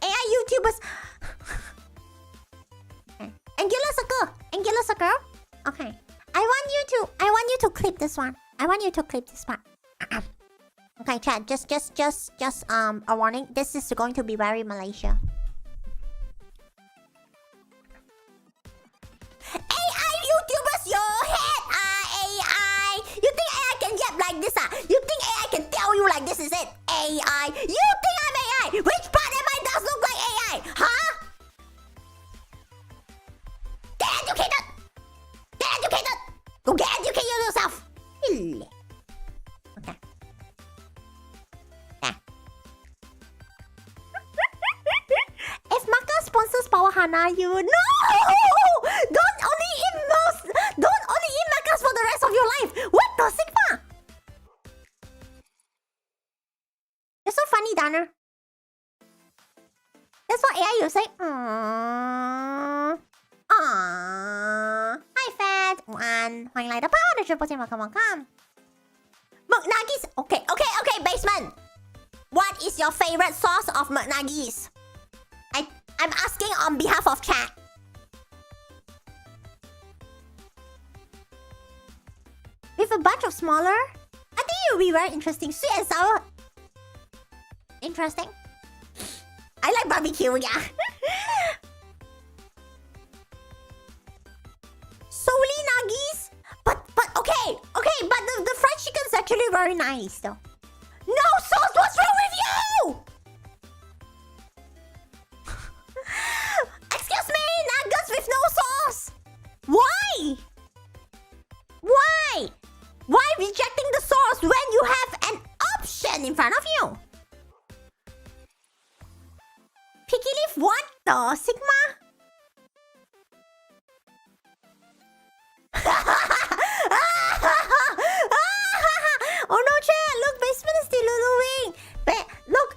AI YouTubers. Okay. Angular circle. Okay. I want you to clip this one. I want you to clip this part. Okay, chat. Just a warning. This is going to be very Malaysia. AI YouTubers, your head are AI. You think AI can yap like this? You think AI can tell you like this is it? AI. You think I'm AI? Which part of my does look like AI? Huh? Get educated! Get educated! Go get educated yourself! Okay. Yeah. If Marcus sponsors Pawwa Hanna, you no! Don't only eat Marcus for the rest of your life! What the Sigma? You're so funny, Danner. That's what AI you say. Aww. Hi, Fat. 欢迎来到Pawwa的直播间 Welcome. McNuggets. Okay, basement. What is your favorite sauce of McNuggets? I'm asking on behalf of chat. With a bunch of smaller, I think it will be very interesting. Sweet and sour. Interesting. I like barbecue, yeah. Soli nuggies? But okay, but the fried chicken's actually very nice though. No sauce, what's wrong with you? Excuse me, nuggets with no sauce. Why? Why? Why rejecting the sauce when you have an option in front of you? Picky leaf what the? Sigma? Oh no, chat! Look, basement is deluluing. But look,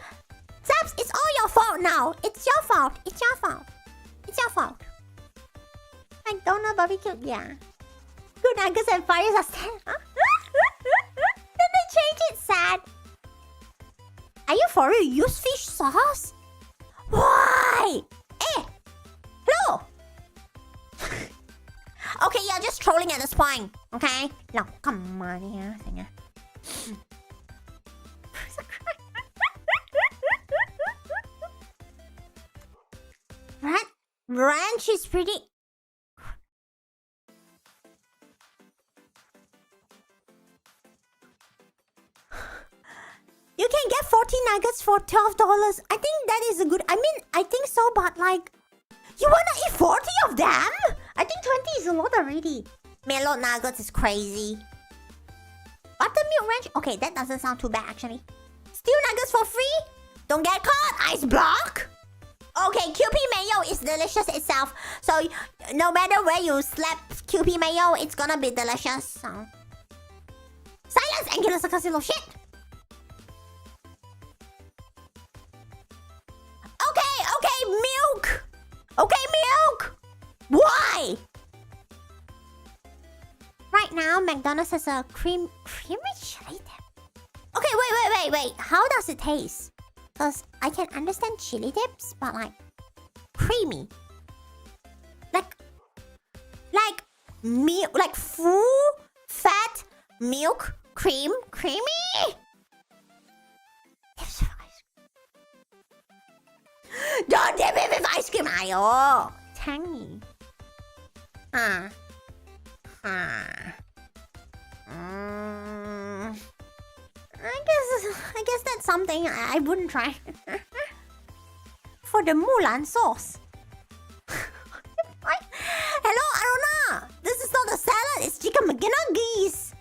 Zaps, it's all your fault now. It's your fault. It's your fault. It's your fault. McDonald's barbecue, yeah. Good nuggets and fires are stand. Then they change it, sad. Are you for real? Use fish sauce? Why? Eh! Hello! Okay, you're just trolling at this point. Okay? No, come on here. Ranch is pretty... You can get 14 nuggets for $12. I think that is a good... I mean, I think so, but like... You wanna eat 40 of them? I think 20 is a lot already. Mellow nuggets is crazy. Buttermilk ranch? Okay, that doesn't sound too bad actually. Steel nuggets for free? Don't get caught, ice block! Okay, QP mayo is delicious itself. So, no matter where you slap QP mayo, it's gonna be delicious. So. Silence, Angular Sarcasilo shit! Okay, milk! Okay, milk! Why? Right now, McDonald's has a creamy chili dip. Okay, wait. How does it taste? Because I can understand chili dips, but like... creamy. Like milk, like full, fat, milk, creamy? Don't dip it with ice cream, ayo! Tangy. I guess that's something I wouldn't try. For the Mulan sauce. Hello, Aruna! This is not a salad, it's chicken McGinnis.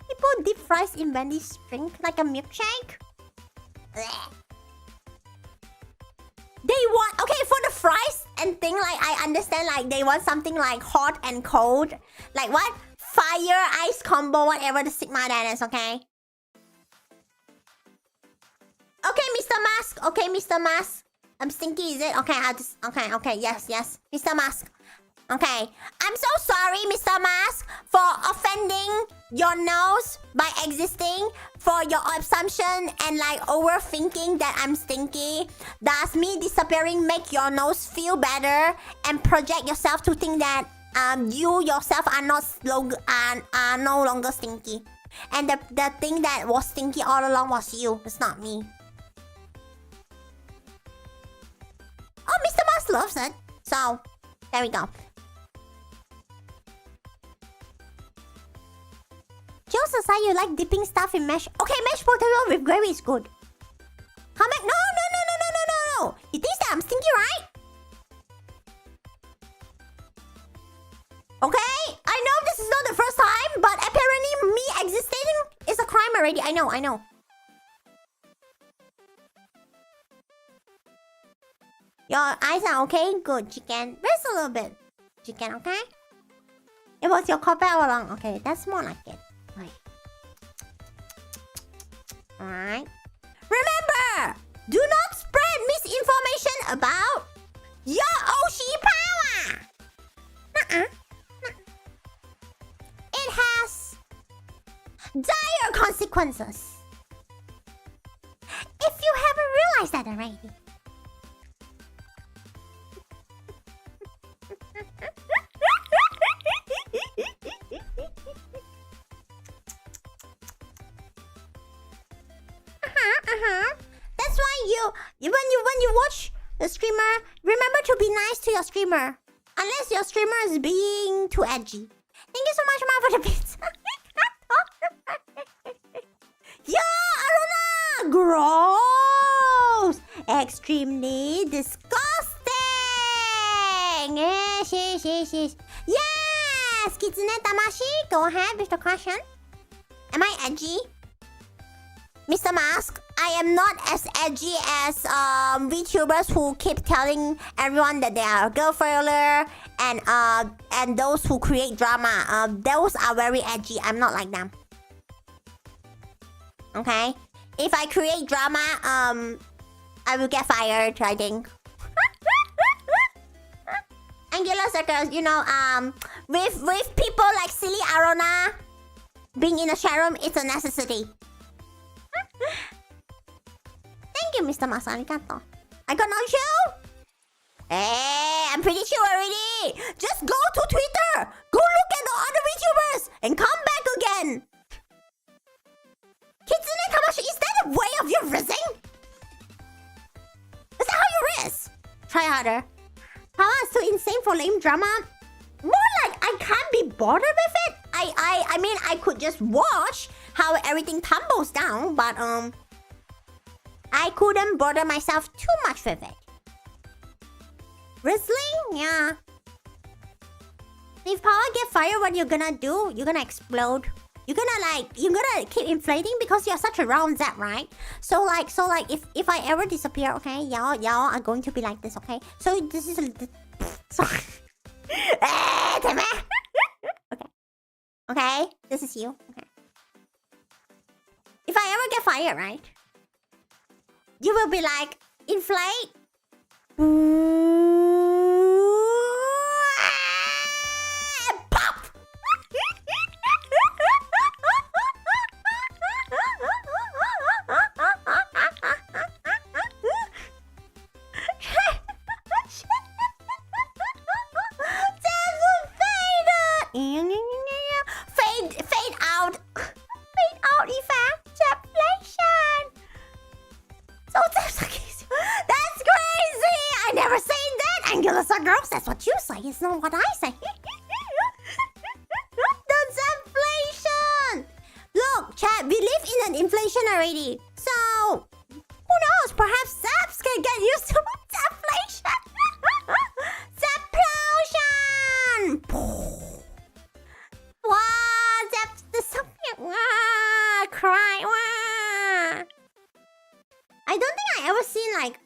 People deep fries in Wendy's drink like a milkshake. Blech. They want... Okay, for the fries and thing, like, I understand, like, they want something, like, hot and cold. Like, what? Fire, ice combo, whatever the Sigma that is, okay? Okay, Mr. Mask. I'm stinky, is it? Okay, okay, yes. Mr. Mask. Okay. I'm so sorry, Mr. Mask, for offending your nose by existing, for your assumption and like overthinking that I'm stinky. Does me disappearing make your nose feel better and project yourself to think that you yourself are no longer stinky? And the thing that was stinky all along was you. It's not me. Oh, Mr. Mask loves it. So, there we go. Joseph said you like dipping stuff in mashed... Okay, mashed potato with gravy is good. Come back. No. He thinks that I'm stinky, right? Okay, I know this is not the first time, but apparently me existing is a crime already. I know. Your eyes are okay? Good, chicken. Rest a little bit. Chicken, okay? It was your copy all along. Okay, that's more like it. Alright. Remember! Do not spread misinformation about your Oshi power! It has dire consequences. If you haven't realized that already. when you watch the streamer, remember to be nice to your streamer. Unless your streamer is being too edgy. Thank you so much, Ma, for the pizza. Yeah, Aruna! Gross! Extremely disgusting! Yes! Kitsune Tamashi, go ahead with the question. Am I edgy? Mr. Mask, I am not as edgy as VTubers who keep telling everyone that they are girl failure and those who create drama. Those are very edgy. I'm not like them. Okay? If I create drama, I will get fired, I think. Angular circles, you know, with people like silly Arona, being in a chat room, it's a necessity. Thank you, Mr. Masarigato. I got no chill. Hey, I'm pretty chill already. Just go to Twitter. Go look at the other VTubers and come back again. Kitsune Tamashi, is that a way of you rizzing? Is that how you rizz? Try harder. Pawwa is too insane for lame drama. More like I can't be bothered with it. I mean, I could just watch how everything tumbles down, but I couldn't bother myself too much with it. Rizzling? Yeah. If Pawwa get fired, what you're gonna do? You're gonna explode. You're gonna keep inflating because you're such a round zap, right? So if I ever disappear, okay, y'all are going to be like this, okay? So this is sorry. Okay, this is you. Okay. If I ever get fired, right? You will be like, inflate. Pop! Fade out. Fade out effect. Deflation. So that's crazy. That's crazy. I never said that. Angular girls. That's what you say. It's not what I say. That's inflation. Look, chat. We live in an inflation already. So who knows? Perhaps Zaps can get used to deflation. Zaplosion. Wow, Zaps the something. Wow, cry. Wow. I don't think I ever seen like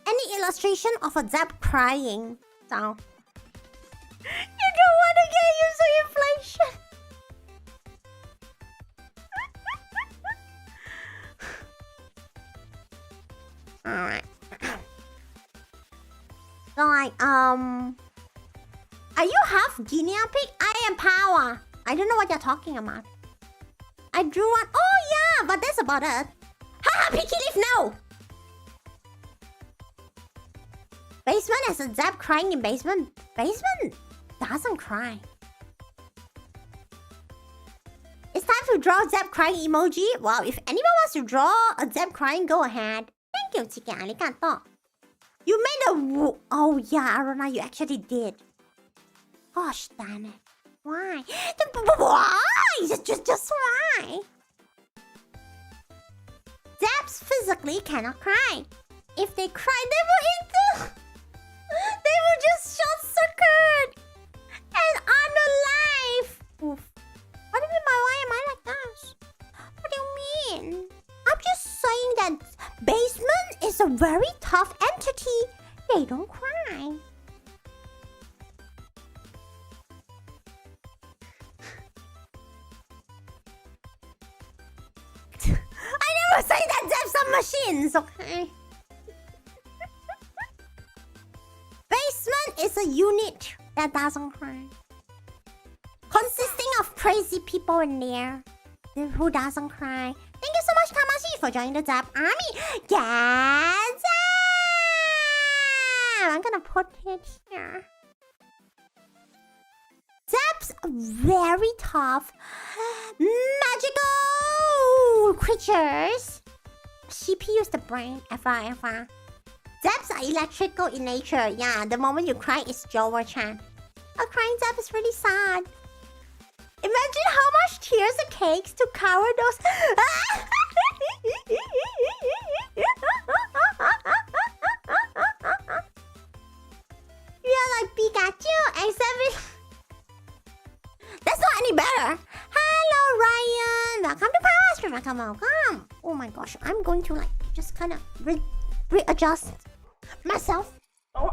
any illustration of a Zap crying. So you don't want to get used to inflation. Alright. So like are you half guinea pig? I am Pawwa. I don't know what you're talking about. I drew one. Oh yeah, but that's about it. Haha, Picky Leaf, no! Basement has a Zap crying in basement. Basement doesn't cry. It's time to draw Zap crying emoji. Wow, if anyone wants to draw a Zap crying, go ahead. Thank you, Chicken Arigato. You made a oh yeah, Aruna, you actually did. Gosh damn it. Why? Why? Just why? Zaps physically cannot cry. If they cry, they will just short circuit and unalive. Oof. What do you mean by why am I like this? What do you mean? I'm just saying that basement is a very tough entity. They don't cry. I never say that Zaps are machines, okay? Basement is a unit that doesn't cry. Consisting of crazy people in there who doesn't cry. Thank you so much, Tamashi, for joining the Zap army. Yes! I'm gonna put it here. Zaps are very tough, magical creatures CPU is the brain. FR. Zaps are electrical in nature. Yeah, the moment you cry, it's Jower Chan. A crying zap is really sad. Imagine how much tears it takes to cover those. You're like Pikachu, except that's not any better. Hello, Ryan. Welcome to Past. Welcome. Oh my gosh, I'm going to like just kind of readjust myself. Oh.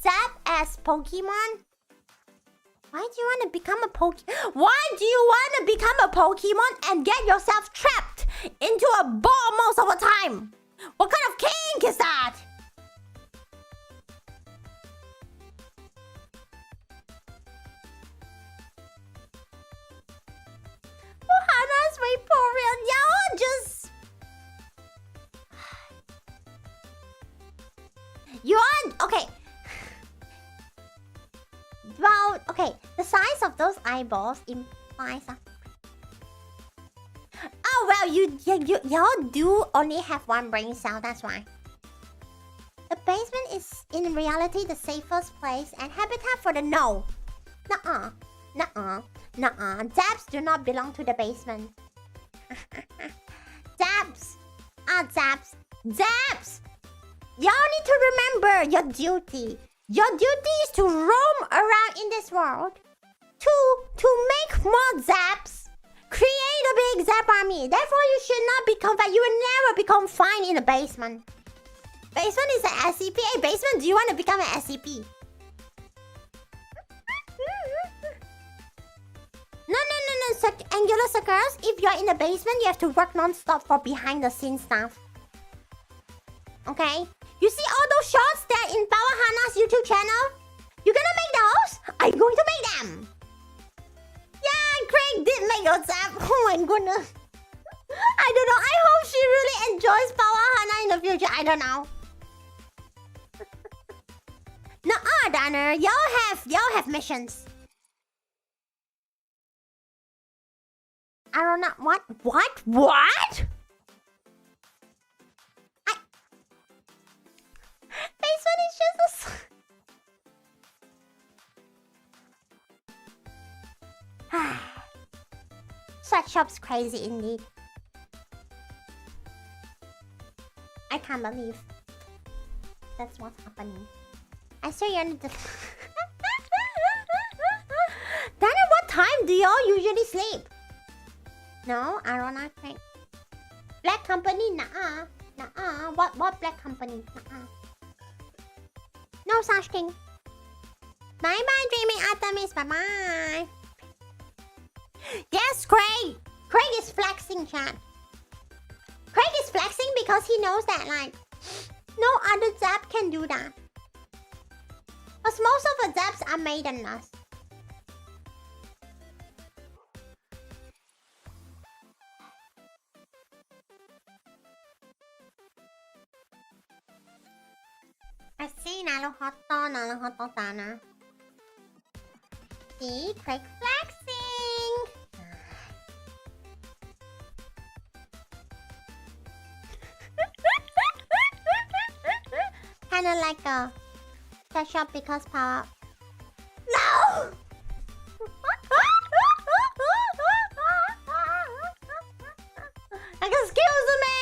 Zap as Pokemon. Why do you want to become a Why do you want to become a Pokemon and get yourself trapped into a ball most of the time? What kind of kink is that? Oh, Hannah's way for real. Y'all just... You are... Okay. Well, okay. The size of those eyeballs implies... Oh, well, y'all do only have one brain cell, that's why. The basement is, in reality, the safest place and habitat for the no. Nuh-uh. Zaps do not belong to the basement. Zaps. Zaps! Y'all need to remember your duty. Your duty is to roam around in this world. To make more zaps. Create a big zap army. Therefore, you should not be confined. You will never be confined in the basement. Basement is an SCP. Hey, basement, do you want to become an SCP? No. Angular circles. If you're in the basement, you have to work non-stop for behind the scenes stuff. Okay? You see all those shots there in Pawwa and Hanna's YouTube channel? You gonna make those? I'm going to make them. Yeah, Craig did make a zap. Oh my goodness. I don't know. I hope she really enjoys Pawwa and Hanna in the future. I don't know. Nuh-uh, Donner. Y'all have missions. I don't know. What? Basement is just a... Sweatshop's crazy indeed. I can't believe that's what's happening. I swear you're not the... Then at what time do y'all usually sleep? No, I don't know. Black company? Nuh-uh. What black company? Nuh-uh. No such thing. Bye-bye, Dreaming Artemis. Bye-bye. Yes, Craig. Craig is flexing, chat. Craig is flexing because he knows that, like, no other zap can do that. Because most of the zaps are maidenless. I see Naruhoto Tana. See, Craig flexing. Kinda like a touch up because power. No! Like, excuse me!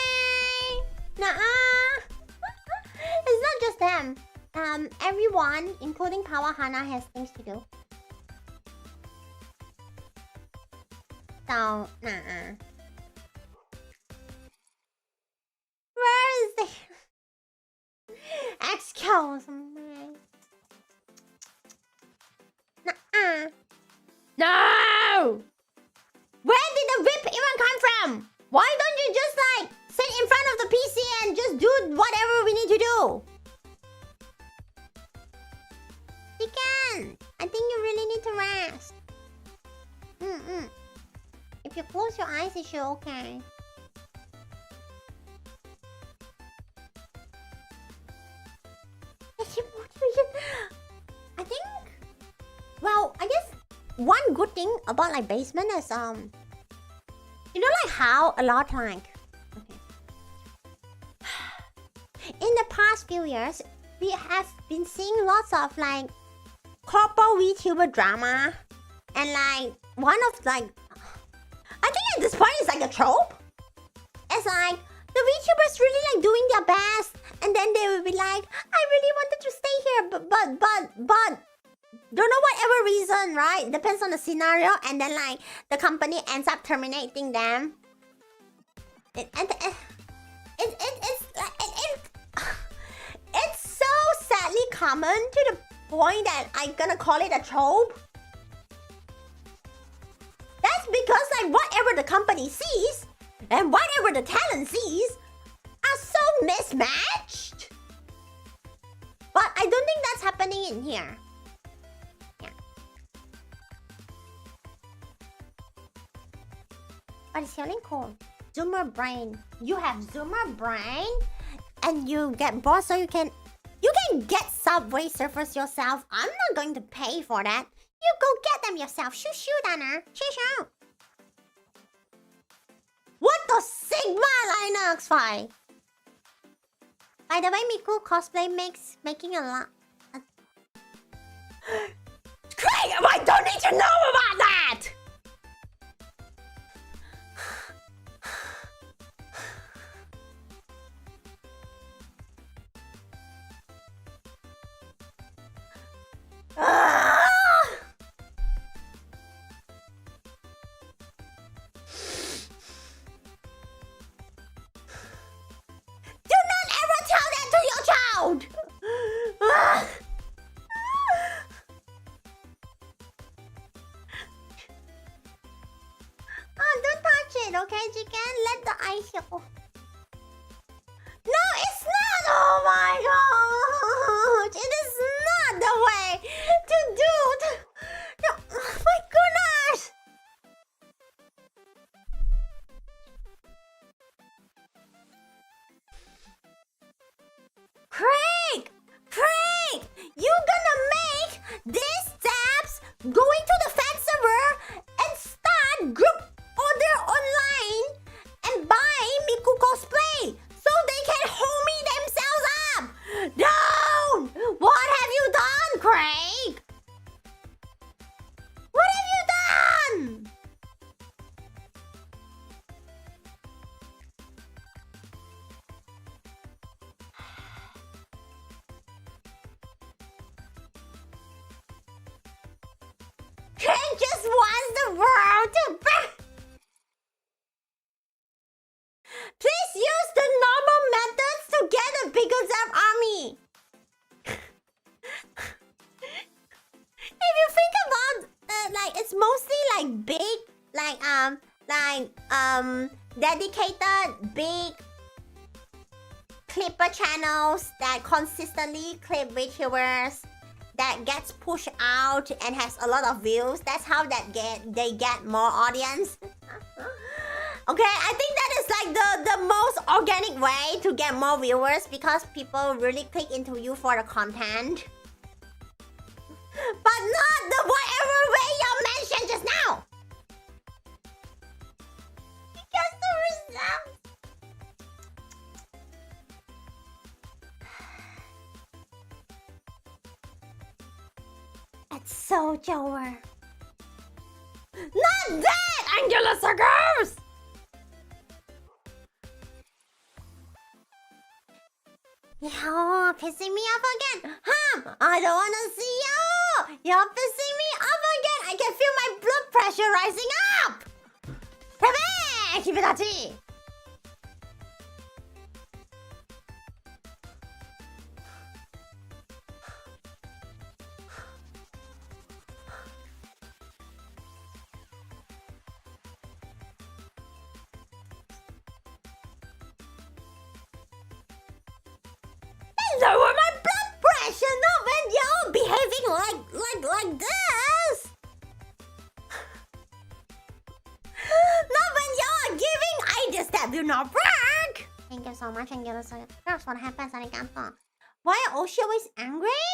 Nuh-uh! It's not just them. Everyone, including Pawwa Hanna, has things to do. So, nuh-uh. Where is the... Excuse me. Nuh-uh. No! Where did the whip even come from? Why don't you just, like, sit in front of the PC and just do whatever we need to do? You can. I think you really need to rest. If you close your eyes, it should okay. I think... Well, I guess one good thing about like basement is You know, like how a lot like. Okay. In the past few years, we have been seeing lots of like corporate VTuber drama, and like one of like, I think at this point it's like a trope. It's like the VTubers really like doing their best, and then they will be like, I really wanted to stay here, but don't know whatever reason, right? Depends on the scenario, and then like the company ends up terminating them. It's so sadly common to the point that I'm gonna call it a trope. That's because like whatever the company sees and whatever the talent sees are so mismatched. But I don't think that's happening in here. Yeah. But it's feeling cool. Zoomer brain. You have zoomer brain and you get bored so you can get Subway Surfers yourself. I'm not going to pay for that. You go get them yourself. Shoo shoo, Dana. Shoo shoo. What the Sigma Linux file? By the way, Miku cosplay making a lot. Craig, I don't need to know about that! Do not ever tell that to your child! Oh, don't touch it, okay, chicken? Let the ice go. No, it's not! Oh my gosh! It is not the way to do it! No, oh my goodness! Craig! Craig! You gonna make these steps going to the fan server and start group order online and buy Miku cosplay so they can homie themselves up! Don't! What have you done, Craig? What have you done? Craig just wants the world to burn. Please use the normal methods to get a bigger Zap army. If you think about like it's mostly like big, dedicated big clipper channels that consistently clip VTubers that gets pushed out and has a lot of views. That's how they get more audience. Okay, I think that is like the most organic way to get more viewers because people really click into you for the content. But not the whatever way you mentioned just now. Because the results. It's so Jower. Not that, Angela Circus! You're pissing me off again. I don't wanna see you. You're pissing me off again. I can feel my blood pressure rising up. Hey, Kibitachi. Lower my blood pressure, not when you're behaving like this. Not when you're giving ideas that will not work. Thank you so much, Angela. That's what happens at the Why are Oshi always angry?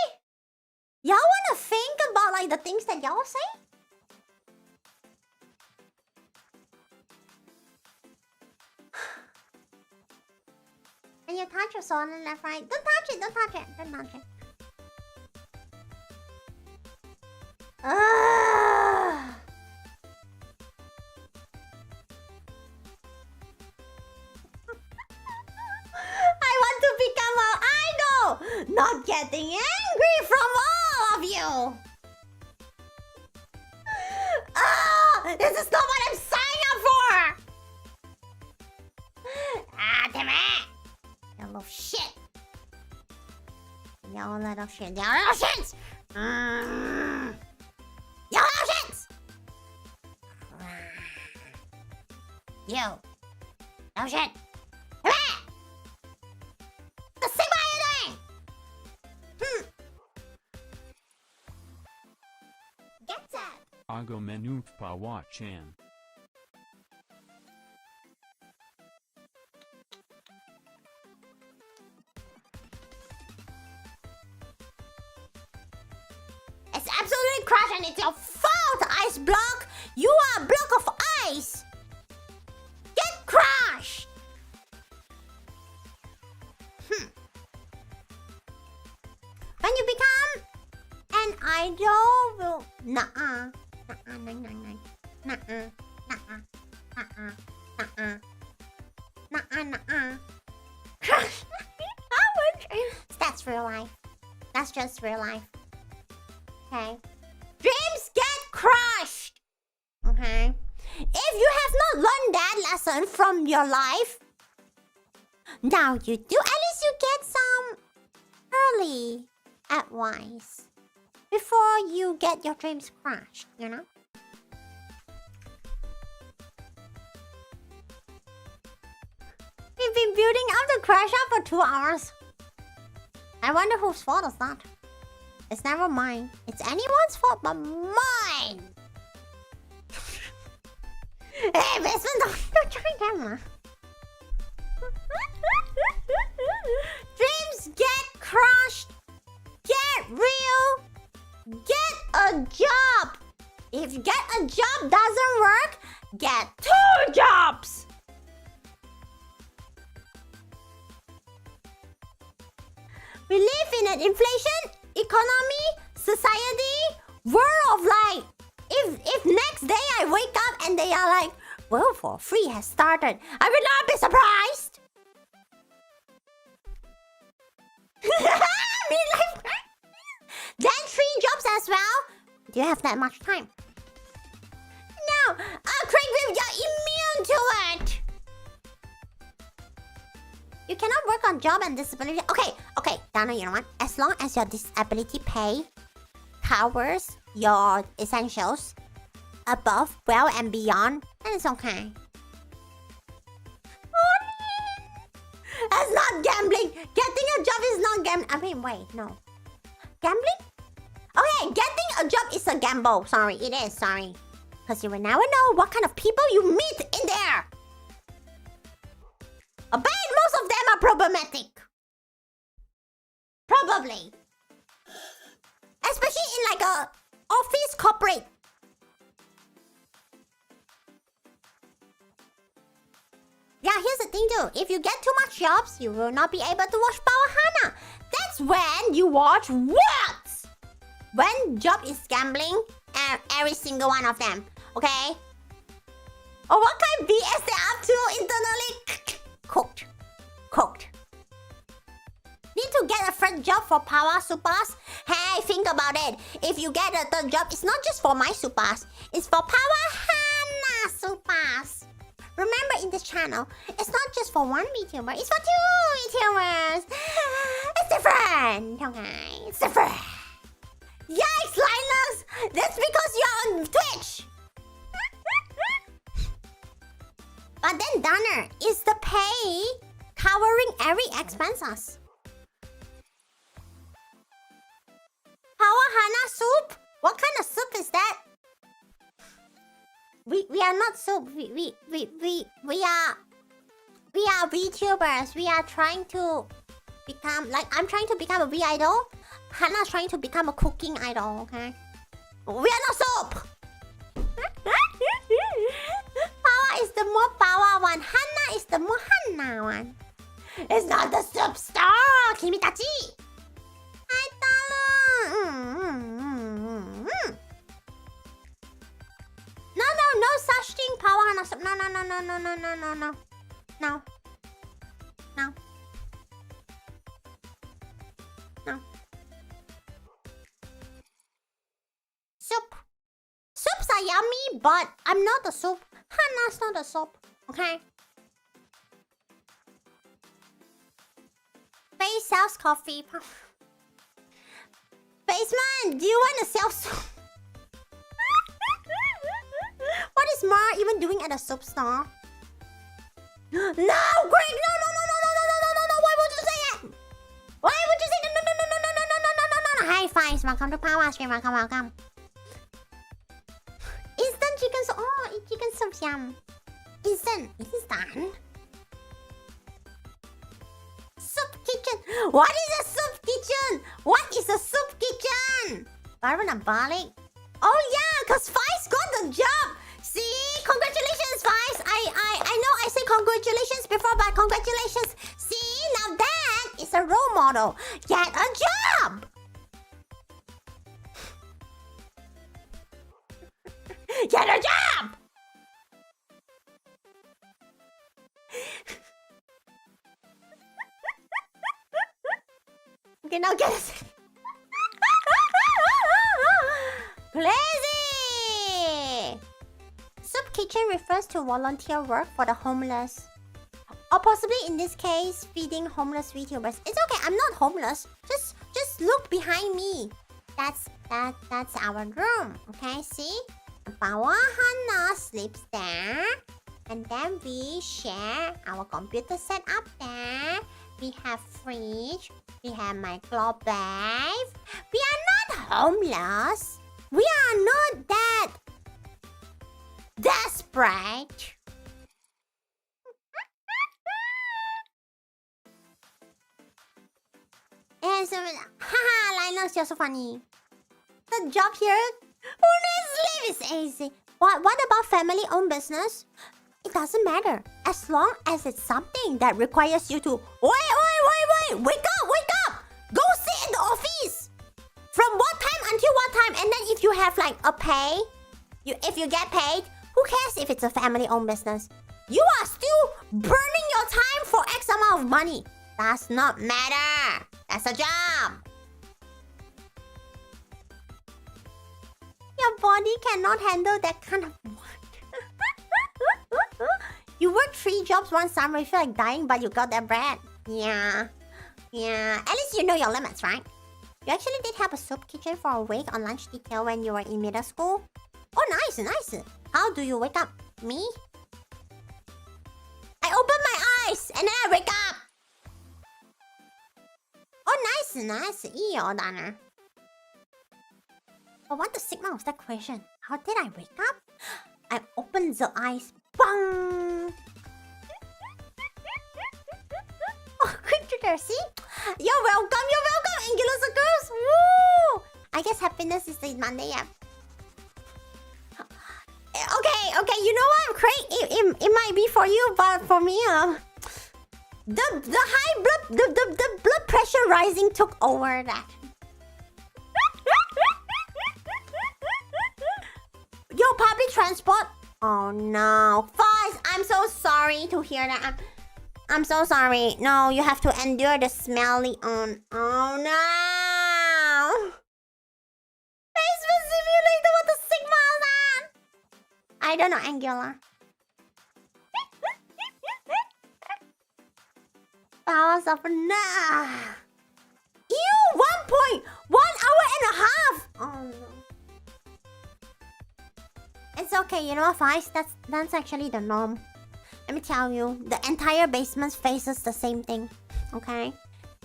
Y'all wanna think about like the things that y'all say? When you touch your sword and left, right, don't touch it, don't touch it, don't touch it. I want to become an idol, not getting angry from all of you. This is not what I'm signing up for. Damn it. You little shit. You little shit. You little shits. You little shits. You. Oh shit. Come here. The Sigma are you doing? Get that. Ago menu Pawwa-chan. It's absolutely crushed and it's your fault, ice block! You are a block of ice! Get crushed! When you become an idol, will... Nuh-uh. That's real life. That's just real life. Okay. Dreams get crushed. Okay. If you have not learned that lesson from your life, now you do. At least you get some early advice before you get your dreams crushed, you know? We've been building up the crash up for 2 hours. I wonder whose fault is that? It's never mine. It's anyone's fault but mine. Hey, basement, don't try camera. Dreams get crushed. Get real. Get a job. If get a job doesn't work, get 2 jobs. We live in an inflation economy, society, world of like, if next day I wake up and they are like, World for Free has started, I will not be surprised. Then 3 jobs as well. Do you have that much time? No, Craig, you're immune to it. You cannot work on job and disability. Okay, Dana, you know what? As long as your disability pay covers your essentials above, well, and beyond, then it's okay. That's not gambling. Getting a job is not gambling. I mean, wait, no. Gambling? Okay, getting a job is a gamble. Sorry, it is. Sorry. Because you will never know what kind of people you meet in there. I bet most of them are problematic. Probably. Especially in like a office corporate. Yeah, here's the thing too. If you get too much jobs, you will not be able to watch Pawwa and Hanna. That's when you watch what? When job is gambling, every single one of them. Okay? Or what kind of BS they're up to internally? Cooked. Need to get a third job for Pawwa Supers? Hey, think about it. If you get a third job, it's not just for my Supers. It's for Pawwa Hanna Supers. Remember, in this channel, it's not just for one VTuber. It's for 2 VTubers. It's different. Okay, it's different. Yikes, Linus! That's because you're on Twitch. But then, Donner, is the pay covering every expenses? Pawwa Hanna soup? What kind of soup is that? We are not soup. We are VTubers. We are trying to become like, I'm trying to become a V idol. Hannah's trying to become a cooking idol. Okay. We are not soup. Pawwa is the more Pawwa one. Hanna is the more Hanna one. It's not the soup store! Kimitachi! I No such thing, Pawwa and Hanna. No. Soups are yummy, but I'm not a soup. Hanna's not a soup, okay? Faye sells coffee. Basement, do you want to sell soup? What is Mar even doing at a soup store? No, Greg, no. Why would you say it? Why would you say no? High fives, welcome to Pawwa stream, welcome. Instant chicken soup. Oh, eat chicken soup, yum. Instant, it is done. Soup kitchen. What is a soup kitchen? What is a soup kitchen? Barbanabalik. Oh yeah, cause Fives got the job. See, congratulations, Fives. I know I said congratulations before, but congratulations. See, now that is a role model. Get a job. Get a job. Okay, now get us. Crazy! Soup kitchen refers to volunteer work for the homeless. Or possibly in this case, feeding homeless VTubers. It's okay, I'm not homeless. Just look behind me. That's our room. Okay, see? Pawwa Hanna sleeps there. And then we share our computer set up there. We have fridge. We have microwave. We are not homeless. We are not that desperate. And so, haha, Linus, you're so funny. The job here, honestly, is easy. What about family-owned business? It doesn't matter as long as it's something that requires you to wake up, go sit in the office from what time until what time, and then if you have like a pay, if you get paid, who cares if it's a family-owned business? You are still burning your time for X amount of money. Does not matter. That's a job. Your body cannot handle that kind of work. You work 3 jobs one summer, you feel like dying, but you got that bread. Yeah. At least you know your limits, right? You actually did have a soup kitchen for a week on lunch detail when you were in middle school. Oh, nice. How do you wake up? Me? I open my eyes and then I wake up. Oh, nice. Eyo, Dana. Oh, what the sigma of that question? How did I wake up? I opened the eyes. Bang! Oh, quick trigger, see? You're welcome, Angular Circles! Woo! I guess happiness is the Monday app. Okay, you know what, Craig? It might be for you, but for me, the high blood pressure rising took over that. Yo, public transport. Oh no, Fuzz, I'm so sorry to hear that. I'm so sorry. No, you have to endure the smelly on. Oh no! Facebook simulator, what the sigma is that? I don't know, Angular. Powers of nah. Ew, 1 hour and a half. Oh no. It's okay, you know, Vice, that's actually the norm. Let me tell you, the entire basement faces the same thing. Okay?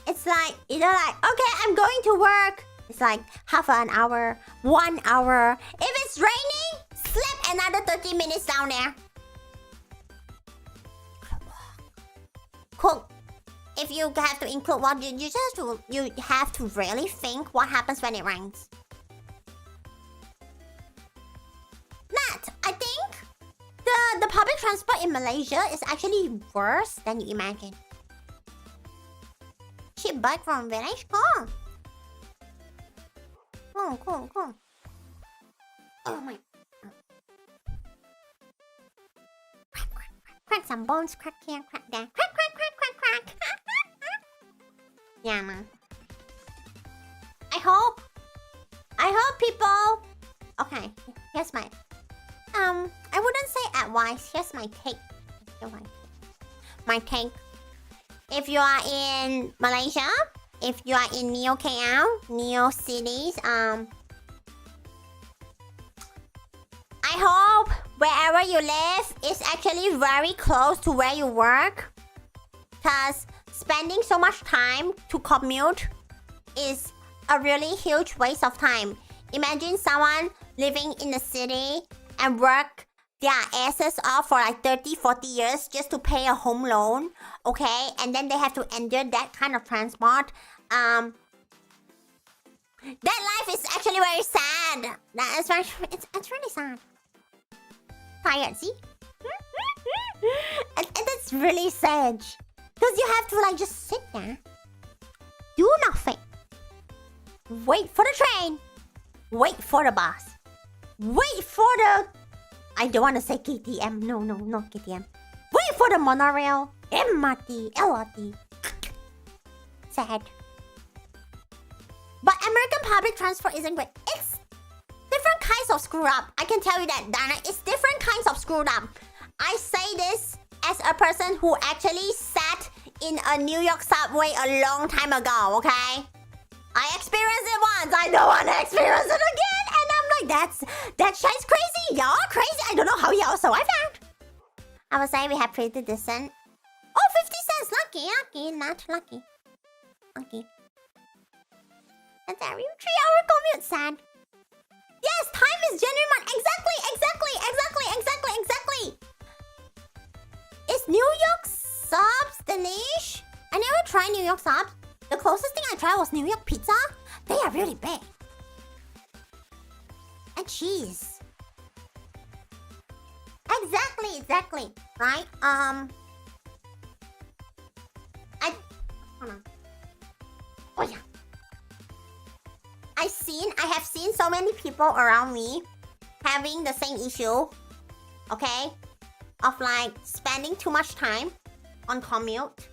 It's like, either like, okay, I'm going to work. It's like half an hour, 1 hour. If it's raining, sleep another 30 minutes down there. Cook. If you have to include what you have to really think what happens when it rains. Nat, I think the public transport in Malaysia is actually worse than you imagine. ship back from village. Cool. Cool. Oh my. Crack some bones, crack here, crack there. Crack. Yeah, man. I hope people... Okay, here's my... I wouldn't say advice. Here's my take. My take. If you are in Malaysia, if you are in Neo KL, Neo cities, I hope wherever you live is actually very close to where you work. Because spending so much time to commute is a really huge waste of time. Imagine someone living in the city and work their asses off for like 30-40 years just to pay a home loan, okay? And then they have to endure that kind of transport. That life is actually very sad. It's really sad. Tired, see? and that's really sad. Because you have to like just sit there, do nothing, wait for the train, wait for the bus, wait for the... I don't want to say KTM. No, not KTM. Wait for the monorail, MRT, LRT. Sad. But American public transport isn't great. It's different kinds of screwed up. I can tell you that, Dana. It's different kinds of screwed up. I say this as a person who actually sat in a New York subway a long time ago, okay? I experienced it once. I don't want to experience it again. And I'm like, that shit's crazy. Y'all crazy. I don't know how y'all survived that. I would say we have pretty decent. Oh, 50 cents. Lucky. Not lucky. Lucky. That's every 3-hour commute, sad. Yes, time is genuine. Exactly. Is New York subs the niche? I never tried New York subs. The closest thing I tried was New York pizza. They are really big. And cheese. Exactly. Right? Hold on. Oh yeah. I have seen so many people around me having the same issue. Okay? Of like spending too much time on commute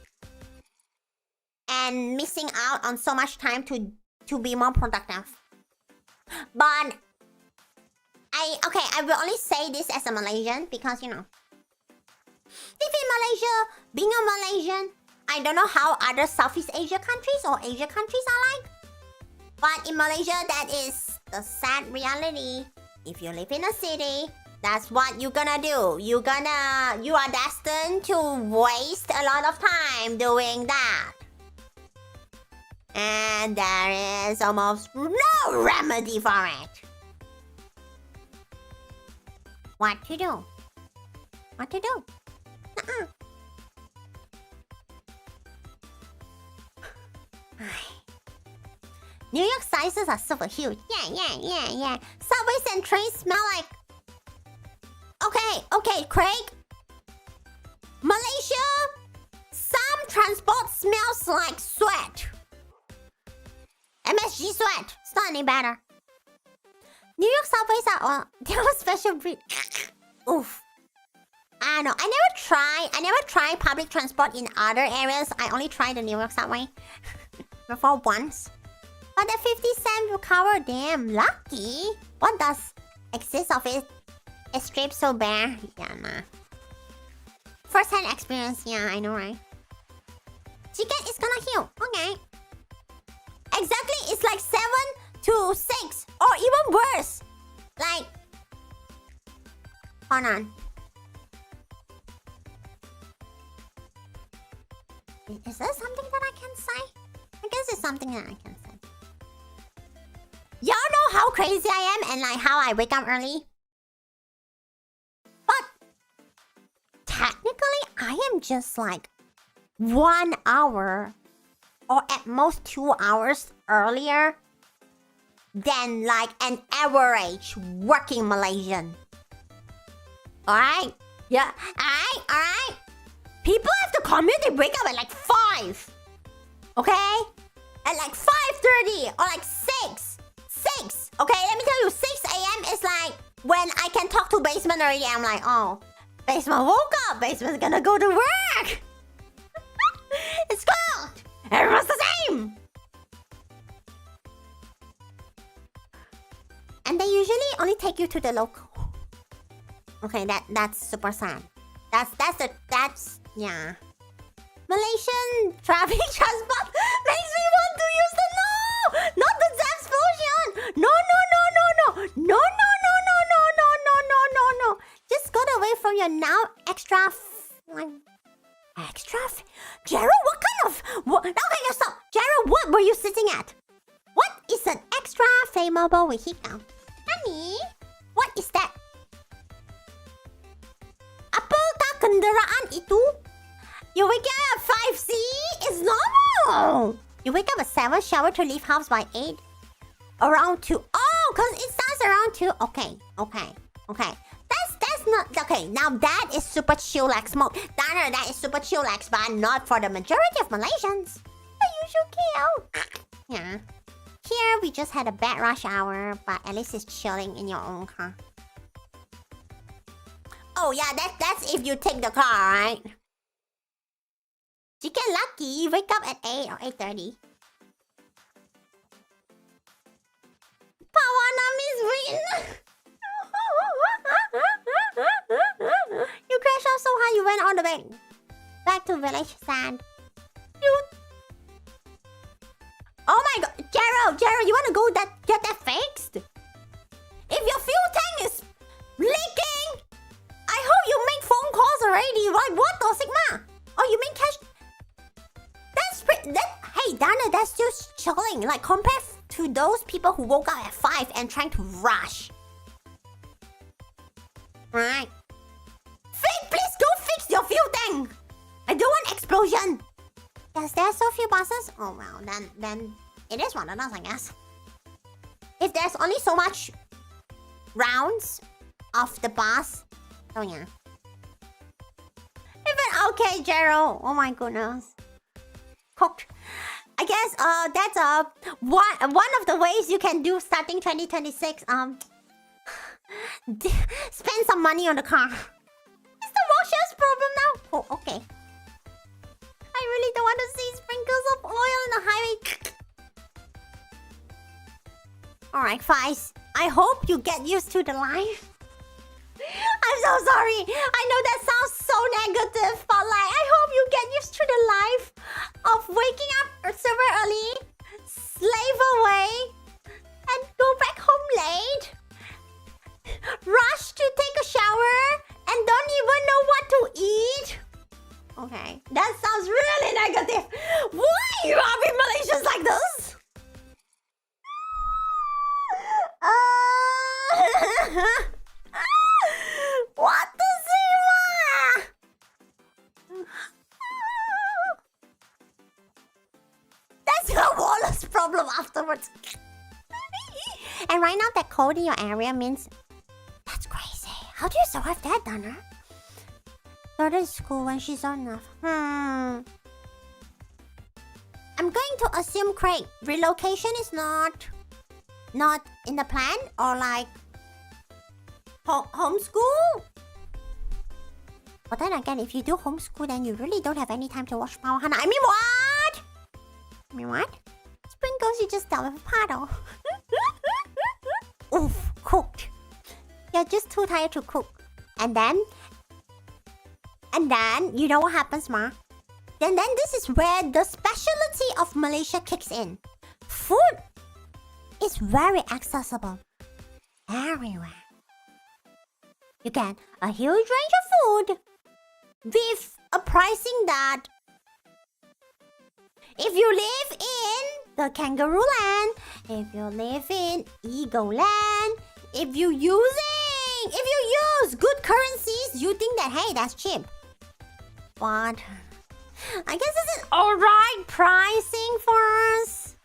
and missing out on so much time to be more productive. But I will only say this as a Malaysian because, you know, if in Malaysia, being a Malaysian, I don't know how other Southeast Asia countries or Asia countries are like. But in Malaysia, that is the sad reality. If you live in a city, that's what you're gonna do. You are destined to waste a lot of time doing that. And there is almost no remedy for it. What to do? New York sizes are super huge. Yeah. Subways and trains smell like... Okay, Craig. Malaysia, some transport smells like sweat. MSG sweat. It's not any better. New York subways are... they have a special breed. Oof. I don't know. I never tried public transport in other areas. I only tried the New York subway. Before once. But the 50 cents will cover them. Lucky. What does exist of it? A strip so bare? Yeah, nah. First-hand experience. Yeah, I know, right? Chicken is gonna heal. Okay. Exactly. It's like 7 to 6. Or even worse. Like... Hold on. Is there something that I can say? I guess it's something that I can say. Y'all know how crazy I am and like how I wake up early? But technically, I am just like 1 hour or at most 2 hours earlier than like an average working Malaysian. Alright? Yeah. Alright? People have to commute, they wake up at like 5. Okay? At like 5:30 or like 6. 6. Okay, let me tell you, 6 a.m. is like when I can talk to Basement already. I'm like, oh, Basement woke up. Basement's gonna go to work. It's cold. Everyone's the same. And they usually only take you to the local. Okay, that's super sad. That's yeah. Malaysian traffic transport makes me want to use the not the Zap's potion. No. Just got away from your now extra. Gerald, what kind of? Okay, stop. Gerald, what were you sitting at? What is an extra flammable vehicle? Honey, what is that? Apakah kenderaan itu? You wake up at 5, see? It's normal. You wake up at 7, shower to leave house by 8. Around 2. Oh, because it starts around 2. Okay. That's not... Okay, now that is super chillax mode. That is super chillax, but not for the majority of Malaysians. The usual kill. Yeah. Here, we just had a bad rush hour, but at least it's chilling in your own car. Oh yeah, that's if you take the car, right? You get lucky, wake up at 8 or 8:30. Pawwawawa's win! You crashed out so high you went all the way back to village sand. Oh my god, Gerald, you wanna go get that fixed? If your fuel tank is leaking, I hope you make phone calls already. Right? What the Sigma? Oh, you mean cash? Hey, Dana, that's just chilling. Like, compared to those people who woke up at 5 and trying to rush. Right. Please go fix your fuel tank. I don't want explosion. Yes, there are so few buses. Oh, well, then it is one of those, I guess. If there's only so much rounds of the bus. Oh, yeah. Even okay, Gerald. Oh, my goodness. Cooked. I guess that's one of the ways you can do starting 2026. Spend some money on the car. It's the washer's problem now. Oh, okay. I really don't want to see sprinkles of oil in the highway. Alright, Fies. I hope you get used to the life. I'm so sorry. I know that sounds so negative, but like, I hope you get used to the life of waking up super early, slave away, and go back home late. Rush to take a shower and don't even know what to eat. Okay, that sounds really negative. Why you are in Malaysians like this? What does he want? That's your Wallace problem afterwards. And right now that cold in your area means... That's crazy. How do you survive that, Donna? Go to school when she's old enough. I'm going to assume, Craig, relocation is not in the plan, or like homeschool? But then again, if you do homeschool, then you really don't have any time to watch Pawwa and Hanna. I mean what? Sprinkles, you just dealt with a paddle. Oof, cooked. You're just too tired to cook. And then, you know what happens, Ma? Then this is where the specialty of Malaysia kicks in. Food is very accessible. Everywhere. You get a huge range of food with a pricing that if you live in the kangaroo land, if you live in eagle land, if you use good currencies, you think that, hey, that's cheap. But I guess it's an alright pricing for us.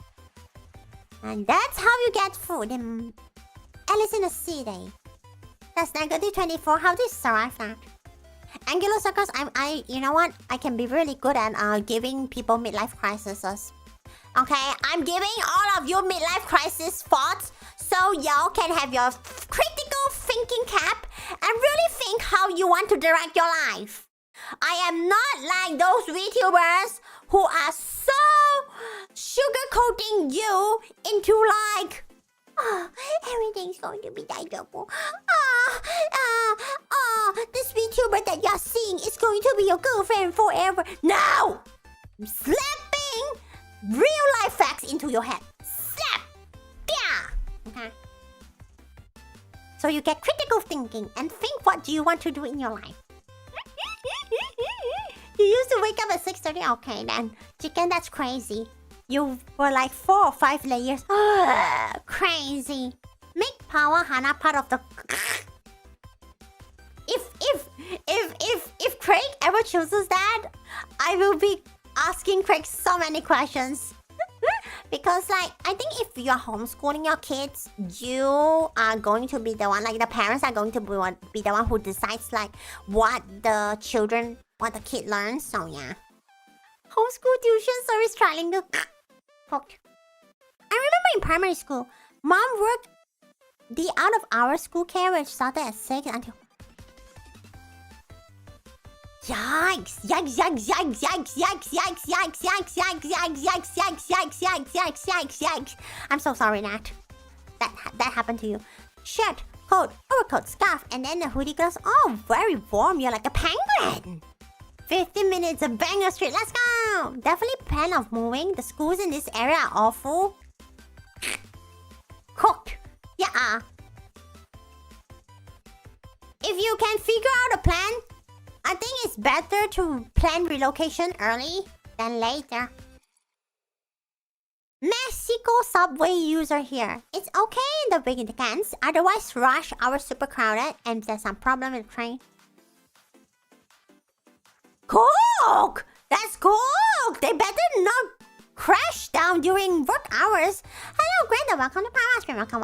And that's how you get food in, at least in the city. That's negative 24. How do you survive that? Angular circles, you know what? I can be really good at giving people midlife crises. Okay, I'm giving all of you midlife crisis thoughts so y'all can have your critical thinking cap and really think how you want to direct your life. I am not like those VTubers who are so sugarcoating you into like, oh, everything's going to be digestible. This VTuber that you're seeing is going to be your girlfriend forever. No! I'm slapping real life facts into your head. Slap! Yeah! Okay. So you get critical thinking and think what do you want to do in your life. You used to wake up at 6:30? Okay then. Chicken, that's crazy. You were like 4 or 5 layers. Crazy. Make Pawwa Hanna part of the... If Craig ever chooses that, I will be asking Craig so many questions. Because like, I think if you're homeschooling your kids, you are going to be the one, like the parents are going to be the one who decides like what the kid learns. So yeah. Homeschool tuition service trying to... I remember in primary school, mom worked the out of hours school care which started at 6 until... Yikes! Yikes! Yikes! Yikes! Yikes! Yikes! Yikes! Yikes! Yikes! Yikes! Yikes! Yikes! Yikes! Yikes! Yikes! Yikes! Yikes! Yikes! I'm so sorry, Nat. That happened to you. Shirt, coat, overcoat, scarf, and then the hoodie goes. Oh, very warm. You're like a penguin. 15 minutes of Banger Street. Let's go. Definitely plan of moving. The schools in this area are awful. Cooked. Yeah. If you can figure out a plan, I think it's better to plan relocation early than later. Mexico subway user here. It's okay in the weekends, otherwise rush hour super crowded and there's some problem with train. Cook! That's cook! They better not crash down during work hours. Hello, Greta. Welcome to Pawwa Stream. Welcome.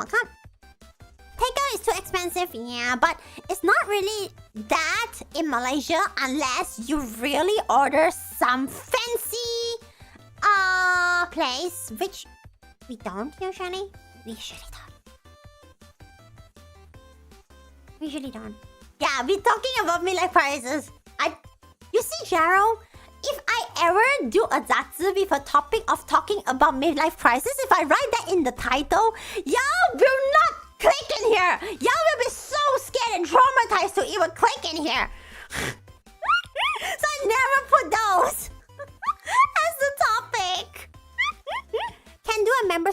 Takeout is too expensive, yeah, but it's not really that in Malaysia unless you really order some fancy place, which we don't usually. We usually don't. Yeah, we're talking about midlife crisis. You see, Gerald, if I ever do a Zatsu with a topic of talking about midlife crisis, if I write that in the title, y'all will not click in here. Y'all will be so scared and traumatized to even click in here. So I never put those as the topic. Can do a member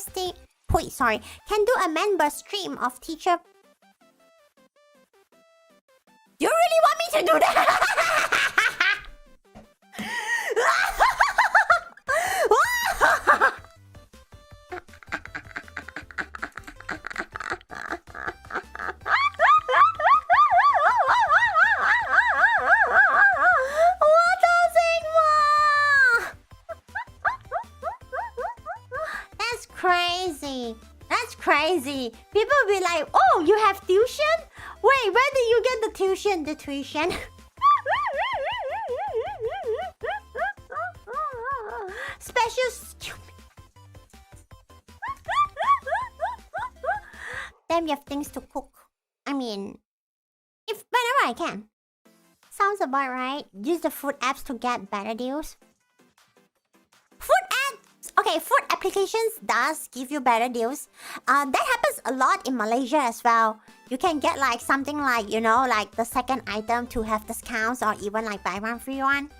Can do a member stream of teacher. You really want me to do that? That's crazy. People will be like, oh, you have tuition? Wait, where did you get the tuition? Special stupid. Damn, you have things to cook. I mean, if whenever I can. Sounds about right. Use the food apps to get better deals. Okay, food applications does give you better deals. That happens a lot in Malaysia as well. You can get like something like, you know, like the second item to have discounts or even like buy one free one.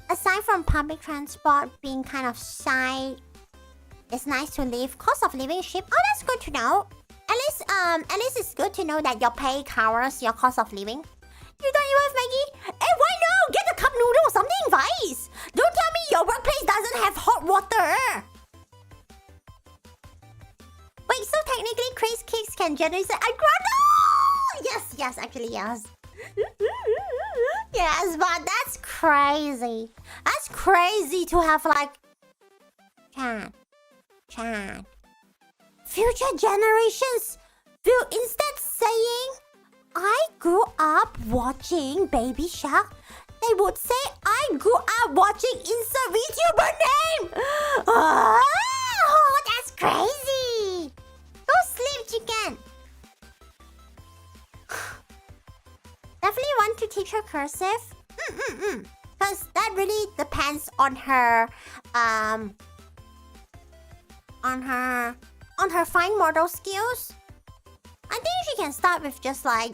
Aside from public transport being kind of shy, it's nice to live. Cost of living cheap. Oh, that's good to know. At least it's good to know that your pay covers your cost of living. You don't even have Maggie? Hey, why no? Get a cup noodle, something Vice. Don't tell me your workplace doesn't have hot water. Wait, so technically craze cakes can generate I grotto! Yes, actually yes. Yes, but that's crazy. That's crazy to have like Chad. future generations will instead saying, I grew up watching Baby Shark, they would say, I grew up watching insert VTuber name. Oh, that's crazy. Go sleep, chicken. Definitely want to teach her cursive. Because that really depends on her, on her fine motor skills. I think she can start with just like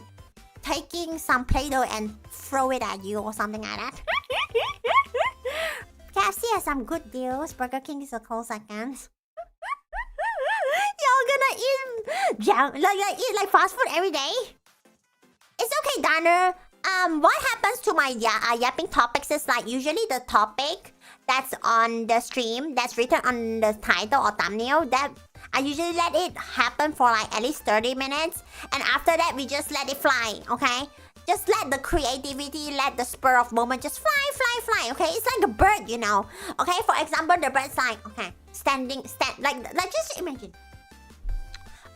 taking some Play-Doh and throw it at you or something like that. KFC has some good deals. Burger King is a close second. Y'all gonna eat like fast food every day? It's okay, Donner. What happens to my yapping topics is like usually the topic that's on the stream, that's written on the title or thumbnail, that I usually let it happen for like at least 30 minutes. And after that, we just let it fly, okay? Just let the creativity, let the spur of moment just fly, okay? It's like a bird, you know? Okay, for example, the bird's like, okay, like just imagine.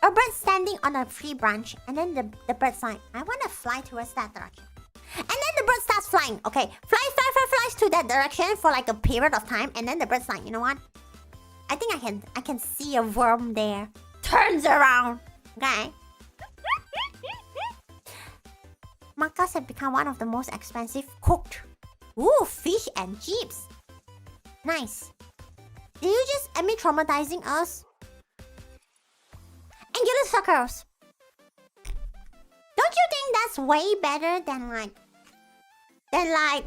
A bird standing on a tree branch, and then the bird's like, I want to fly towards that direction. And then the bird starts flying, okay? Flies to that direction for like a period of time, and then the bird's like, you know what? I think I can see a worm there. Turns around, okay? Macas have become one of the most expensive cooked. Ooh, fish and chips. Nice. Did you just end me traumatizing us? Angular circles. Don't you think that's way better than like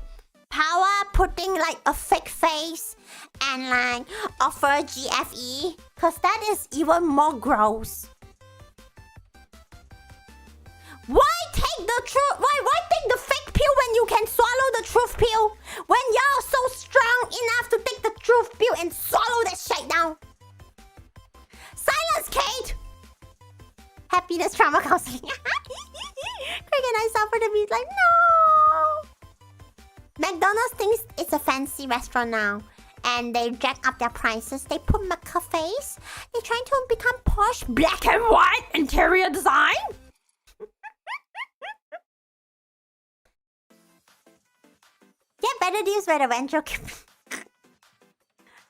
Pawwa putting like a fake face and like offer GFE? Cause that is even more gross. Why take the truth? Why take the fake pill when you can swallow the truth pill? When y'all so strong enough to take the truth pill and swallow that shit down? Silence, Kate! Happiness trauma counseling. Craig and I suffer to be like, no! McDonald's thinks it's a fancy restaurant now. And they jack up their prices. They put McCafes. They're trying to become posh, black and white interior design. Get better deals by the venture.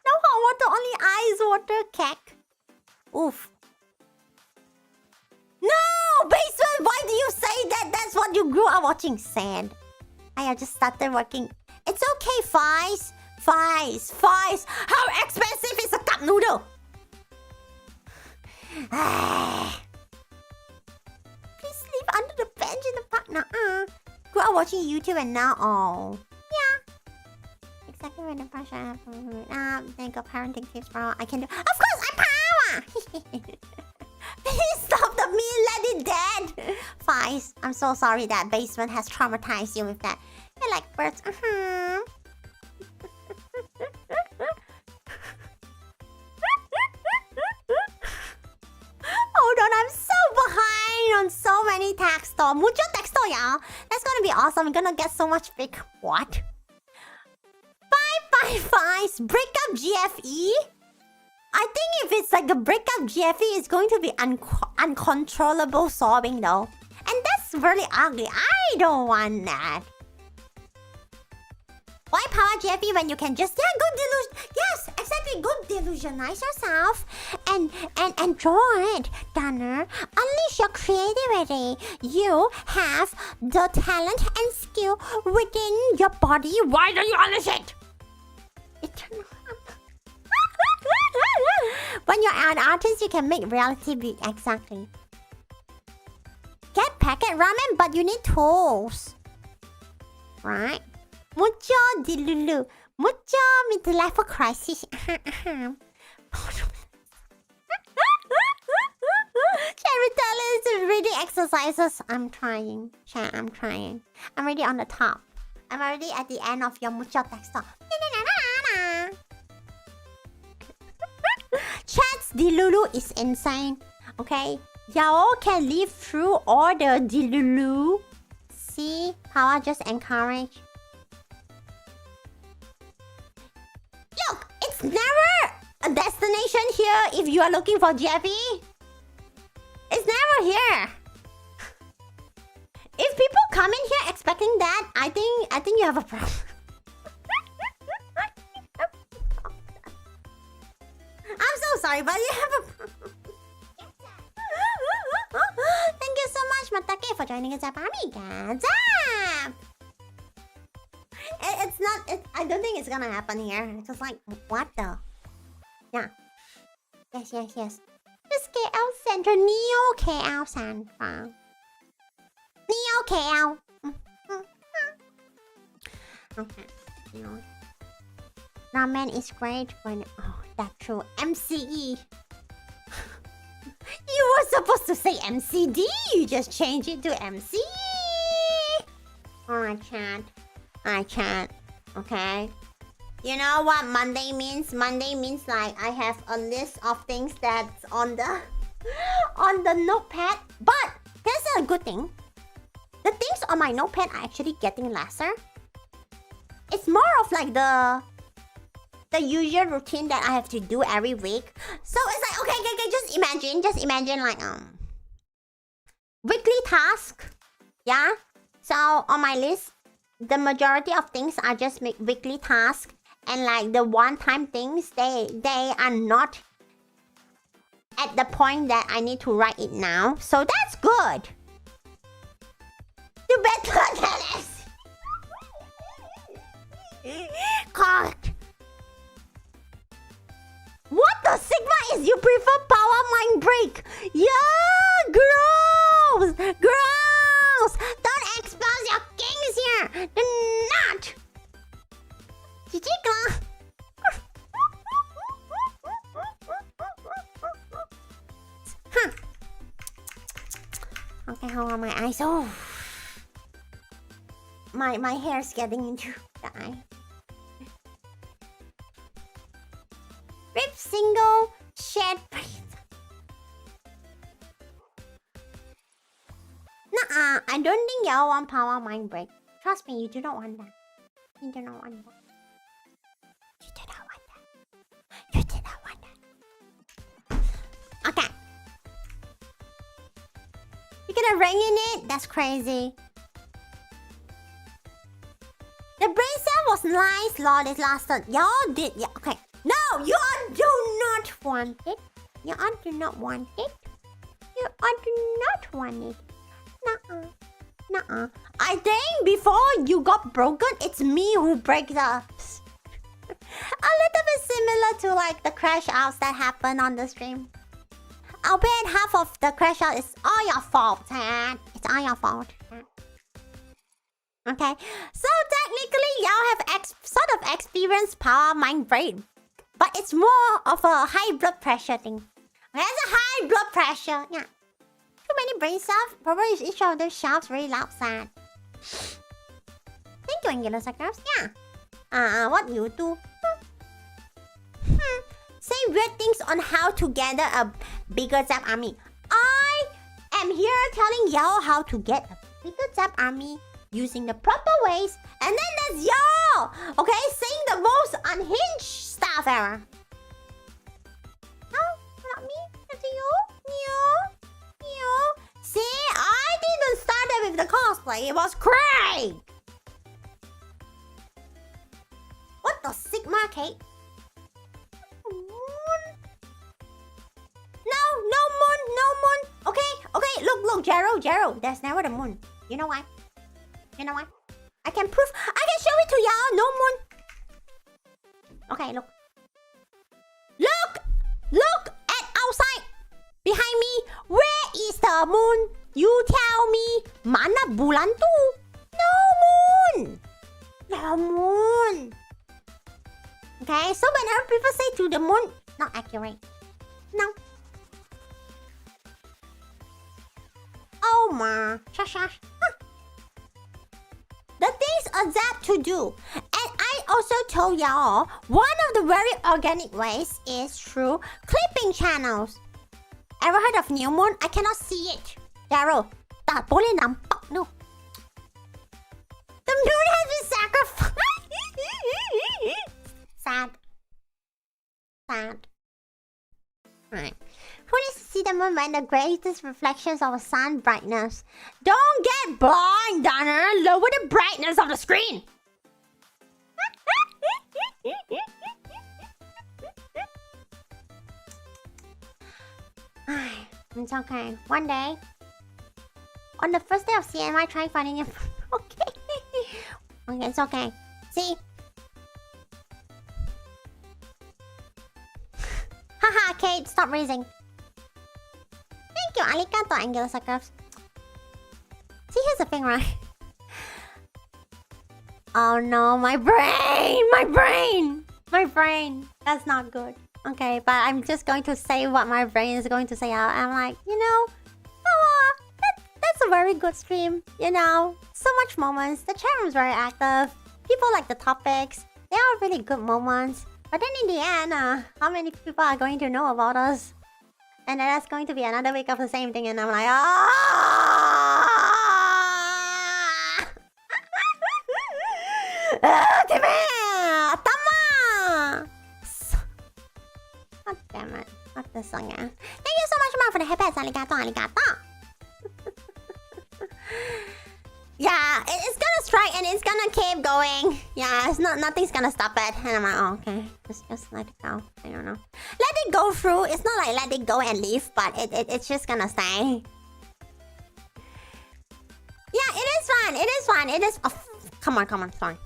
No hot water, only ice water, cake. Oof. No! Basement, why do you say that? That's what you grew up watching. Sad. I have just started working. It's okay, Fies. Fies. How expensive is a cup noodle? Please sleep under the bench in the park now. Grew up watching YouTube and now, oh. Yeah. Exactly when the pressure happens. Then go parenting tips for I can do. Of course, I'm Pawwa! Please stop the mean, let it dead! Fies, I'm so sorry that basement has traumatized you with that. You like birds, Hold on, I'm so behind on so many texto. Mucho texto, y'all. That's gonna be awesome. We're gonna get so much big. What? Bye, Fies. Break up GFE? I think if it's like a breakup GFE, it's going to be uncontrollable sobbing though. And that's really ugly. I don't want that. Why Pawwa GFE when you can just, go delusion. Yes, exactly. Go delusionize yourself and enjoy it, Donner. Unleash your creativity. You have the talent and skill within your body. Why don't you unleash it? When you're an artist, you can make reality be exactly. Get packet ramen, but you need tools. Right? Mucho dilulu. Mucho midlife crisis. Cherry talent is reading exercises. I'm trying. Chat, I'm trying. I'm already on the top. I'm already at the end of your mucho text. Chat's Dilulu is insane. Okay? Y'all can live through all the Dilulu. See? Pawwa just encourage. Look! It's never a destination here if you are looking for GFE. people here. If people come in here expecting that, I think you have a problem. I'm so sorry, but you have a problem. Thank you so much, Matake, for joining us up, amiga. Zap! It's not. I don't think it's gonna happen here. It's just like, what the? Yeah. Yes. Just KL Center, Neo KL Center. Neo KL. Okay. Ramen is great when. Oh, that's true. MCE. You were supposed to say MCD. You just changed it to MCE. Alright, chat. Okay. You know what Monday means? Monday means like I have a list of things that's on the notepad. But here's a good thing. The things on my notepad are actually getting lesser. It's more of like the usual routine that I have to do every week. So it's like, okay, just imagine like weekly task. Yeah. So on my list, the majority of things are just weekly tasks, and like the one-time things, they are not at the point that I need to write it now. So that's good. You better than us. God. What the Sigma is you prefer power mind break? Yeah, gross! Gross! Don't expose your kings here! Do not! Chichika! Huh. Okay, hold on, my eyes. Oh. My hair's getting into the eye. Rip single shed breath. Nuh-uh, I don't think y'all want power mind break. Trust me, you do not want that. You do not want that. You do not want that. You do not want that. Okay. You're gonna ring in it? That's crazy. The brain cell was nice, lol, it lasted. Y'all did, yeah, okay. No, you all do not want it. You all do not want it. You all do not want it. Nuh-uh. Nuh-uh. I think before you got broken, it's me who break the... A little bit similar to like the crash outs that happened on the stream. I'll bet half of the crash out is all your fault, man. It's all your fault. Okay, so technically y'all have sort of experienced power mind break, but it's more of a high blood pressure thing. There's a high blood pressure. Yeah. Too many brain cells. Probably each of them shouts very loud sad. Thank you, Angular Suckers. Yeah. What you do? Say weird things on how to gather a bigger Zap army. I am here telling y'all how to get a bigger Zap army using the proper ways, and then there's y'all, okay, saying the most unhinged stuff ever. No, not me. It's you. See, I didn't start it with the cosplay. It was Craig. What the Sigma, Kate? No moon. Okay. Look, Jero. There's never the moon. You know why? I can show it to y'all. No moon. Okay, look. Look at outside. Behind me. Where is the moon? You tell me. Mana bulan tu? No moon. Okay, so whenever people say to the moon, not accurate. No. Oh my. Shush. Huh. The things are that to do. And I also told y'all, one of the very organic ways is through clipping channels. Ever heard of new moon? I cannot see it. Daryl, tak boleh nampak no. The moon has been sacrificed. Sad. Right. Who needs to see the moon when the greatest reflections of a sun brightness? Don't get blind, Donner! Lower the brightness of the screen! It's okay. One day, on the first day of CNY, try finding it. Okay. Okay, it's okay. See? Haha, Kate, stop raising. Thank you, arigato, Angular Suckers. See, here's the thing, right? Oh no, my brain! My brain! My brain! That's not good. Okay, but I'm just going to say what my brain is going to say out. I'm like, you know, oh, that's a very good stream. You know, so much moments. The chat room's very active. People like the topics. They are really good moments. But then in the end, how many people are going to know about us? And then that's going to be another week of the same thing, and I'm like, ah! Damn it! Tama! God damn it. What the song, yeah? Thank you so much, Mom, for the headpats. Arigato, arigato. Yeah, it's gonna strike and it's gonna keep going. Yeah, it's not, nothing's gonna stop it. And I'm like, oh, okay. Just let it go. I don't know. Let it go through. It's not like let it go and leave, but it's just gonna stay. Yeah, it is fun. It is fun. It is... Oh, come on, sorry.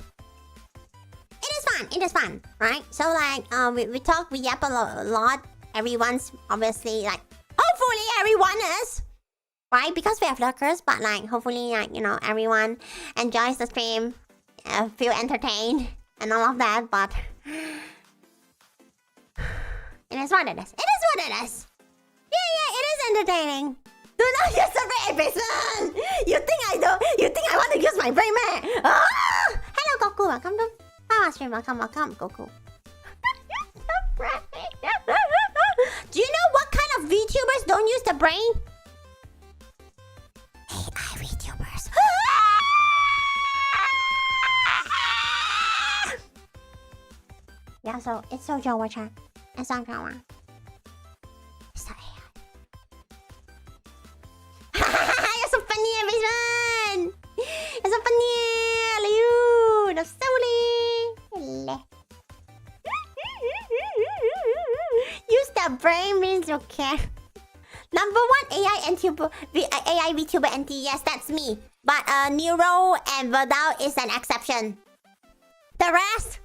It is fun. It is fun, right? So like, we talk, we yap a lot. Everyone's obviously like, hopefully everyone is, right? Because we have lurkers, but like, hopefully, like, you know, everyone enjoys the stream, feel entertained, and all of that. But it is what it is. It is what it is. Yeah, it is entertaining. Do not use the brain, Mason! You think I don't? You think I want to use my brain, man? Ah! Hello, Goku. Welcome to Pawwa stream. Welcome, Goku. Do you know what kind of VTubers don't use the brain? AI VTubers. Yeah, so it's Sojo Watcher. It's on camera. It's not AI. You're so funny, everyone! You're so funny! You! That's so silly! Use that brain means you care. Number one AI VTuber NT. Yes, that's me. But Nero and Verdal is an exception. The rest?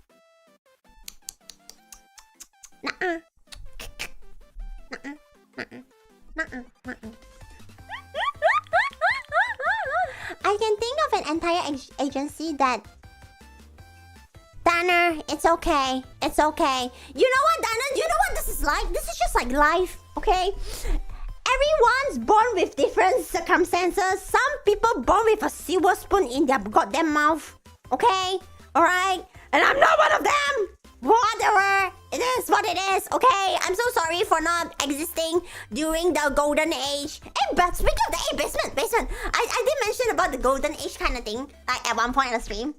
Nuh-uh. I can think of an entire agency that... Danner, it's okay. It's okay. You know what, Danner? You know what this is like? This is just like life, okay? Everyone's born with different circumstances. Some people born with a silver spoon in their goddamn mouth, okay? Alright? And I'm not one of them! Whatever! It is what it is, okay? I'm so sorry for not existing during the golden age. Hey, but speaking of the basement. I did mention about the golden age kind of thing, like at one point in the stream.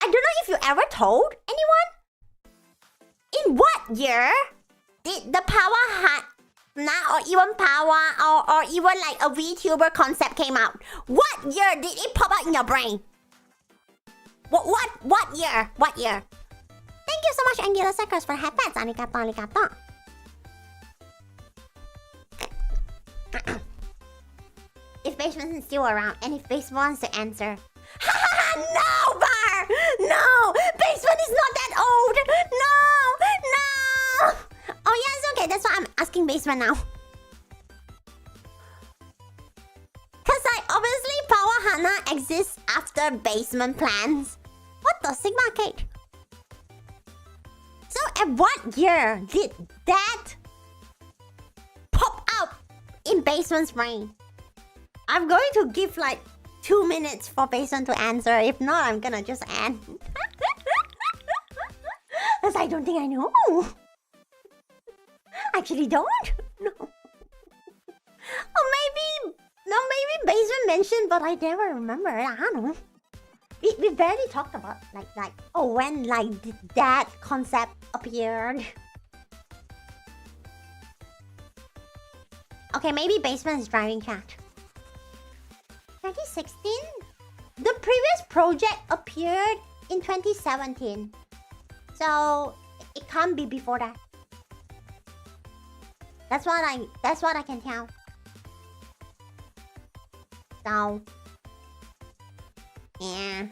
I don't know if you ever told anyone? In what year did the Pawwa or even Pawwa or even like a VTuber concept came out? What year did it pop out in your brain? What year? What year? Thank you so much, Angular Suckers, for headpats. Arigato. If Basement is still around, and if Basement wants to answer. No, Bar! No! Basement is not that old! No! Oh yeah, it's okay. That's why I'm asking Basement now. Cause like, obviously Pawwa Hanna exists after Basement plans. What the Sigma Kate? So at what year did that pop out in Basement's brain? I'm going to give like 2 minutes for Basement to answer. If not, I'm gonna just end. Because I don't think I know. Actually don't. No. Or maybe Basement mentioned, but I never remember. I don't know. We barely talked about like when like that concept appeared. Okay, maybe basement is driving chat. 2016? The previous project appeared in 2017. So it can't be before that. That's what I can tell. So yeah.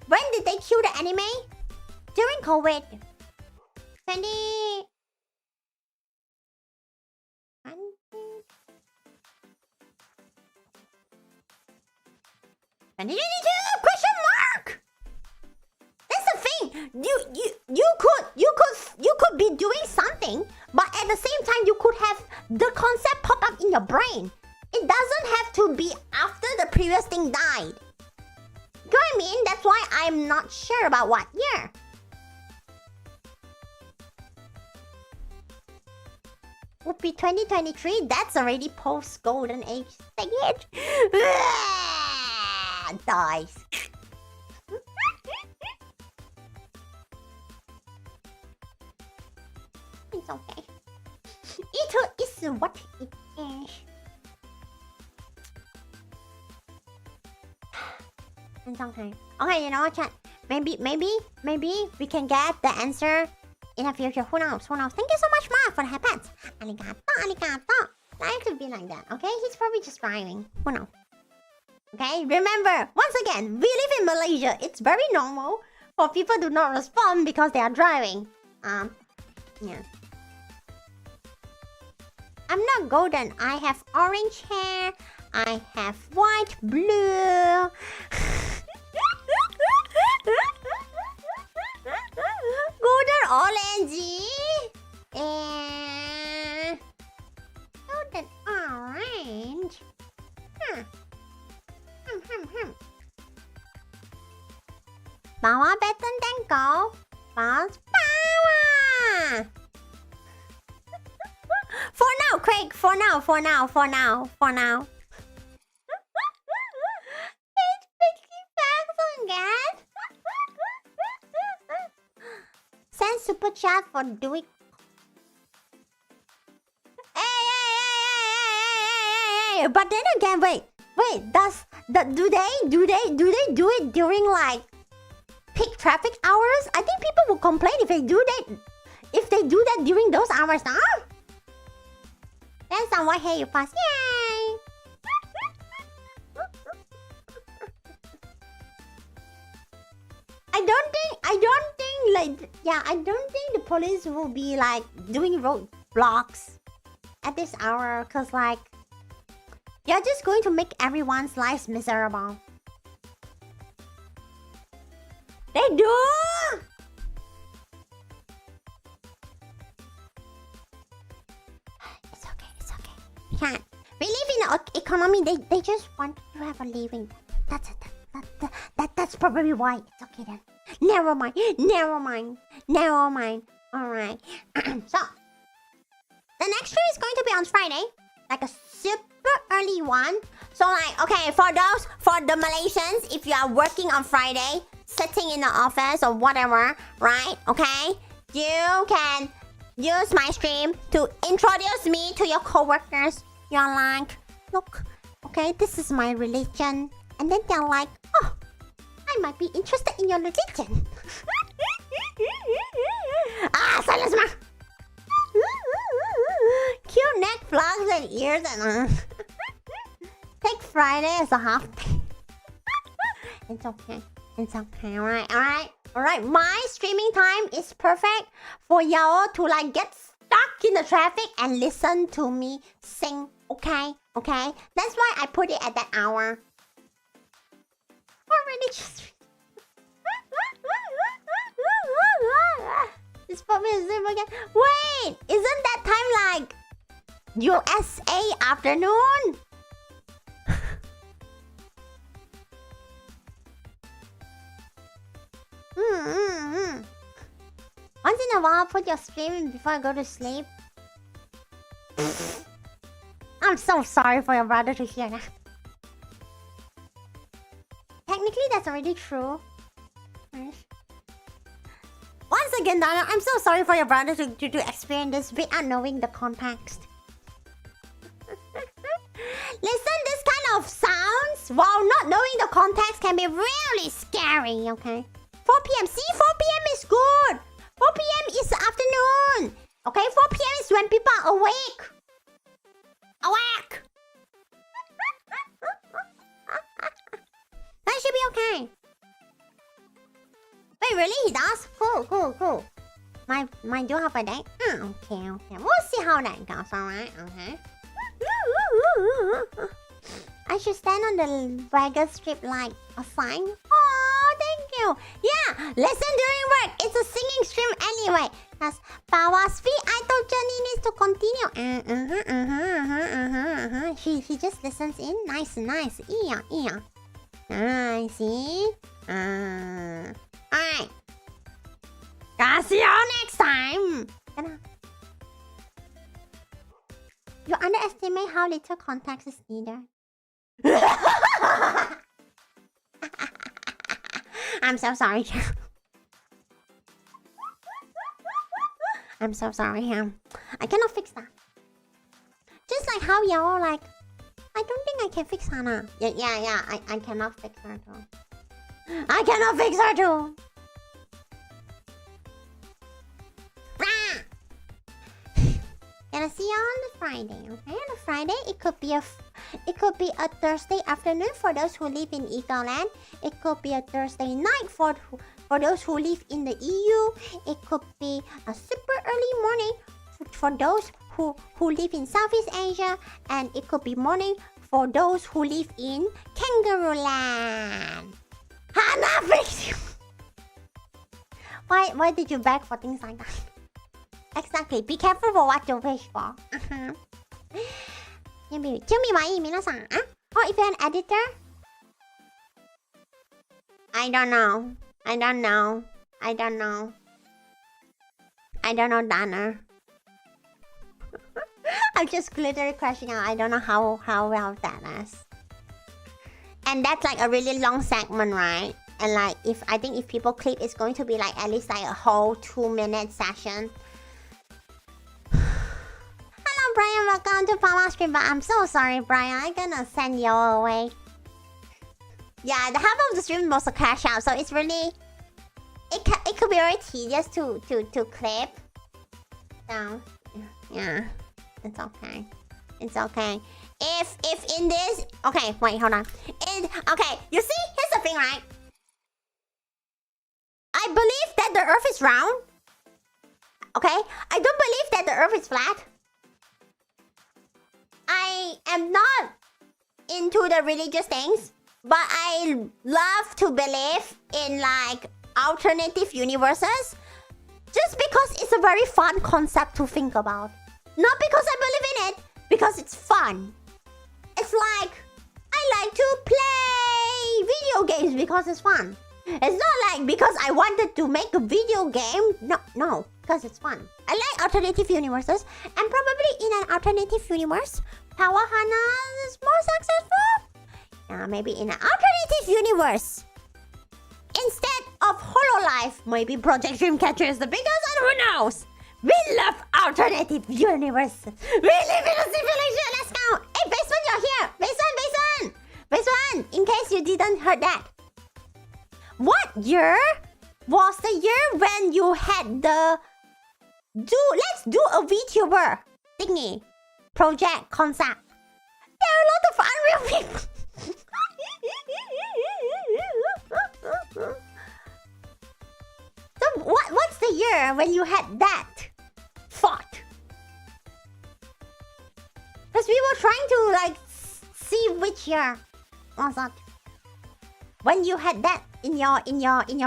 When did they kill the anime? During COVID. 2022? Question mark. That's the thing. You could be doing something, but at the same time you could have the concept pop up in your brain. It doesn't have to be after the previous thing died. You know what I mean? That's why I'm not sure about what year. Would be 2023. That's already post golden age. Dang it. Dies. It's okay. It is what it is. It's okay. Okay, you know what, chat? Maybe we can get the answer in the future. Who knows? Who knows? Thank you so much, Mark, for the headpats. Arigato. Life could be like that, okay? He's probably just driving. Who knows? Okay, remember, once again, we live in Malaysia. It's very normal for people to not respond because they are driving. Yeah. I'm not golden. I have orange hair. I have white, blue. Golden, orangey. And golden, orange. Pawwa better than go. Pawwa. For now, Craig. For now. It's 50 bucks again. Send super chat for doing. Hey. But then again, wait. Do they do it during like peak traffic hours? I think people will complain if they do that during those hours, huh? Then someone hear you pass. Yay! I don't think the police will be like doing roadblocks at this hour, cause like you're just going to make everyone's lives miserable. They do! It's okay. We can't. We live in an economy, they just want to have a living. That's it. That's probably why. It's okay then. Never mind. Alright. So, the next stream is going to be on Friday. Like a super early one. So like, okay, for the Malaysians, if you are working on Friday, sitting in the office or whatever, right? Okay? You can use my stream to introduce me to your coworkers. You're like, look, okay, this is my religion. And then they're like, oh, I might be interested in your religion. Silence ma! Cute neck, flags, and ears, and take Friday as a half day. It's okay. Alright. My streaming time is perfect for y'all to like get stuck in the traffic and listen to me sing. Okay? That's why I put it at that hour. Already just... It's probably a Zoom again. Wait! Isn't that time like USA afternoon? Once in a while, put your stream before I go to sleep. I'm so sorry for your brother to hear that. Technically, that's already true. Once again, Donna, I'm so sorry for your brother to experience this without knowing the context. while not knowing the context can be really scary, okay? 4 p.m. See, 4 p.m. is good. 4 p.m. is afternoon. Okay, 4 p.m. is when people are awake. Awake! That should be okay. Wait, really? He does? Cool. Mine do have a day? Okay. We'll see how that goes, alright? Okay. I should stand on the Vegas strip like a sign. Oh, thank you. Yeah, listen during work. It's a singing stream anyway. That's Pawwa's idol journey needs to continue. He just listens in. Nice. Yeah. I see. Alright. I'll see you next time. You underestimate how little context is needed. I'm so sorry. I'm so sorry. I cannot fix that. Just like how y'all like, I don't think I can fix Hannah. Yeah. I cannot fix her too. I cannot fix her too. Gonna see you on the Friday, okay? On the Friday, it could be a Thursday afternoon for those who live in Ecoland. It could be a Thursday night for those who live in the EU. It could be a super early morning for those who live in Southeast Asia, and it could be morning for those who live in Kangaroo Land. Hannah, fix you. Why did you beg for things like that? Exactly. Be careful for what you wish for. Tell me why, minasan. Oh, if you're an editor? I don't know, Dana. I'm just glittery crashing out. I don't know how well that is. And that's like a really long segment, right? And like, I think if people clip, it's going to be like at least like a whole 2-minute session. Hello, Brian. Welcome to Pawwa stream. But I'm so sorry, Brian. I'm gonna send you away. Yeah, the half of the stream was a crash out, so it's really... It could be very tedious to clip. So, yeah. It's okay. If in this... Okay, wait, hold on. Okay, you see? Here's the thing, right? I believe that the Earth is round. Okay? I don't believe that the Earth is flat. I am not into the religious things, but I love to believe in like alternative universes just because it's a very fun concept to think about. Not because I believe in it, because it's fun. It's like I like to play video games because it's fun. It's not like because I wanted to make a video game. No, because it's fun. I like alternative universes, and probably in an alternative universe, Pawwa and Hanna is more successful. Maybe in an alternative universe, instead of Hololive, maybe Project Dreamcatcher is the biggest, and who knows? We love alternative universes. We live in a simulation. Let's go. Hey, Baseman, you're here. Baseman. In case you didn't heard that. What year was the year when you had the... Let's do a VTuber thingy. Project concept. There are a lot of unreal people. So what's the year when you had that thought? Because we were trying to like see which year was that. When you had that in your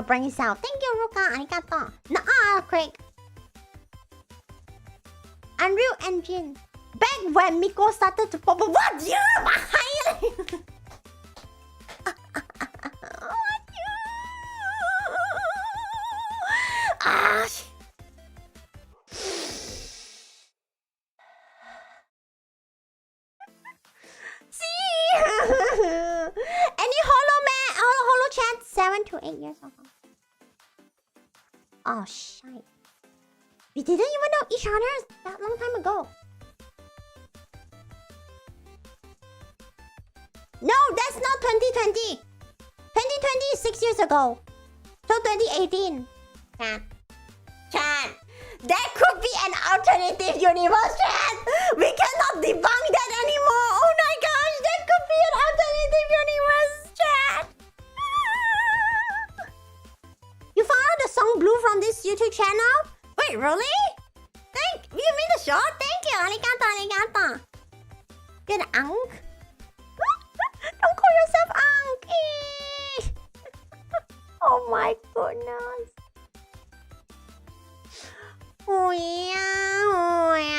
brain cell. Thank you, Ruka. Arigato. Nah, Craig. Unreal Engine. Back when Miko started to pop up. What year? What year? See? Any holo chat 7 to 8 years ago. Oh shit. We didn't even know each other that long time ago. No, that's not 2020. 2020 is 6 years ago. So 2018. Chat. There could be an alternative universe, chat. We cannot debunk that anymore. Oh my gosh, there could be an alternative universe, chat. You found the song Blue from this YouTube channel? Wait, really? You mean the short? Thank you. Arigato. You're an unk? Don't call yourself unk. Oh my goodness. Oh yeah.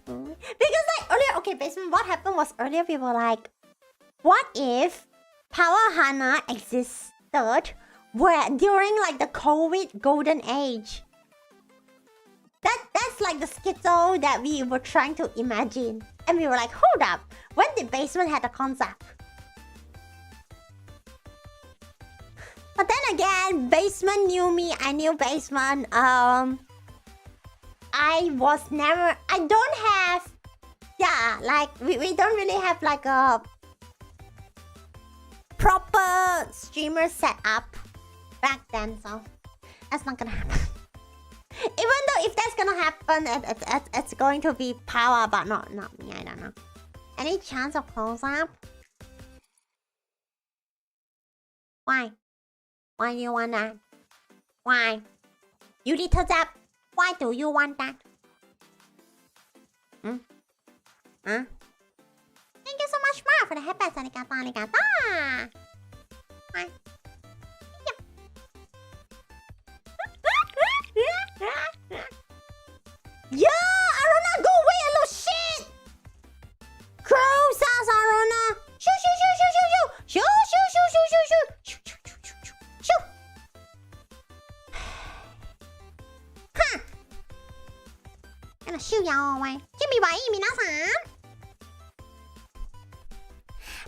Because like earlier, okay, basically what happened was earlier we were like, what if Pawwa and Hanna existed where during like the COVID golden age? That's like the schizo that we were trying to imagine. And we were like, hold up, when did Basement had a concept? But then again, Basement knew me, I knew Basement. I don't have, like, we don't really have like a proper streamer setup back then, so that's not gonna happen. Even though if that's gonna happen, it's going to be Pawwa, but not me, I don't know. Any chance of close-up? Why? Why do you want that? Why? You little zap, why do you want that? Huh? Thank you so much, Ma, for the headband. Arigato. Why? Yeah, Arona, go away, you little shit! Crow says Arona. Shoo, shoo, shoo, shoo, shoo, shoo. Shoo, shoo, shoo, shoo, shoo, shoo. Shoo, shoo, shoo, shoo, shoo. Shoo. Huh. Gonna shoo y'all away. Jimmy boy, minasan.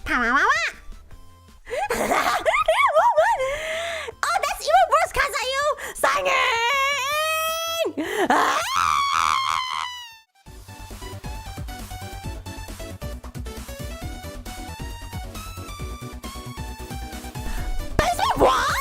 Pawwawawa. Oh, that's even worse, Kazayu. Singing! Basement, what?